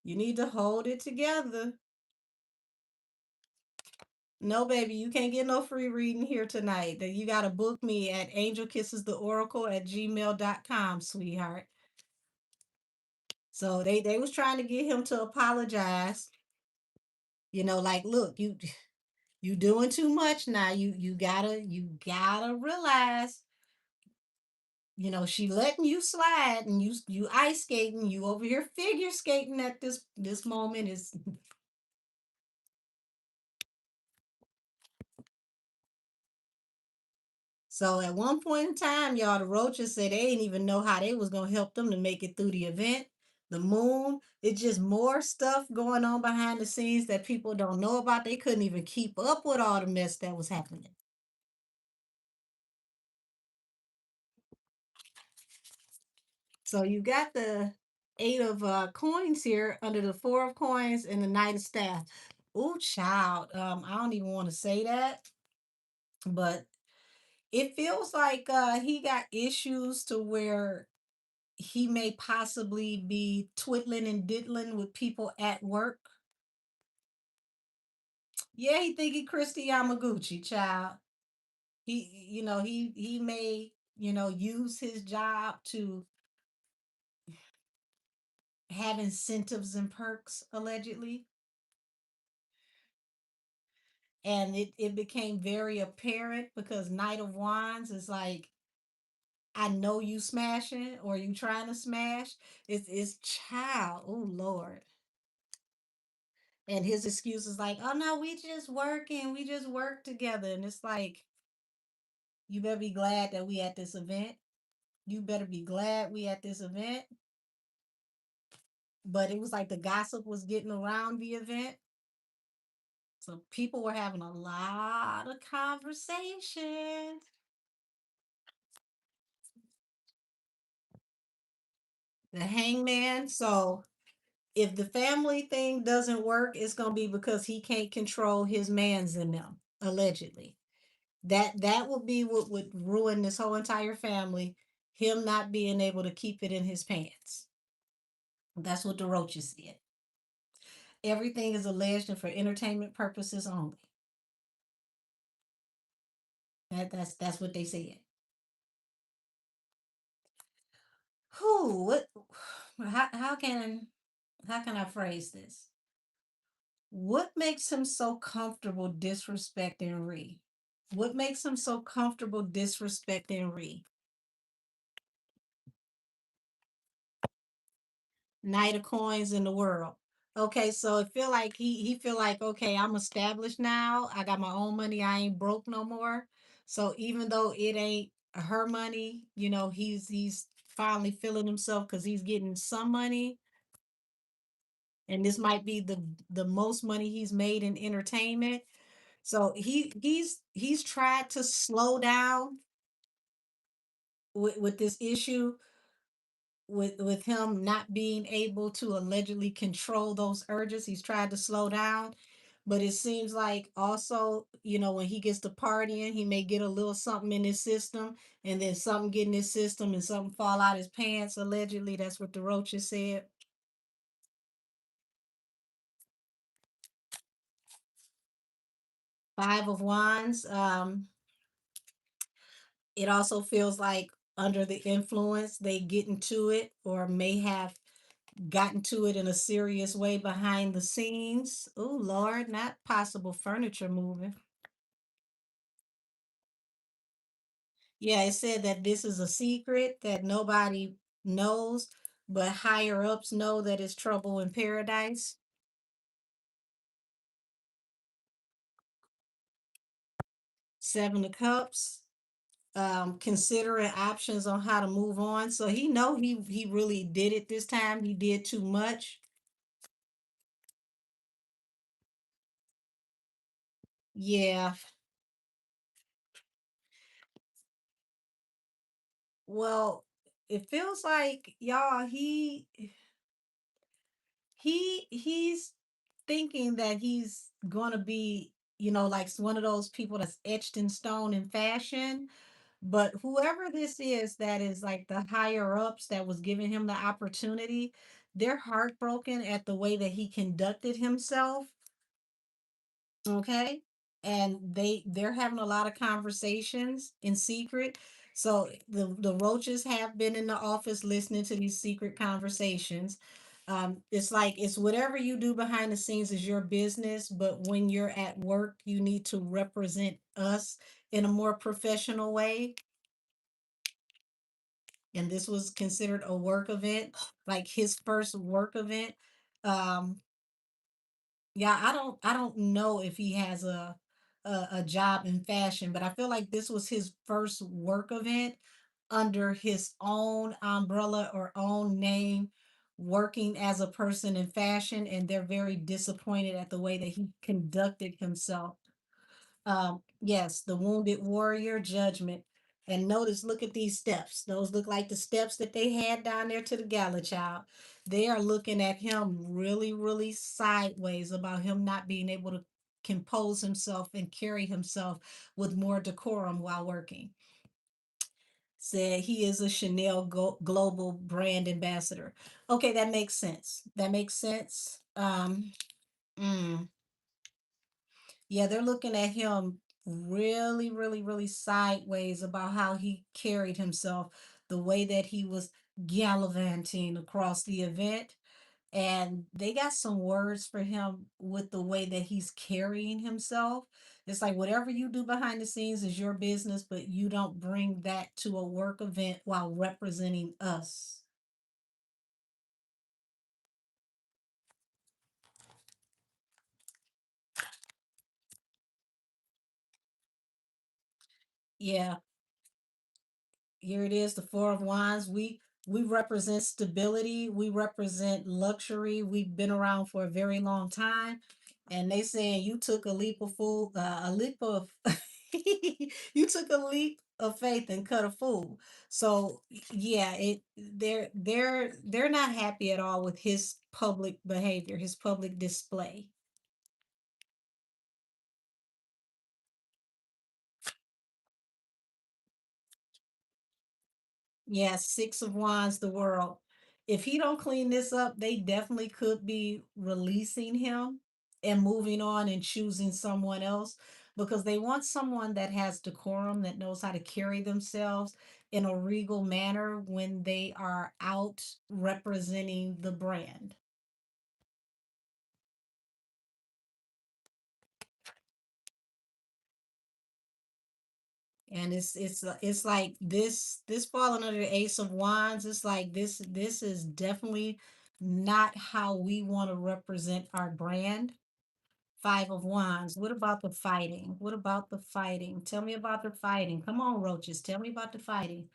You need to hold it together. No, baby, you can't get no free reading here tonight. That you gotta book me at angelkissestheoracle@gmail.com, sweetheart. So they was trying to get him to apologize. Like, look, you doing too much now. You gotta realize, she letting you slide, and you ice skating, you over here figure skating at this moment is. So at one point in time, y'all, the Roaches said they didn't even know how they was gonna help them to make it through the event. The moon, it's just more stuff going on behind the scenes that people don't know about. They couldn't even keep up with all the mess that was happening. So you got the eight of coins here under the four of coins and the knight of staff. Oh, child. I don't even want to say that, but it feels like he got issues to where he may possibly be twiddling and diddling with people at work. Yeah, he think he Christy Yamaguchi, child. He may, use his job to have incentives and perks, allegedly. And it became very apparent because Knight of Wands is like, I know you smashing or you trying to smash. It's child. Oh Lord. And his excuse is like, oh no, we just working, we just work together. And it's like, you better be glad that we at this event. You better be glad we at this event. But it was like the gossip was getting around the event. So people were having a lot of conversations. The hangman. So if the family thing doesn't work, it's gonna be because he can't control his mans in them, allegedly. That would be what would ruin this whole entire family, him not being able to keep it in his pants. That's what the roaches said. Everything is alleged and for entertainment purposes only. That's what they said. Who what how can I phrase this? What makes him so comfortable disrespecting Ree? What makes him so comfortable disrespecting Ree? Knight of coins in the world. Okay, so it feel like he feel like, okay, I'm established now. I got my own money. I ain't broke no more. So even though it ain't her money, he's finally feeling himself because he's getting some money, and this might be the most money he's made in entertainment. So he's tried to slow down with this issue with him not being able to allegedly control those urges. He's tried to slow down, but it seems like also, when he gets to partying, he may get a little something in his system, and then something get in his system and something fall out his pants. Allegedly, that's what the roaches said. Five of Wands. It also feels like under the influence, they get into it or may have gotten to it in a serious way behind the scenes. Oh Lord, not possible furniture moving. Yeah, it said that this is a secret that nobody knows, but higher ups know that it's trouble in paradise. Seven of Cups. Considering options on how to move on. So he know he really did it this time. He did too much. Yeah. Well, it feels like y'all he's thinking that he's gonna be, like one of those people that's etched in stone in fashion. But whoever this is that is like the higher ups that was giving him the opportunity, they're heartbroken at the way that he conducted himself. Okay. And they're having a lot of conversations in secret. So the roaches have been in the office listening to these secret conversations. It's like it's whatever you do behind the scenes is your business, but when you're at work, you need to represent us in a more professional way. And this was considered a work event, like his first work event. Um, Yeah, I don't know if he has a job in fashion, but I feel like this was his first work event under his own umbrella or own name, working as a person in fashion, and they're very disappointed at the way that he conducted himself. Yes, the wounded warrior judgment. And notice, look at these steps. Those look like the steps that they had down there to the gala child. They are looking at him really, really sideways about him not being able to compose himself and carry himself with more decorum while working. Said he is a Chanel global brand ambassador. Okay, that makes sense. That makes sense. Mm, yeah, they're looking at him really, really, really sideways about how he carried himself, the way that he was gallivanting across the event. And they got some words for him with the way that he's carrying himself. It's like whatever you do behind the scenes is your business, but you don't bring that to a work event while representing us. Yeah, here it is, the Four of Wands. We represent stability, we represent luxury. We've been around for a very long time. And they saying you took a leap of fool, a leap of you took a leap of faith and cut a fool. So yeah, they're not happy at all with his public behavior, his public display. Yeah, Six of Wands, the world. If he don't clean this up, they definitely could be releasing him and moving on and choosing someone else, because they want someone that has decorum, that knows how to carry themselves in a regal manner when they are out representing the brand. And it's like this falling under the Ace of Wands. It's like this is definitely not how we want to represent our brand. Five of Wands. What about the fighting? What about the fighting? Tell me about the fighting. Come on, roaches. Tell me about the fighting.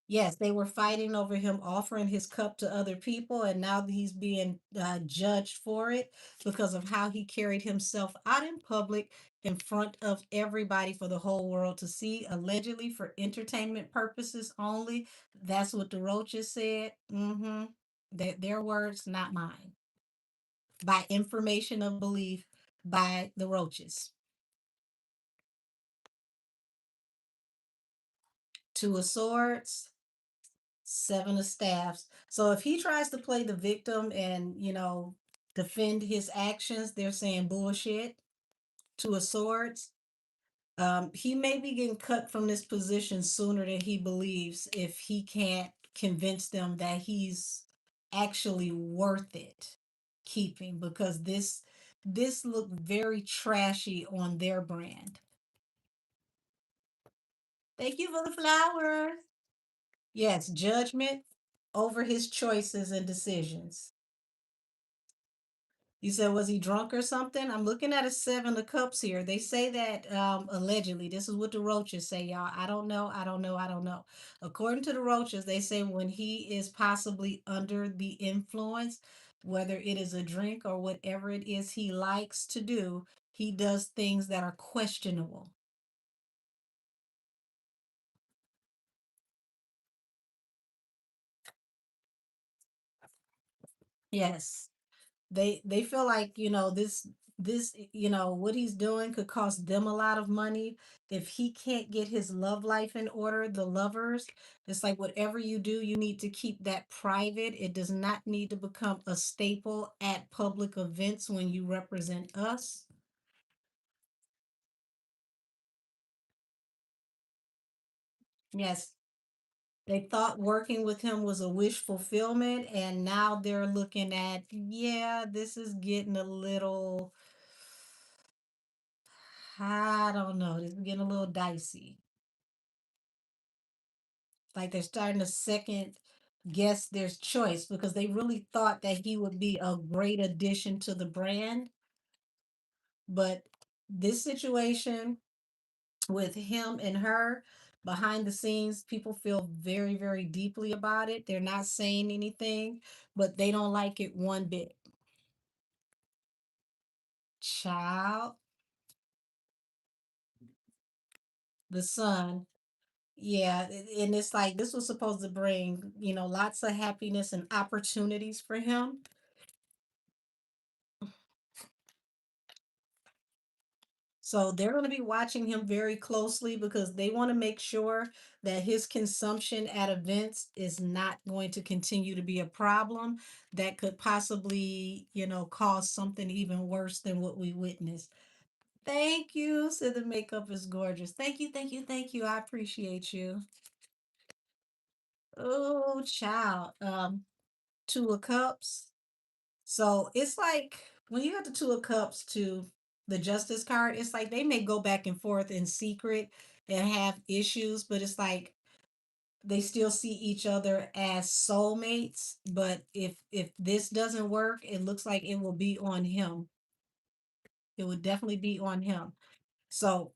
Yes, they were fighting over him offering his cup to other people, and now he's being judged for it because of how he carried himself out in public in front of everybody for the whole world to see, allegedly for entertainment purposes only. That's what the roaches said. Mm-hmm. Their words, not mine. By information of belief by the roaches. Two of Swords, Seven of Staffs. So if he tries to play the victim and, defend his actions, they're saying bullshit. Two of Swords. He may be getting cut from this position sooner than he believes if he can't convince them that he's actually worth it keeping, because this looked very trashy on their brand. Thank you for the flower. Yes, judgment over his choices and decisions. You said, was he drunk or something? I'm looking at a seven of cups here. They say that allegedly, this is what the roaches say, y'all. I don't know. I don't know. I don't know. According to the roaches, they say when he is possibly under the influence, whether it is a drink or whatever it is he likes to do, he does things that are questionable. Yes. They feel like, what he's doing could cost them a lot of money if he can't get his love life in order. The lovers, it's like whatever you do, you need to keep that private. It does not need to become a staple at public events when you represent us. Yes, they thought working with him was a wish fulfillment, and now they're looking at, yeah, this is getting a little, I don't know, this is getting a little dicey. Like they're starting to second guess their choice because they really thought that he would be a great addition to the brand. But this situation with him and her behind the scenes, people feel very, very deeply about it. They're not saying anything, but they don't like it one bit. Child, the son. Yeah, and it's like this was supposed to bring, lots of happiness and opportunities for him. So they're going to be watching him very closely because they want to make sure that his consumption at events is not going to continue to be a problem that could possibly, cause something even worse than what we witnessed. Thank you. Said the makeup is gorgeous. Thank you, thank you, thank you. I appreciate you. Oh, child. Two of Cups. So it's like when you got the Two of Cups to the Justice card, it's like they may go back and forth in secret and have issues, but it's like they still see each other as soulmates. But if this doesn't work, it looks like it will be on him. It would definitely be on him. So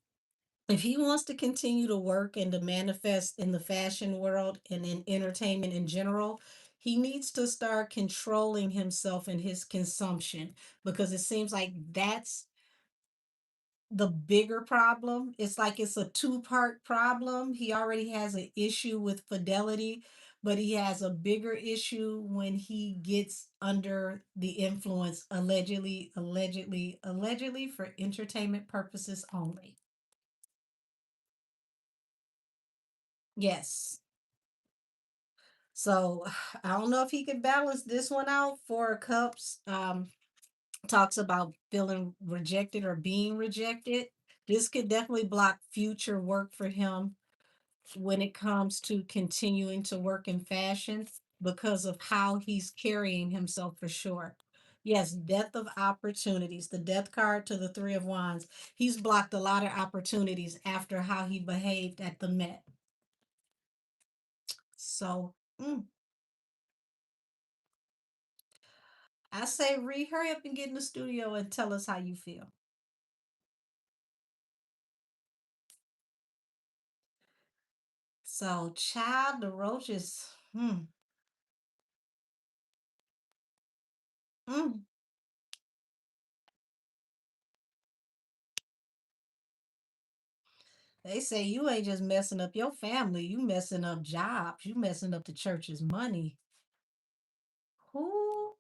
If he wants to continue to work and to manifest in the fashion world and in entertainment in general, he needs to start controlling himself and his consumption, because it seems like that's the bigger problem. It's like it's a two-part problem. He already has an issue with fidelity, but he has a bigger issue when he gets under the influence, allegedly for entertainment purposes only. Yes. So I don't know if he could balance this one out. Four of Cups talks about feeling rejected or being rejected. This could definitely block future work for him when it comes to continuing to work in fashion, because of how he's carrying himself for sure. Yes, death of opportunities, the death card to the Three of Wands. He's blocked a lot of opportunities after how he behaved at the Met. So I say, Ree, hurry up and get in the studio and tell us how you feel. So, child, the roaches. Mm. They say you ain't just messing up your family, you messing up jobs, you messing up the church's money. Who,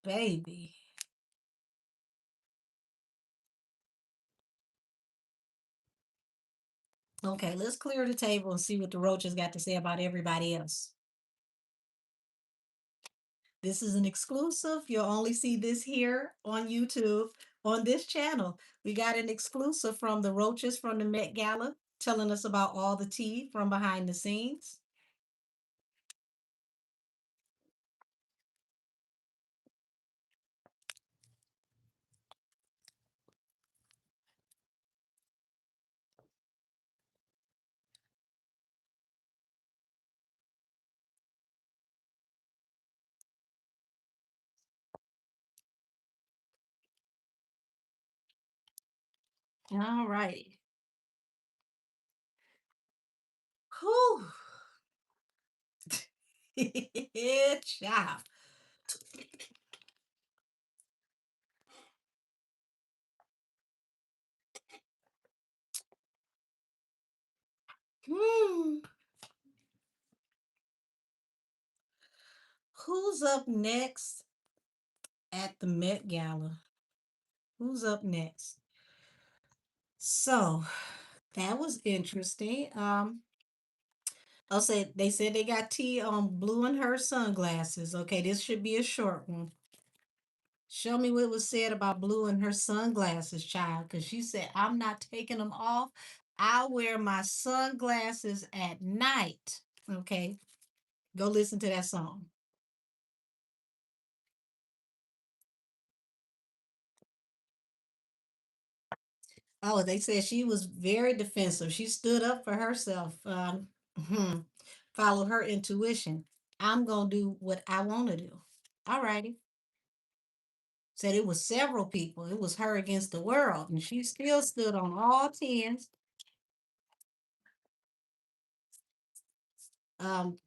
baby? Okay, let's clear the table and see what the roaches got to say about everybody else. This is an exclusive. You'll only see this here on YouTube on this channel. We got an exclusive from the roaches from the Met Gala telling us about all the tea from behind the scenes. All righty. Whew. Child. Hmm. Who's up next at the Met Gala? Who's up next? So that was interesting. I'll say they said they got tea on Blue and her sunglasses. Okay, this should be a short one. Show me what was said about Blue and her sunglasses, child, because she said, I'm not taking them off. I wear my sunglasses at night. Okay, go listen to that song. Oh, they said she was very defensive. She stood up for herself. Followed her intuition. I'm gonna do what I want to do. All righty. Said it was several people. It was her against the world, and she still stood on all tens. Um,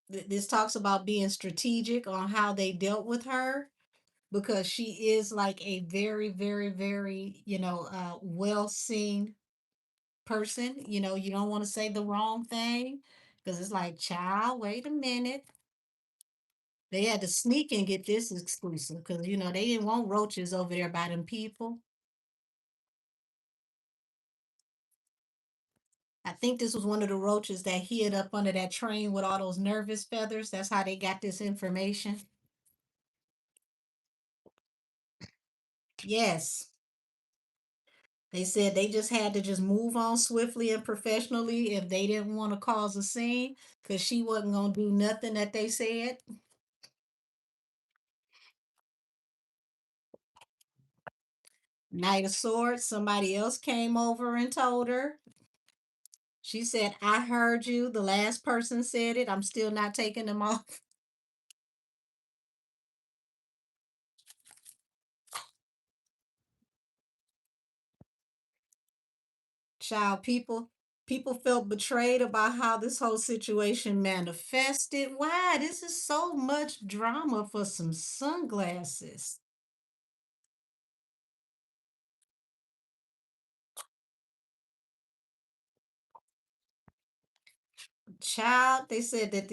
this talks about being strategic on how they dealt with her, because she is like a very, very, very, well seen person. You don't want to say the wrong thing, because it's like, child, wait a minute. They had to sneak and get this exclusive because they didn't want roaches over there by them people. I think this was one of the roaches that hid up under that train with all those nervous feathers. That's how they got this information. Yes. They said they just had to just move on swiftly and professionally if they didn't want to cause a scene, because she wasn't going to do nothing that they said. Knight of Swords, somebody else came over and told her. She said, I heard you. The last person said it. I'm still not taking them off. Child, people felt betrayed about how this whole situation manifested. Why? This is so much drama for some sunglasses. Child, they said that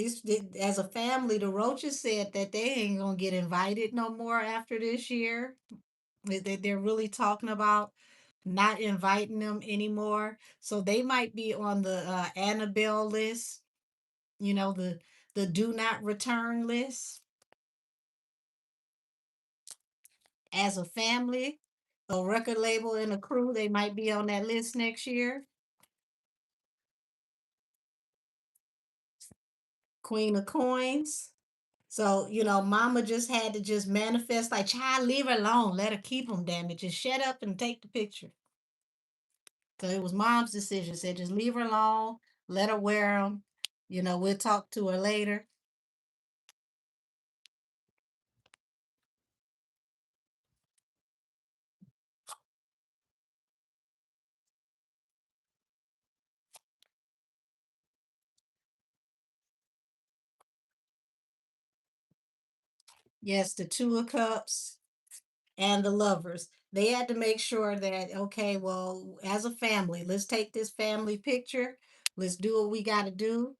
as a family, the Roaches said that they ain't gonna get invited no more after this year. They're really talking about not inviting them anymore. So they might be on the Annabelle list, the do not return list. As a family, a record label and a crew, they might be on that list next year. Queen of Coins. So, mama just had to just manifest like, child, leave her alone. Let her keep them, damn it. Just shut up and take the picture. Because it was mom's decision. Said, just leave her alone. Let her wear them. We'll talk to her later. Yes, the Two of Cups and the Lovers. They had to make sure that, okay, well, as a family, let's take this family picture. Let's do what we got to do.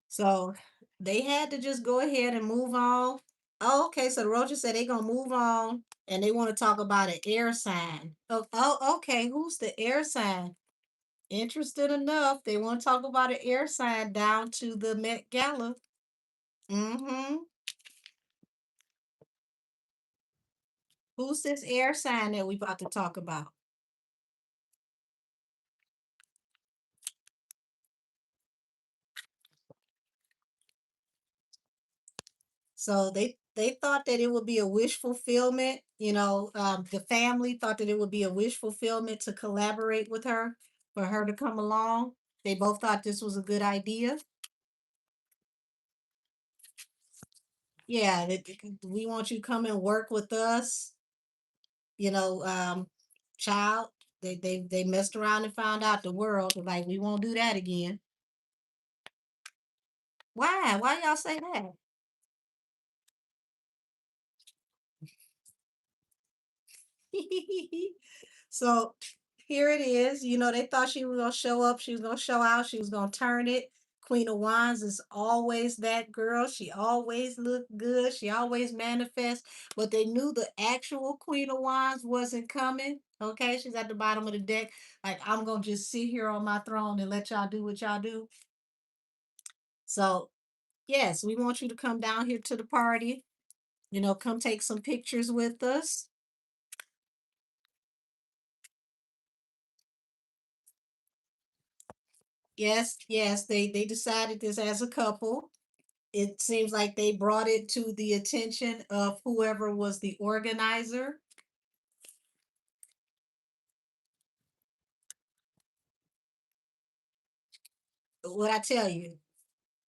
So they had to just go ahead and move on. Oh, okay. So the Roaches said they're gonna move on and they want to talk about an air sign. Oh, okay. Who's the air sign? Interested enough. They want to talk about an air sign down to the Met Gala. Mm-hmm. Who's this air sign that we about to talk about? So they thought that it would be a wish fulfillment. The family thought that it would be a wish fulfillment to collaborate with her for her to come along. They both thought this was a good idea. Yeah, we want you to come and work with us. You know, um, child. They messed around and found out the world. Like we won't do that again. Why? Why y'all say that? So here it is. They thought she was gonna show up, she was gonna show out, she was gonna turn it. Queen of Wands is always that girl. She always looked good. She always manifests. But they knew the actual Queen of Wands wasn't coming. Okay, she's at the bottom of the deck. Like, I'm gonna just sit here on my throne and let y'all do what y'all do. So, yes, we want you to come down here to the party. Come take some pictures with us. Yes, yes, they decided this as a couple. It seems like they brought it to the attention of whoever was the organizer. What I tell you,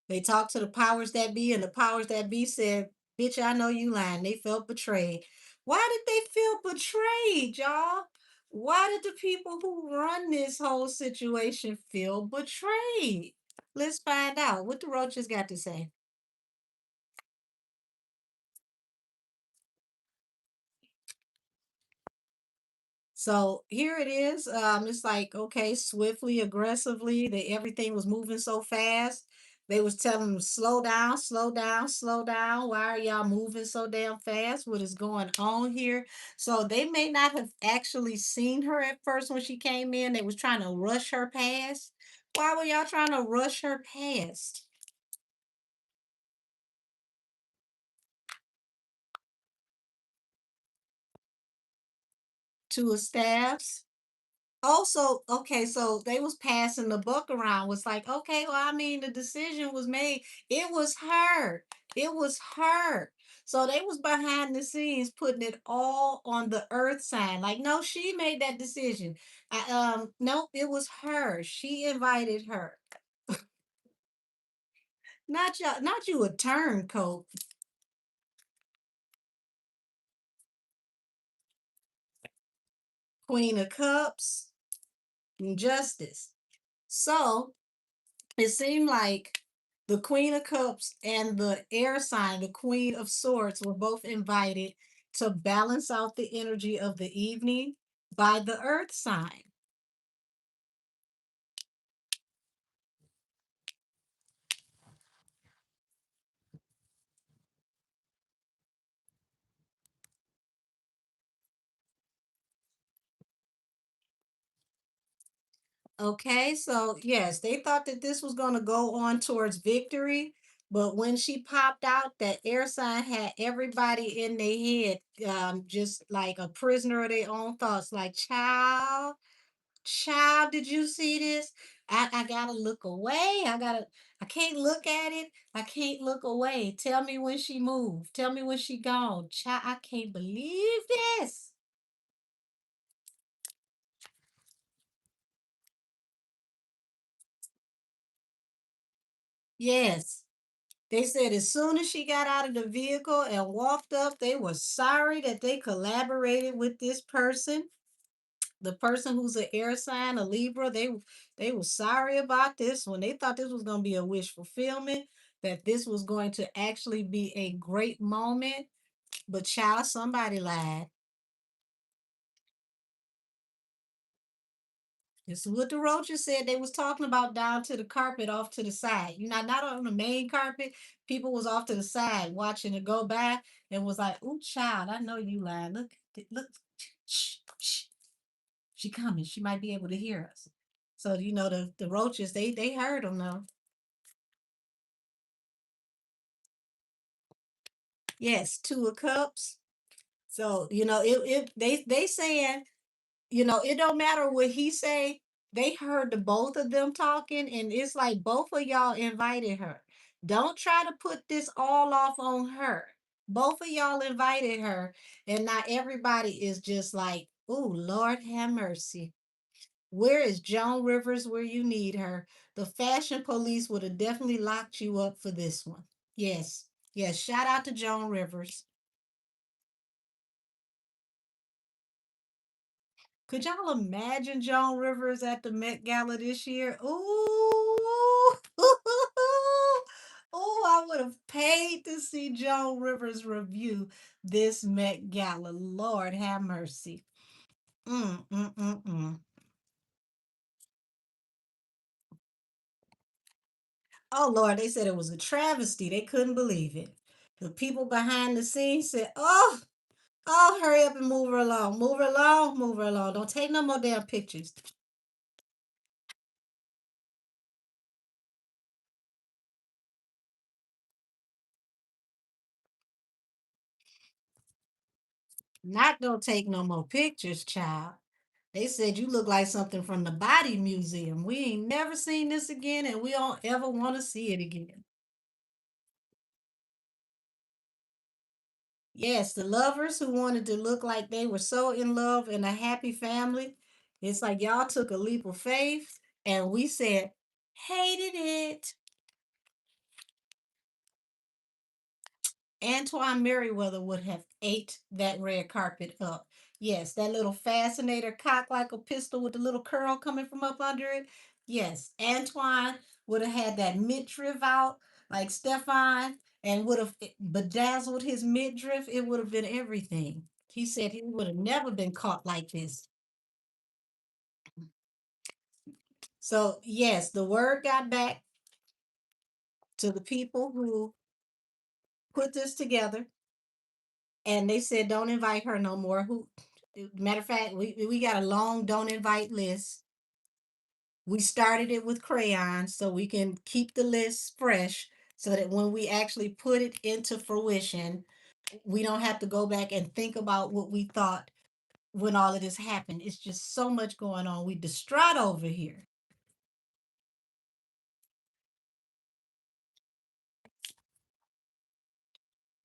they talked to the powers that be, and the powers that be said, "Bitch, I know you lying." They felt betrayed. Why did they feel betrayed, y'all? Why did the people who run this whole situation feel betrayed? Let's find out what the Roaches got to say. So here it is. It's like, okay, swiftly, aggressively, everything was moving so fast. They was telling them, slow down, slow down, slow down. Why are y'all moving so damn fast? What is going on here? So they may not have actually seen her at first when she came in. They was trying to rush her past. Why were y'all trying to rush her past? To a staffs? Also, okay, so they was passing the buck around. Was like, okay, well, I mean, the decision was made. It was her. It was her. So they was behind the scenes putting it all on the earth sign. Like, no, she made that decision. Nope, it was her. She invited her. Not you, not you a turncoat. Queen of Cups, and Justice. So it seemed like the Queen of Cups and the air sign, the Queen of Swords, were both invited to balance out the energy of the evening by the earth sign. Okay, so yes, they thought that this was going to go on towards victory, but when she popped out, that air sign had everybody in their head, just like a prisoner of their own thoughts. Like, child, child, did you see this? I gotta look away. I can't look at it. I can't look away. Tell me when she moved. Tell me when she gone. Child, I can't believe this. Yes. They said as soon as she got out of the vehicle and walked up, they were sorry that they collaborated with this person. The person who's an air sign, a Libra, they were sorry about this when they thought this was going to be a wish fulfillment, that this was going to actually be a great moment. But child, somebody lied. This is what the roaches said they was talking about down to the carpet off to the side. You know, not on the main carpet. People was off to the side watching it go by and was like, "Ooh, child, I know you lying. Look, look, shh, shh. She coming. She might be able to hear us." So you know the roaches they heard them though. Yes, two of cups. So you know it they saying, you know, it don't matter what he say. They heard the both of them talking, and it's like both of y'all invited her. Don't try to put this all off on her. Both of y'all invited her, and not everybody is just like, "Oh, Lord have mercy. Where is Joan Rivers where you need her?" The fashion police would have definitely locked you up for this one. Yes. Yes. Shout out to Joan Rivers. Could y'all imagine Joan Rivers at the Met Gala this year? Ooh, oh, I would have paid to see Joan Rivers review this Met Gala. Lord have mercy. Mm, mm, mm, mm. Oh, Lord, they said it was a travesty. They couldn't believe it. The people behind the scenes said, "Oh, oh, hurry up and move her along. Move her along, move her along. Don't take no more damn pictures." Not don't take no more pictures, child. They said you look like something from the Body Museum. We ain't never seen this again, and we don't ever want to see it again. Yes, the lovers who wanted to look like they were so in love and a happy family. It's like y'all took a leap of faith, and we said, hated it. Antoine Merriweather would have ate that red carpet up. Yes, that little fascinator cocked like a pistol with the little curl coming from up under it. Yes, Antoine would have had that midriff out like Stefan and would have bedazzled his midriff. It would have been everything. He said he would have never been caught like this. So, yes, the word got back to the people who put this together, and they said don't invite her no more. Who, matter of fact, we got a long don't invite list. We started it with crayons so we can keep the list fresh, so that when we actually put it into fruition, we don't have to go back and think about what we thought when all of this happened. It's just so much going on. We distraught over here.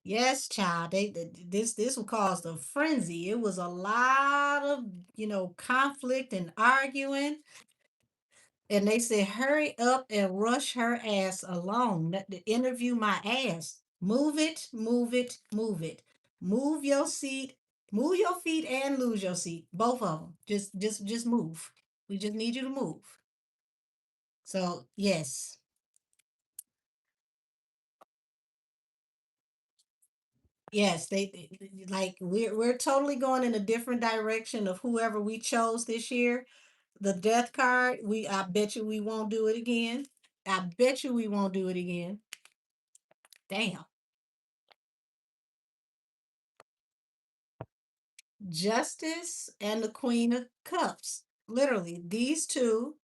Yes, child. This caused a frenzy. It was a lot of conflict and arguing. And they said, hurry up and rush her ass along. To interview my ass. Move it, move it, move it. Move your seat Move your feet and lose your seat. Both of them. Just move. We just need you to move. So yes. Yes, like we're totally going in a different direction of whoever we chose this year. The death card, I bet you we won't do it again. I bet you we won't do it again. Damn. Justice and the Queen of Cups. Literally, these two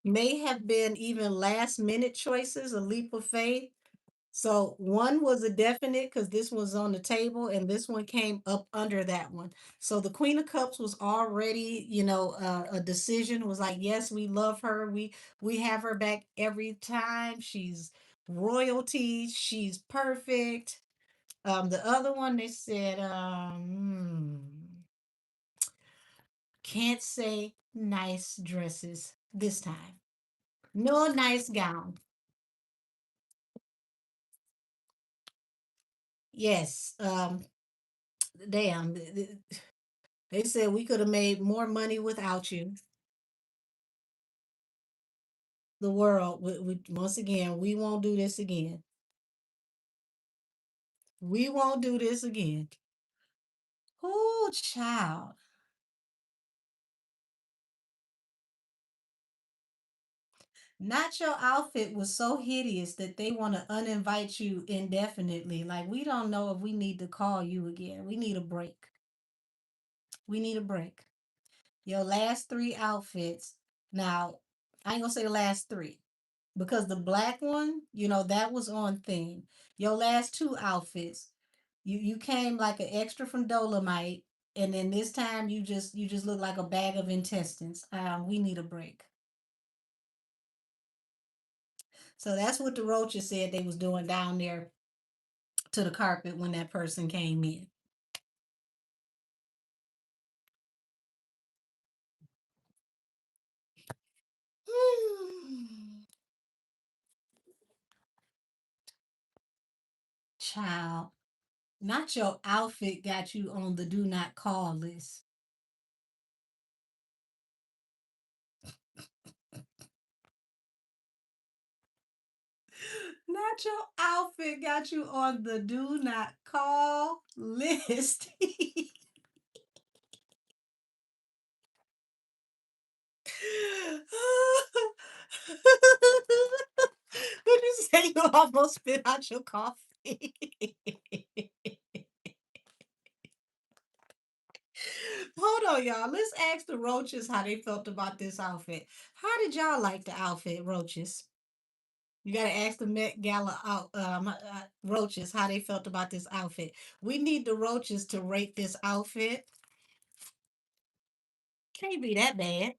may have been even last minute choices, a leap of faith. So one was a definite because this was on the table, and this one came up under that one. So the Queen of Cups was already, a decision. Was like, yes, we love her. We have her back every time. She's royalty. She's perfect. The other one they said, can't say nice dresses this time. No nice gown. Yes. Damn. They said we could have made more money without you. The world, once again, we won't do this again. We won't do this again. Oh, child. Not your outfit was so hideous that they want to uninvite you indefinitely. Like, we don't know if we need to call you again. We need a break. We need a break. Your last three outfits. Now, I ain't gonna say the last three because the black one, that was on theme. Your last two outfits, you came like an extra from Dolomite, and then this time you just look like a bag of intestines. We need a break. So that's what the roaches said they was doing down there to the carpet when that person came in. Child, not your outfit got you on the do not call list. Not your outfit got you on the do not call list. Would you say you almost spit out your coffee? Hold on, y'all. Let's ask the roaches how they felt about this outfit. How did y'all like the outfit, roaches? You gotta ask the Met Gala roaches how they felt about this outfit. We need the roaches to rate this outfit. Can't be that bad.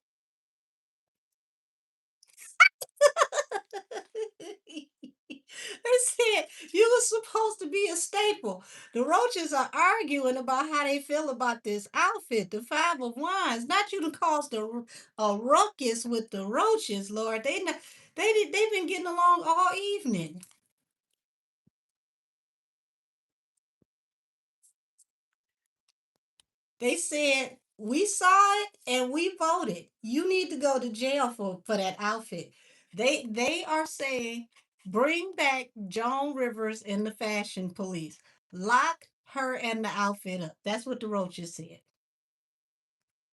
They said you were supposed to be a staple. The roaches are arguing about how they feel about this outfit, the Five of Wands. Not you to cause a ruckus with the roaches, Lord. They've been getting along all evening. They said we saw it and we voted. You need to go to jail for that outfit. They are saying bring back Joan Rivers and the fashion police. Lock her and the outfit up. That's what the roaches said.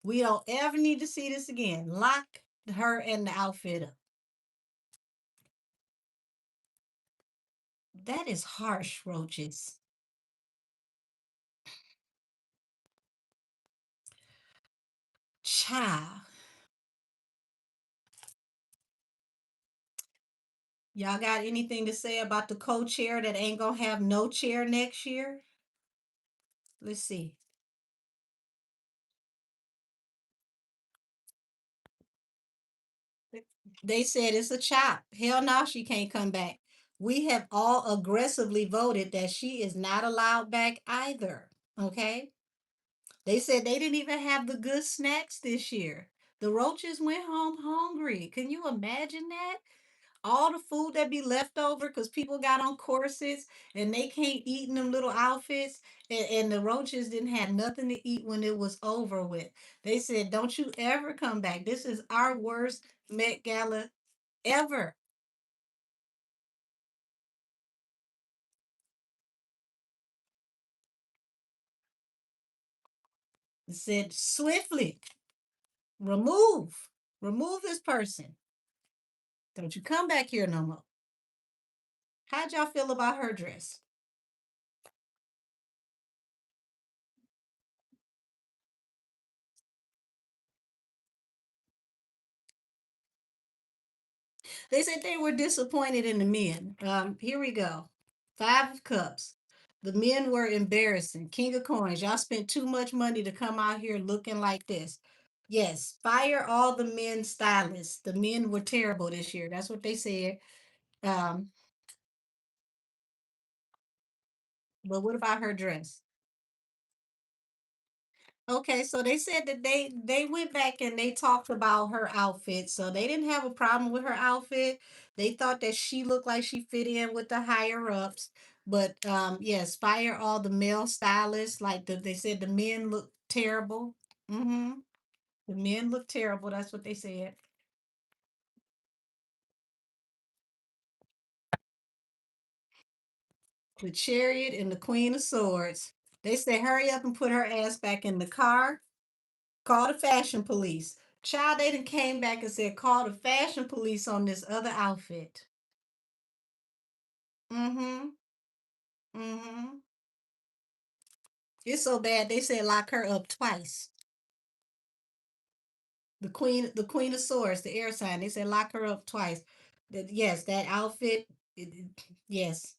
We don't ever need to see this again. Lock her and the outfit up. That is harsh, roaches. Child. Y'all got anything to say about the co-chair that ain't gonna have no chair next year? Let's see. They said it's a chop. Hell no, she can't come back. We have all aggressively voted that she is not allowed back either. Okay. They said they didn't even have the good snacks this year. The roaches went home hungry. Can you imagine that? all the food that be left over because people got on corsets and they can't eat in them little outfits, and the roaches didn't have nothing to eat when it was over with. They said, "Don't you ever come back. This is our worst Met Gala ever." It said, "Swiftly remove, remove this person. Don't you come back here no more." How'd y'all feel about her dress? They said they were disappointed in the men. Here we go. Five of Cups. The men were embarrassing. King of Coins. Y'all spent too much money to come out here looking like this. Yes, fire all the men stylists. The men were terrible this year. That's what they said. Um, but what about her dress? Okay, so they said that they went back and they talked about her outfit. So they didn't have a problem with her outfit. They thought that she looked like she fit in with the higher ups. But yes, fire all the male stylists. Like they said the men look terrible. Mm-hmm. The men look terrible. That's what they said. The chariot and the queen of swords. They said hurry up and put her ass back in the car. Call the fashion police. Child, they done came back and said, call the fashion police on this other outfit. Mm-hmm. Mm-hmm. It's so bad they said lock her up twice. The queen of swords, the air sign, they said lock her up twice. That yes, that outfit, yes.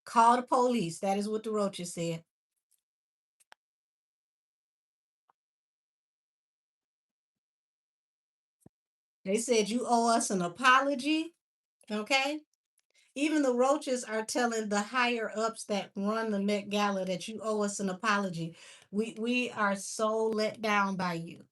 Call the police. That is what the roaches said. They said you owe us an apology. Okay. Even the roaches are telling the higher ups that run the Met Gala that you owe us an apology. We are so let down by you.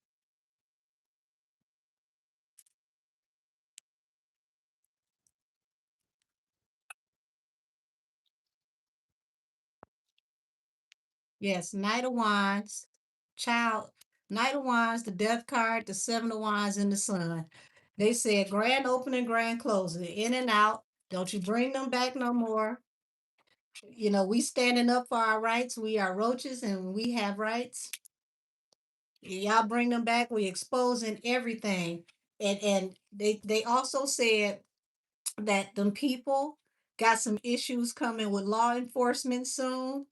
Yes, Knight of Wands, child, Knight of Wands, the Death card, the Seven of Wands, and the Sun. They said grand opening, grand closing, in and out. Don't you bring them back no more. We standing up for our rights. We are roaches and we have rights. Y'all bring them back. We exposing everything. And they also said that them people got some issues coming with law enforcement soon,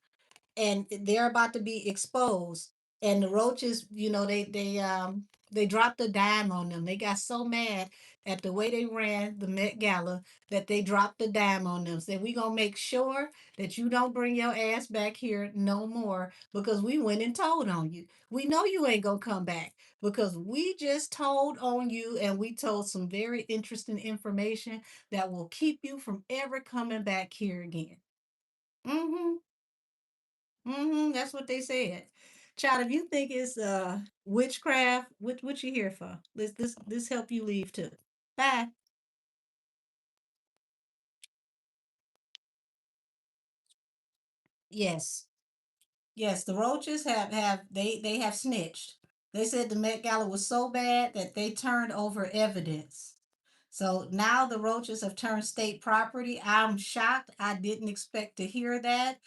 and they're about to be exposed. And the roaches, they dropped a dime on them. They got so mad at the way they ran the Met Gala that they dropped a dime on them. Said we gonna make sure that you don't bring your ass back here no more because we went and told on you. We know you ain't gonna come back because we just told on you and we told some very interesting information that will keep you from ever coming back here again. Mm-hmm. Mm-hmm. That's what they said. Child, if you think it's witchcraft, what you here for? This help you leave too. Bye. Yes. Yes, the roaches they have snitched. They said the Met Gala was so bad that they turned over evidence. So now the roaches have turned state property. I'm shocked. I didn't expect to hear that.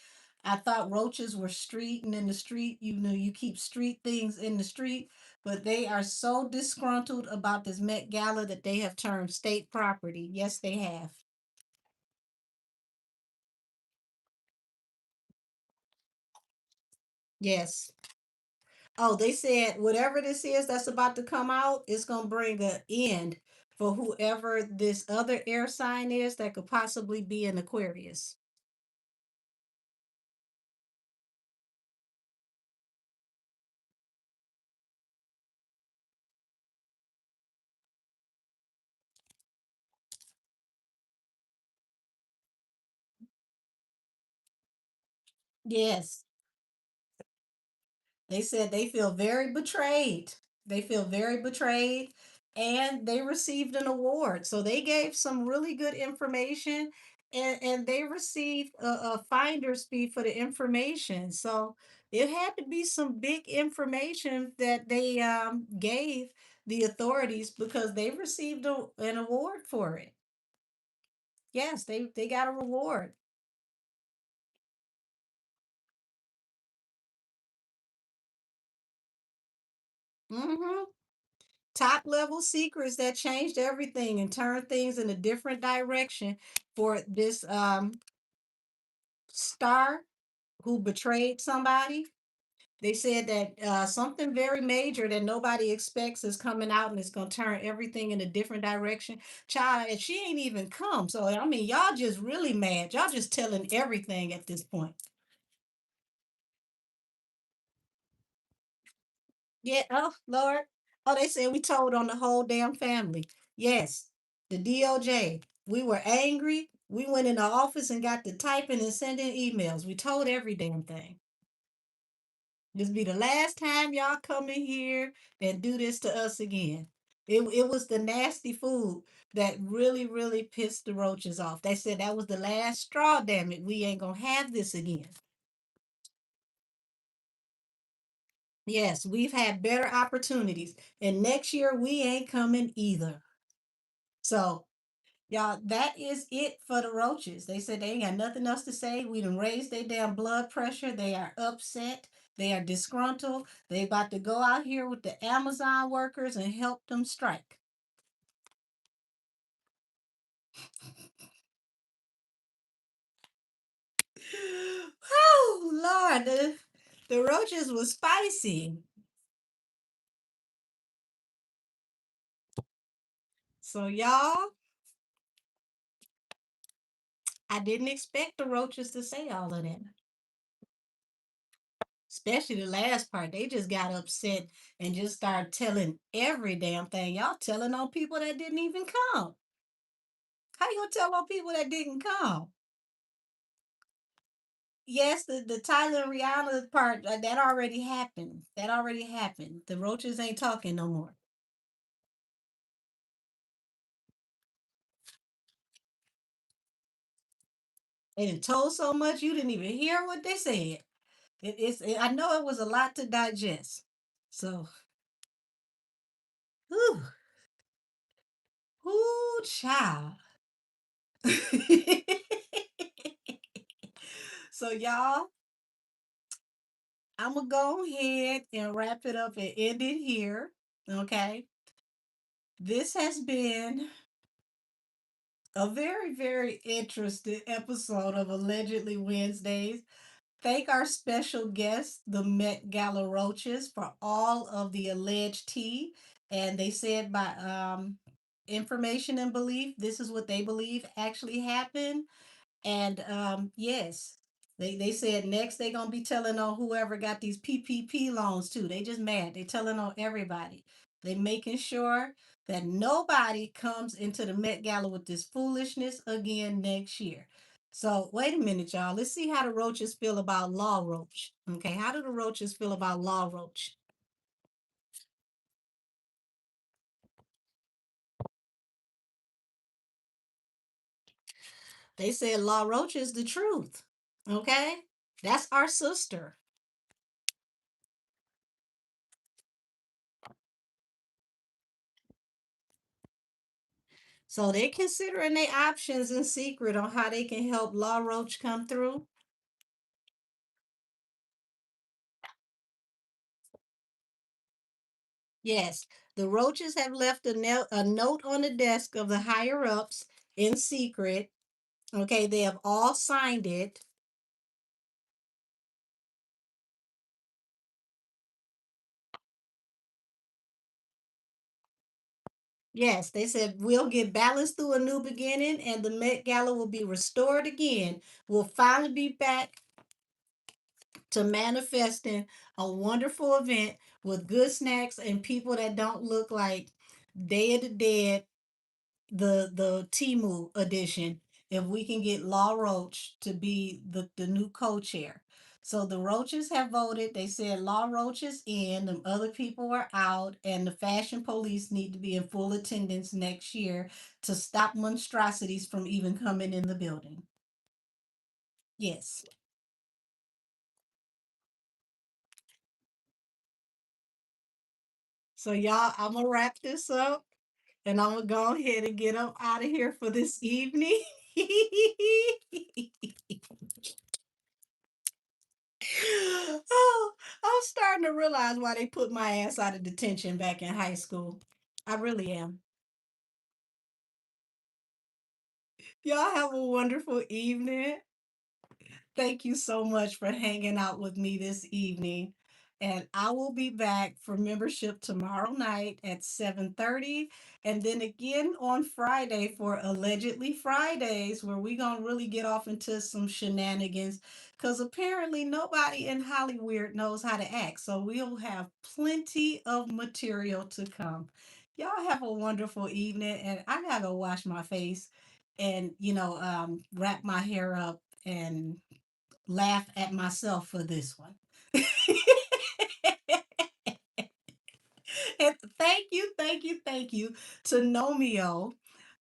I thought roaches were street and in the street, you keep street things in the street, but they are so disgruntled about this Met Gala that they have turned state property. Yes, they have. Yes. Oh, they said whatever this is that's about to come out, it's gonna bring an end for whoever this other air sign is that could possibly be an Aquarius. Yes. They said they feel very betrayed. They feel very betrayed. and they received an award. So they gave some really good information, and they received a finder's fee for the information. So it had to be some big information that they gave the authorities because they received an award for it. Yes, they got a reward. Hmm. Top level secrets that changed everything and turned things in a different direction for this star who betrayed somebody. They said that something very major that nobody expects is coming out and it's going to turn everything in a different direction. Child, and she ain't even come. So, I mean, y'all just really mad. Y'all just telling everything at this point. Yeah. Oh, Lord. Oh, they said we told on the whole damn family. Yes. The DOJ. We were angry. We went in the office and got to typing and sending emails. We told every damn thing. This be the last time y'all come in here and do this to us again. It was the nasty food that really, really pissed the roaches off. They said that was the last straw, damn it. We ain't gonna have this again. Yes, we've had better opportunities. And next year we ain't coming either. So y'all, that is it for the roaches. They said they ain't got nothing else to say. We done raised their damn blood pressure. They are upset. They are disgruntled. They about to go out here with the Amazon workers and help them strike. Oh Lord, the roaches was spicy. So y'all, I didn't expect the roaches to say all of that. Especially the last part. They just got upset and just started telling every damn thing. Y'all telling on people that didn't even come. How you gonna tell on people that didn't come? Yes, the Tyler and Rihanna part that already happened. That already happened. The roaches ain't talking no more. They done told so much you didn't even hear what they said. I know it was a lot to digest. So, whew, whoo, child. So y'all, I'm gonna go ahead and wrap it up and end it here. Okay. This has been a very, very interesting episode of Allegedly Wednesdays. Thank our special guests, the Met Gala Roaches, for all of the alleged tea. And they said by information and belief, this is what they believe actually happened. And yes, they said next they gonna be telling on whoever got these PPP loans too. They just mad. They telling on everybody. They making sure that nobody comes into the Met Gala with this foolishness again next year. So wait a minute, y'all. Let's see how the roaches feel about Law Roach. Okay, how do the roaches feel about Law Roach? They said Law Roach is the truth. Okay, that's our sister. So they're considering their options in secret on how they can help Law Roach come through. Yes, the Roaches have left a note on the desk of the higher ups in secret. Okay, they have all signed it. Yes, they said we'll get balanced through a new beginning and the Met Gala will be restored again. We'll finally be back to manifesting a wonderful event with good snacks and people that don't look like Day of the Dead, the Timu edition. If we can get Law Roach to be the new co-chair. So the Roaches have voted. They said Law Roach is in, the other people are out, and the fashion police need to be in full attendance next year to stop monstrosities from even coming in the building. Yes. So y'all, I'm gonna wrap this up and I'm gonna go ahead and get up out of here for this evening. Oh, I'm starting to realize why they put my ass out of detention back in high school. I really am. Y'all have a wonderful evening. Thank you so much for hanging out with me this evening. And I will be back for membership tomorrow night at 7:30, and then again on Friday for Allegedly Fridays, where we're going to really get off into some shenanigans because apparently nobody in Hollywood knows how to act. So we'll have plenty of material to come. Y'all have a wonderful evening, and I got to wash my face and, wrap my hair up and laugh at myself for this one. And thank you to Nomeo,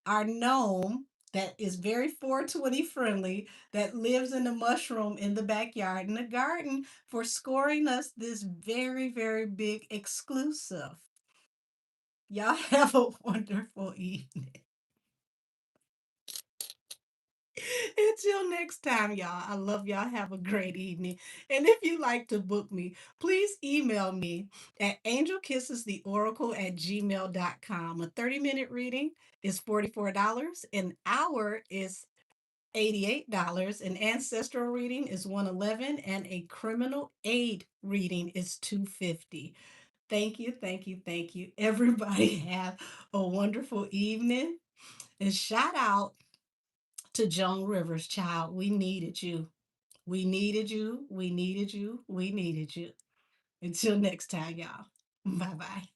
our gnome that is very 420 friendly, that lives in the mushroom in the backyard in the garden, for scoring us this very, very big exclusive. Y'all have a wonderful evening. Until next time, y'all. I love y'all. Have a great evening. And if you like to book me, please email me at angelkissestheoracle@gmail.com. A 30-minute reading is $44. An hour is $88. An ancestral reading is 111, and a criminal aid reading is 250. Thank you, thank you, thank you. Everybody have a wonderful evening. And shout out to Joan Rivers, child. We needed you. We needed you. We needed you. We needed you. Until next time, y'all. Bye bye.